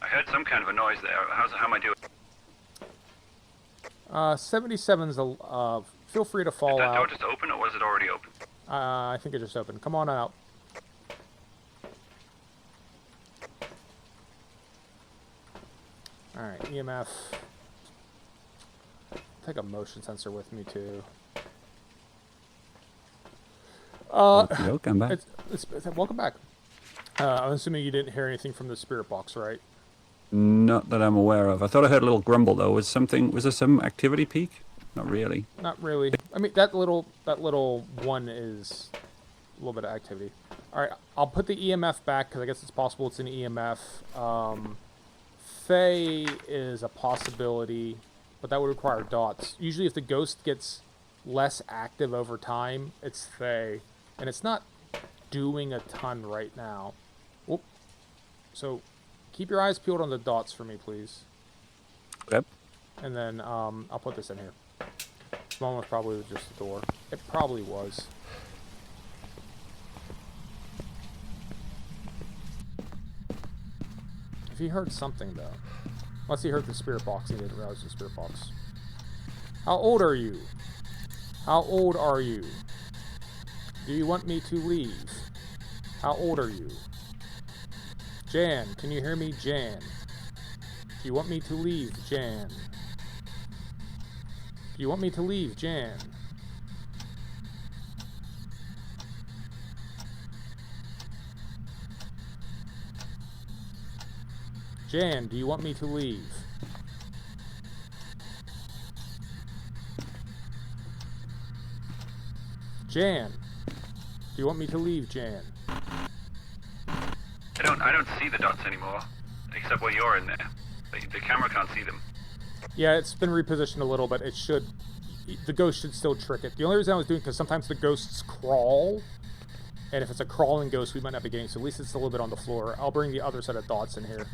I heard some kind of a noise there. How am I doing? 77's feel free to fall out. Did that door just open, or was it already open? I think it just opened. Come on out. Alright, EMF. Take a motion sensor with me too. Welcome back. Welcome back. I'm assuming you didn't hear anything from the spirit box, right? Not that I'm aware of. I thought I heard a little grumble though. Was there some activity peak? Not really. Not really. I mean, that little one is a little bit of activity. All right, I'll put the EMF back because I guess it's possible it's an EMF. Faye is a possibility, but that would require dots. Usually, if the ghost gets less active over time, it's Faye, and it's not doing a ton right now. Whoop. So. Keep your eyes peeled on the dots for me, please. Yep. And then I'll put this in here. This one was probably just the door. It probably was. If he heard something, though. Unless he heard the spirit box, he didn't realize the spirit box. How old are you? How old are you? Do you want me to leave? How old are you? Jan, can you hear me, Jan? Do you want me to leave, Jan? Do you want me to leave, Jan? Jan, do you want me to leave? Jan, do you want me to leave, Jan? I don't see the dots anymore, except when you're in there. The camera can't see them. Yeah, it's been repositioned a little, but it should... The ghost should still trick it. The only reason I was doing because sometimes the ghosts crawl, and if it's a crawling ghost, we might not be getting, so at least it's a little bit on the floor. I'll bring the other set of dots in here.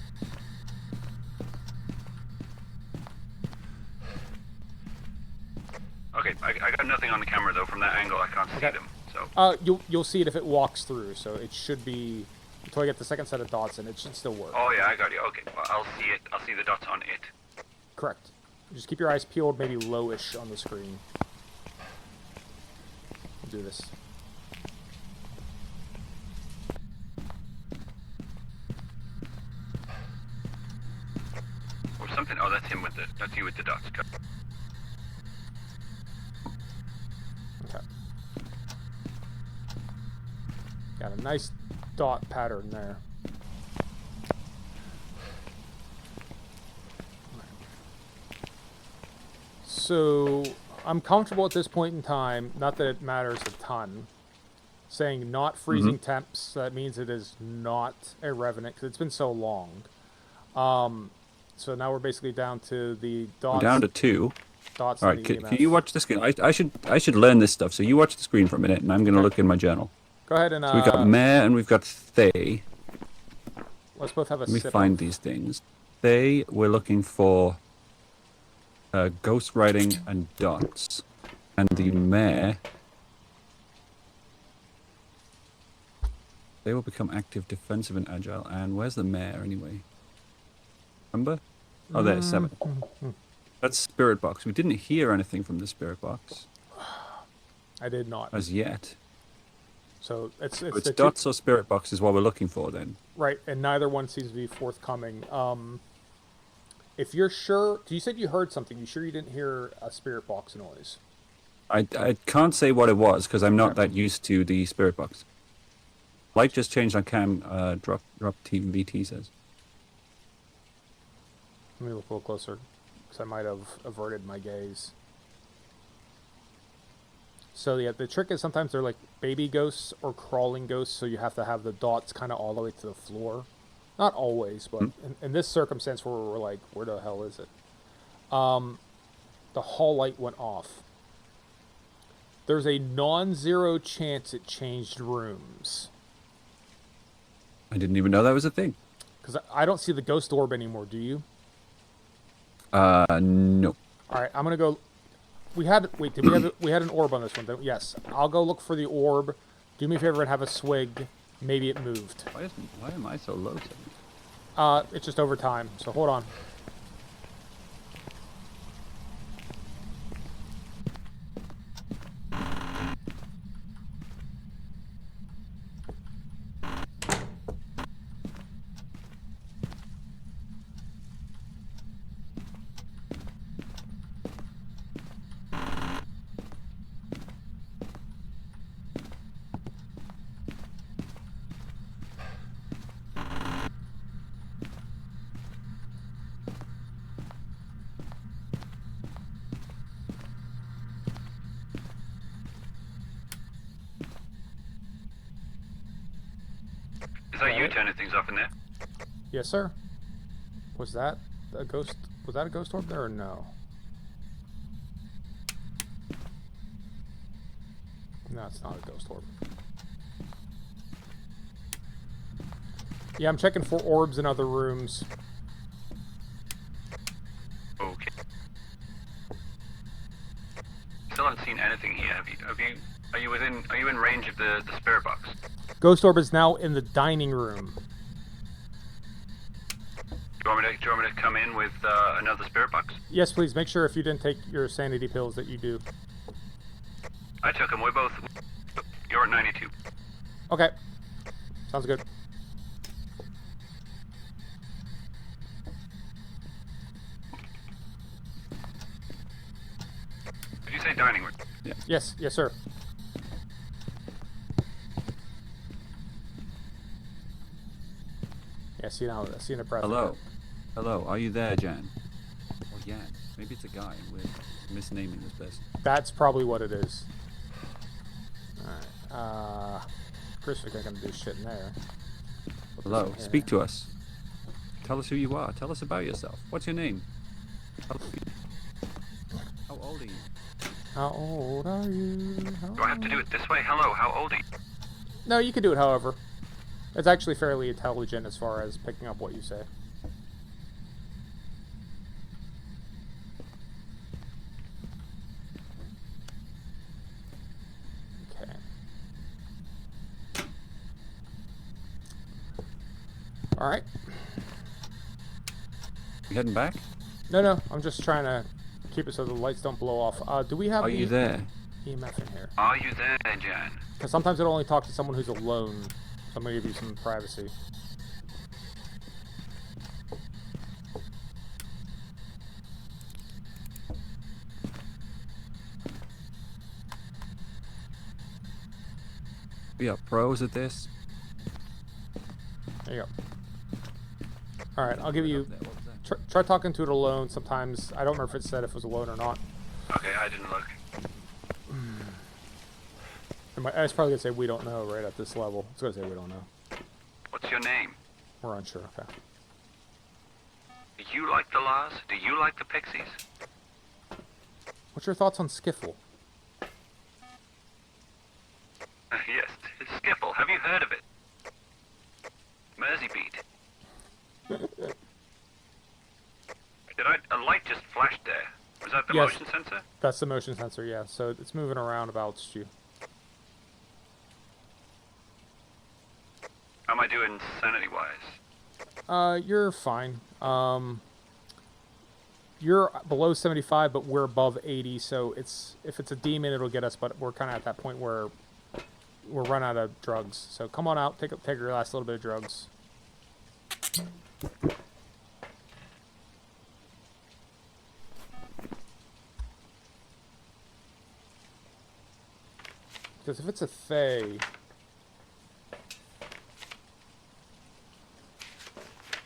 Okay, I got nothing on the camera though. From that angle, I can't see them. So. You'll see it if it walks through. So it should be until I get the second set of dots, and it should still work. Oh yeah, I got you. Okay, well, I'll see it. I'll see the dots on it. Correct. Just keep your eyes peeled, maybe lowish on the screen. We'll do this. Or something. Oh, that's him with the. That's you with the dots. Okay. Got a nice dot pattern there. So, I'm comfortable at this point in time, not that it matters a ton, saying not freezing temps. That means it is not a Revenant, because it's been so long. So now we're basically down to the dots. We're down to 2. Dots. All right, can you watch the screen? I should learn this stuff. So you watch the screen for a minute, and I'm going to look in my journal. Go ahead and. So we got Mare and we've got Thay. Let's both have a. Let me find these things. Thay, we're looking for ghost writing and dots, and the Mare. They will become active, defensive, and agile. And where's the Mare anyway? Remember? Oh, there's 7. That's Spirit Box. We didn't hear anything from the Spirit Box. I did not. As yet. So it's dots or Spirit Box is what we're looking for then. Right, and neither one seems to be forthcoming. If you're sure, you said you heard something. You sure you didn't hear a Spirit Box noise? I can't say what it was because I'm not that used to the Spirit Box. Light just changed on cam. Drop TVT says. Let me look a little closer, because I might have averted my gaze. So yeah, the trick is sometimes they're like baby ghosts or crawling ghosts, so you have to have the dots kind of all the way to the floor. Not always, but in this circumstance where we're like, where the hell is it? The hall light went off. There's a non-zero chance it changed rooms. I didn't even know that was a thing. Because I don't see the ghost orb anymore, do you? No. Alright, I'm gonna go... we had an orb on this one, yes. I'll go look for the orb. Do me a favor and have a swig. Maybe it moved. Why am I so low today? It's just over time, so hold on. Is that you turning things off in there? Yes, sir. Was that a ghost? Was that a ghost orb there or no? No, it's not a ghost orb. Yeah, I'm checking for orbs in other rooms. Okay. Still haven't seen anything here. Are you in range of the Spirit Box? Ghost orb is now in the dining room. Do you want me to come in with another Spirit Box? Yes, please. Make sure if you didn't take your sanity pills that you do. I took them. You're at 92. Okay. Sounds good. say dining room? Yeah. Yes, sir. Yeah, see now, see the breath. Hello, are you there, Jan? Or Jan? Maybe it's a guy, and we're misnaming this person. That's probably what it is. Alright, Chris, we're gonna do shit in there. Hello, speak to us. Tell us who you are. Tell us about yourself. What's your name? How old are you? How old are you? Do I have to do it this way? Hello, how old are you? No, you can do it however. It's actually fairly intelligent as far as picking up what you say. Okay. Alright. You heading back? No, I'm just trying to keep it so the lights don't blow off. Do we have Are you there? EMF in here? Are you there, Jan? Because sometimes it'll only talk to someone who's alone. So I'm going to give you some privacy. We are pros at this. There you go. Alright, I'll give you... What was that? Try talking to it alone. Sometimes, I don't remember if it said if it was alone or not. Okay, I didn't look. I was probably going to say we don't know right at this level. It's going to say we don't know. What's your name? We're unsure, okay. Do you like the Laws? Do you like the Pixies? What's your thoughts on Skiffle? Yes, Skiffle. Have you heard of it? Mersey Beat. A light just flashed there. Was that the Yes. motion sensor? That's the motion sensor, yeah. So it's moving around about you. How am I doing sanity-wise? You're fine. You're below 75, but we're above 80, so if it's a demon, it'll get us, but we're kind of at that point where we're run out of drugs. So come on out, take your last little bit of drugs. Because if it's a Fae...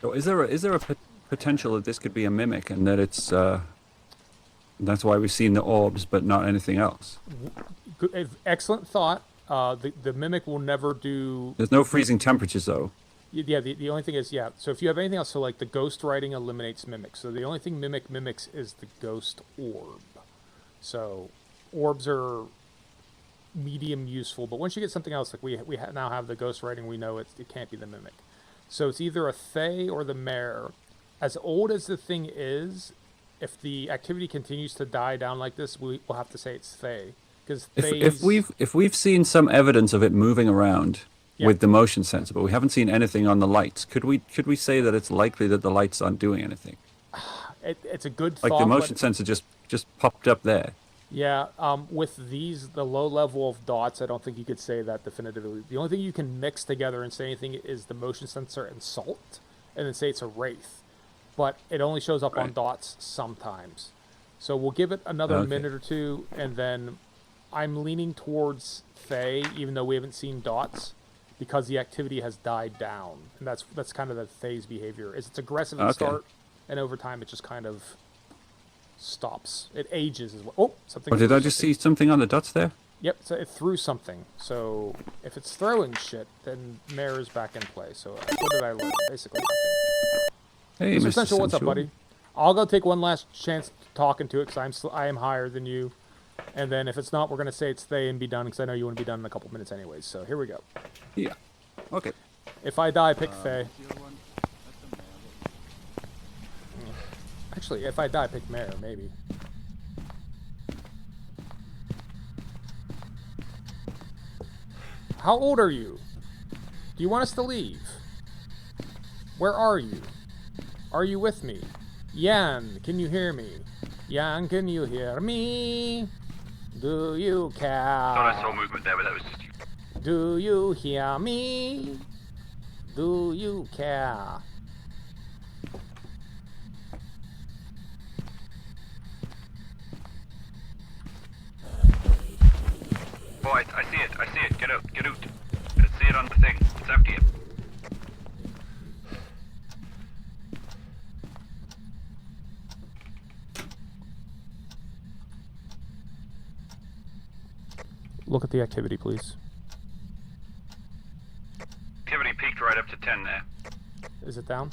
So is there a potential that this could be a mimic, and that it's that's why we've seen the orbs but not anything else? Excellent thought. The mimic will never do... There's no freezing temperatures though. Yeah, the only thing is, yeah, so if you have anything else, so like the ghost writing eliminates mimics. So the only thing mimic mimics is the ghost orb. So orbs are medium useful, but once you get something else, like we now have the ghost writing, we know it can't be the mimic. So it's either a Fae or the Mare. As old as the thing is, if the activity continues to die down like this, we'll have to say it's Fae. Because if we've seen some evidence of it moving around with the motion sensor, but we haven't seen anything on the lights, could we say that it's likely that the lights aren't doing anything? It's a good thought. Like the motion sensor just popped up there. Yeah, with the low level of dots, I don't think you could say that definitively. The only thing you can mix together and say anything is the motion sensor and salt, and then say it's a wraith. But it only shows up on dots sometimes. So we'll give it another minute or two, and then I'm leaning towards Fae, even though we haven't seen dots, because the activity has died down. And that's kind of the Fae's behavior. It's aggressive at the start, and over time it just kind of stops. It ages as well. Oh, something. Oh, did I just see something on the dots there? Yep, so it threw something. So if it's throwing shit, then Mare is back in play. So what did I learn? Basically nothing. Hey, Mr. Mr. Central, what's up, Central. buddy? I'll go take one last chance talking to it because I am higher than you. And then if it's not, we're gonna say it's Thay and be done because I know you want to be done in a couple minutes anyways. So here we go. Yeah. Okay. If I die, pick Thay. Actually, if I die, pick Mare, maybe. How old are you? Do you want us to leave? Where are you? Are you with me? Yan, can you hear me? Yan, can you hear me? Do you care? Thought I saw movement there, but that was just you. Do you hear me? Do you care? I see it. I see it. Get out. Get out. I see it on the thing. It's empty. Look at the activity, please. Activity peaked right up to 10 there. Is it down?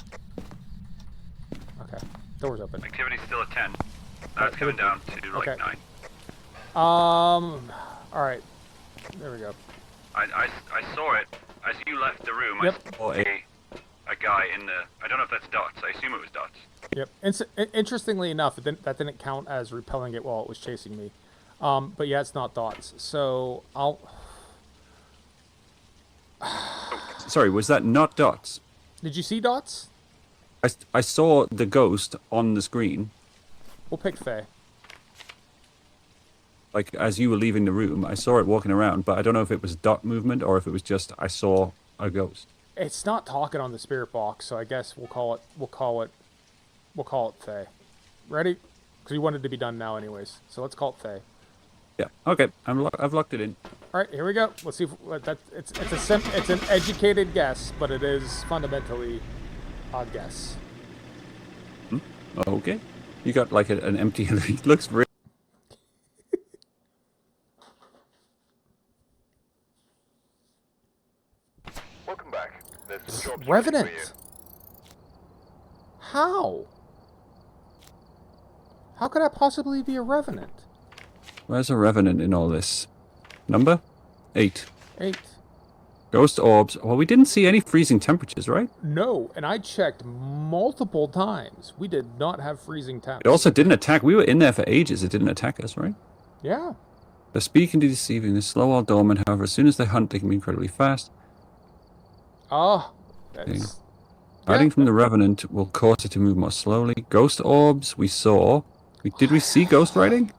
Okay. Door's open. Activity's still at 10. Now it's coming down to like 9. Alright. There we go. I saw it as you left the room. Yep. I saw a guy in the... I don't know if that's dots. I assume it was dots. Yep. Interestingly enough, that didn't count as repelling it while it was chasing me. But yeah, it's not dots. So I'll... Sorry, was that not dots? Did you see dots? I saw the ghost on the screen. We'll pick Faye. Like, as you were leaving the room, I saw it walking around, but I don't know if it was dot movement or if it was just I saw a ghost. It's not talking on the spirit box, so I guess we'll call it Faye. Ready? Because we want it to be done now anyways. So let's call it Faye. Yeah. Okay. I've locked it in. All right, here we go. Let's see if it's an educated guess, but it is fundamentally a guess. Okay. You got like an empty. It looks real. Welcome back. There's some jobs Revenant. waiting for you. How? How could I possibly be a revenant? Where's a revenant in all this? Number 8. 8. Ghost orbs. Well, we didn't see any freezing temperatures, right? No, and I checked multiple times. We did not have freezing temps. It also didn't attack. We were in there for ages. It didn't attack us, right? Yeah. The speed can be deceiving. They're slow or dormant. However, as soon as they hunt, they can be incredibly fast. That's... Hiding from the revenant will cause it to move more slowly. Ghost orbs. We saw. Did we see ghost riding?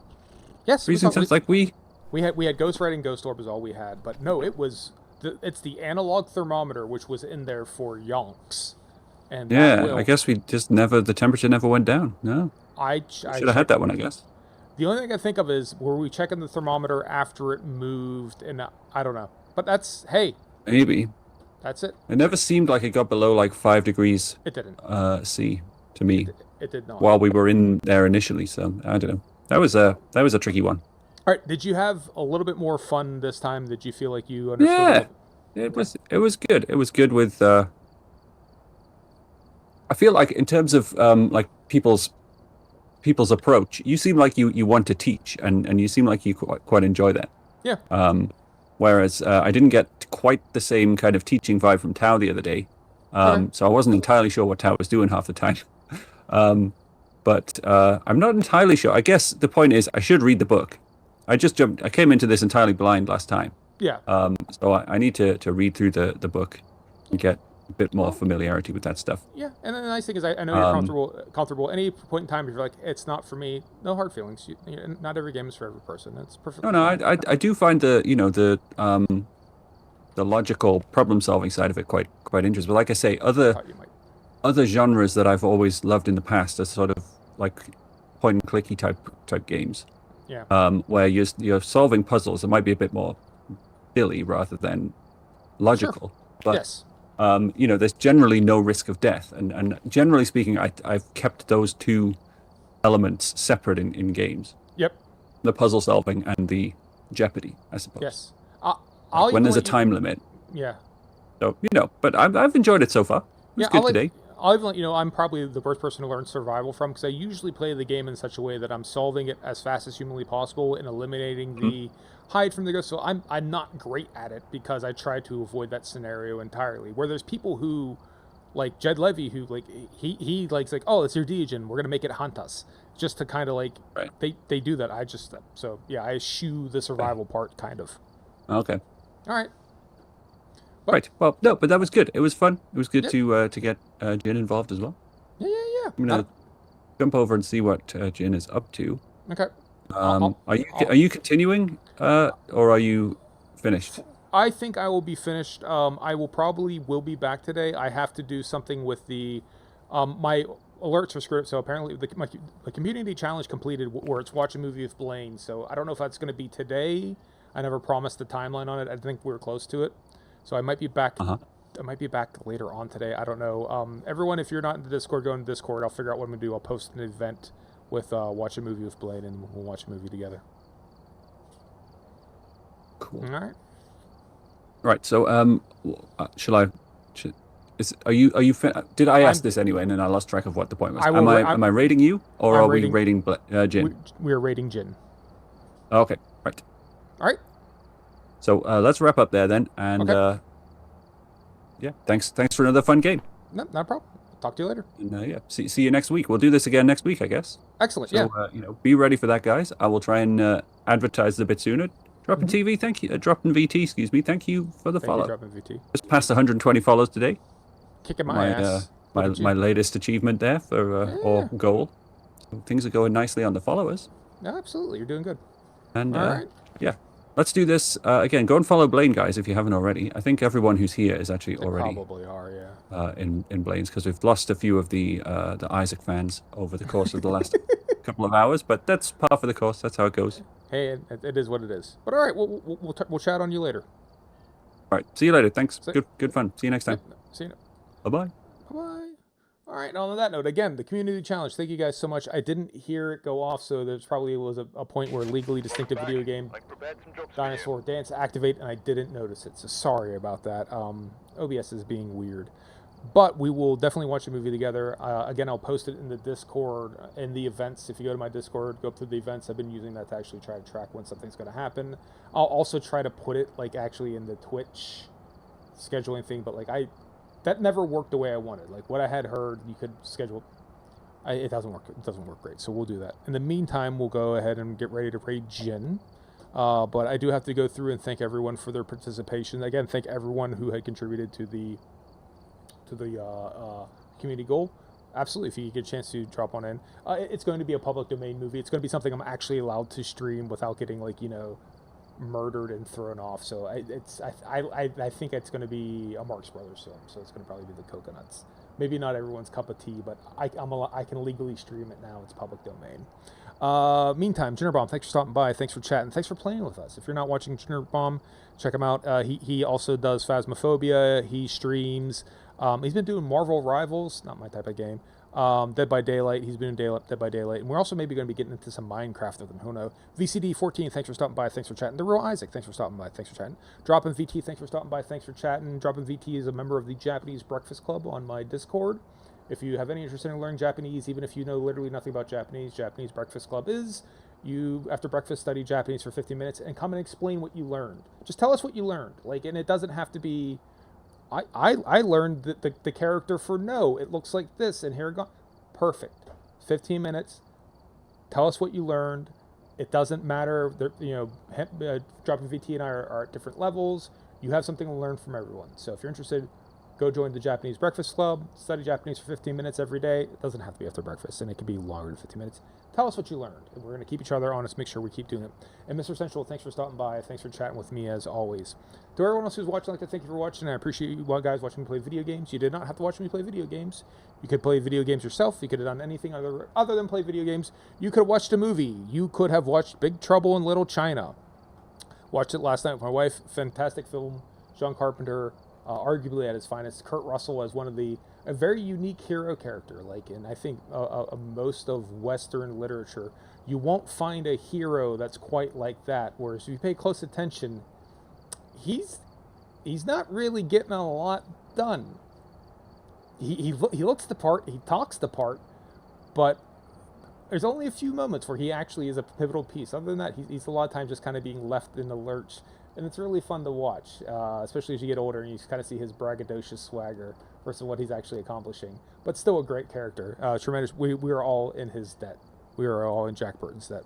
Yes. Freezing temps like we had ghost riding, ghost orb is all we had, but no, it's the analog thermometer which was in there for yonks. And I guess we just the temperature never went down. No. I should have had that one, I guess. The only thing I think of is, were we checking the thermometer after it moved? And I don't know. But that's, hey. Maybe. That's it. It never seemed like it got below like 5 degrees. It didn't. C to me. It did not. While we were in there initially, so I don't know. That was a tricky one. All right. Did you have a little bit more fun this time? Did you feel like you understood? Yeah. It was good. It was good with. I feel like in terms of like people's approach, you seem like you want to teach, and you seem like you quite enjoy that. Yeah. Whereas I didn't get quite the same kind of teaching vibe from Tao the other day. So I wasn't entirely sure what Tao was doing half the time. But I'm not entirely sure. I guess the point is I should read the book. I came into this entirely blind last time. Yeah. So I need to read through the book and get a bit more familiarity with that stuff. Yeah, and the nice thing is I know you're comfortable. Any point in time if you're like, it's not for me, no hard feelings. Not every game is for every person. That's perfect. No, I do find the logical problem solving side of it quite interesting. But like I say, other genres that I've always loved in the past are sort of like point and clicky type games. Yeah. Where you're solving puzzles that might be a bit more silly rather than logical. Sure. But yes. There's generally no risk of death, and generally speaking, I've kept those two elements separate in games. Yep. The puzzle solving and the jeopardy, I suppose. Yes. When there's a time limit. Yeah. So but I've enjoyed it so far. It was good today. I'll even let you know I'm probably the worst person to learn survival from, because I usually play the game in such a way that I'm solving it as fast as humanly possible and eliminating the hide from the ghost. So I'm not great at it because I try to avoid that scenario entirely. Where there's people who, like Jed Levy, who like he likes like, oh, it's your Deogen, we're gonna make it hunt us, just to kind of like they do that. I eschew the survival part kind of. Okay. All right. Right. Well, no, but that was good. It was fun. It was good to get Jin involved as well. Yeah. I'm gonna jump over and see what Jin is up to. Okay. Are you continuing, or are you finished? I think I will be finished. I will be back today. I have to do something with the my alerts are screwed up. So apparently the community challenge completed where it's watch a movie with Blaine. So I don't know if that's going to be today. I never promised a timeline on it. I think we were close to it, so I might be back. Uh-huh. I might be back later on today. I don't know. Everyone, if you're not in the Discord, go in the Discord. I'll figure out what I'm gonna do. I'll post an event with watch a movie with Blade, and we'll watch a movie together. Cool. All right. Right. So, are you? Did I ask this anyway, and then I lost track of what the point was? Am I rating you, or are we rating Jin? We are rating Jin. Okay. Right. All right. So let's wrap up there then, and yeah, thanks for another fun game. No, not a problem. Talk to you later. And, yeah, see you next week. We'll do this again next week, I guess. Excellent. So, be ready for that, guys. I will try and advertise a bit sooner. Dropping TV, thank you. Dropping VT, excuse me. Thank you for the follow. Dropping VT. Just passed 120 follows today. Kicking my ass. My latest achievement there or goal. So things are going nicely on the followers. No, absolutely. You're doing good. And all right. Yeah. Let's do this again. Go and follow Blaine, guys, if you haven't already. I think everyone who's here is actually already probably are, yeah. In Blaine's, because we've lost a few of the Isaac fans over the course of the last couple of hours, but that's par for the course. That's how it goes. Hey, it is what it is. But all right, we'll chat on you later. All right. See you later. Thanks. Good fun. See you next time. See you. Bye bye. Bye. All right, and on that note, again, the community challenge. Thank you guys so much. I didn't hear it go off, so there's probably was a point where legally distinctive video game dinosaur dance activate, and I didn't notice it. So sorry about that. OBS is being weird, but we will definitely watch a movie together. Again, I'll post it in the Discord in the events. If you go to my Discord, go up to the events. I've been using that to actually try to track when something's going to happen. I'll also try to put it like actually in the Twitch scheduling thing, but like that never worked the way I wanted. Like what I had heard, you could schedule. It doesn't work. It doesn't work great. So we'll do that. In the meantime, we'll go ahead and get ready to play Jin. But I do have to go through and thank everyone for their participation. Again, thank everyone who had contributed to the community goal. Absolutely, if you get a chance to drop one in. It's going to be a public domain movie. It's going to be something I'm actually allowed to stream without getting murdered and thrown off. So I think it's going to be a Marx Brothers film. So it's going to probably be the Coconuts. Maybe not everyone's cup of tea, but I can legally stream it now. It's public domain. Meantime, Ginnerbomb, thanks for stopping by. Thanks for chatting. Thanks for playing with us. If you're not watching Ginnerbomb, check him out. He also does Phasmophobia. He streams. He's been doing Marvel Rivals, not my type of game. Dead by Daylight. He's been in Dead by Daylight. And we're also maybe going to be getting into some Minecraft with him. Who knows? VCD14, thanks for stopping by. Thanks for chatting. The Real Isaac, thanks for stopping by. Thanks for chatting. Dropping VT, thanks for stopping by. Thanks for chatting. Dropping VT is a member of the Japanese Breakfast Club on my Discord. If you have any interest in learning Japanese, even if you know literally nothing about Japanese Breakfast Club is you, after breakfast, study Japanese for 15 minutes and come and explain what you learned. Just tell us what you learned. And it doesn't have to be, I learned the character for no, it looks like this, and here it goes. Perfect. 15 minutes. Tell us what you learned. It doesn't matter. Dropping VT and I are at different levels. You have something to learn from everyone. So if you're interested, go join the Japanese Breakfast Club. Study Japanese for 15 minutes every day. It doesn't have to be after breakfast, and it can be longer than 15 minutes. Tell us what you learned, and we're going to keep each other honest, make sure we keep doing it. And Mr. Central, thanks for stopping by. Thanks for chatting with me, as always. To everyone else who's watching, I'd like to thank you for watching. I appreciate you guys watching me play video games. You did not have to watch me play video games. You could play video games yourself. You could have done anything other than play video games. You could have watched a movie. You could have watched Big Trouble in Little China. Watched it last night with my wife. Fantastic film. John Carpenter, arguably at his finest. Kurt Russell as a very unique hero character. And I think most of Western literature, you won't find a hero that's quite like that. Whereas if you pay close attention, he's not really getting a lot done. He looks the part, he talks the part, but there's only a few moments where he actually is a pivotal piece. Other than that, he's a lot of times just kind of being left in the lurch, and it's really fun to watch, especially as you get older and you kind of see his braggadocious swagger versus what he's actually accomplishing. But still a great character, tremendous. We are all in his debt. We are all in Jack Burton's debt.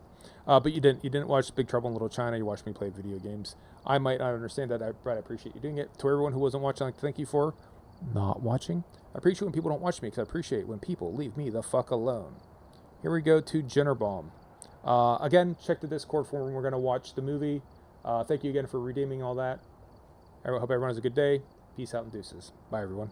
But you didn't watch Big Trouble in Little China. You watched me play video games. I might not understand that, but I appreciate you doing it. To everyone who wasn't watching, I'd like to thank you for not watching. I appreciate when people don't watch me, because I appreciate when people leave me the fuck alone. Here we go to Ginnerbomb. Again, check the Discord for when we're going to watch the movie. Thank you again for redeeming all that. I hope everyone has a good day. Peace out and deuces. Bye, everyone.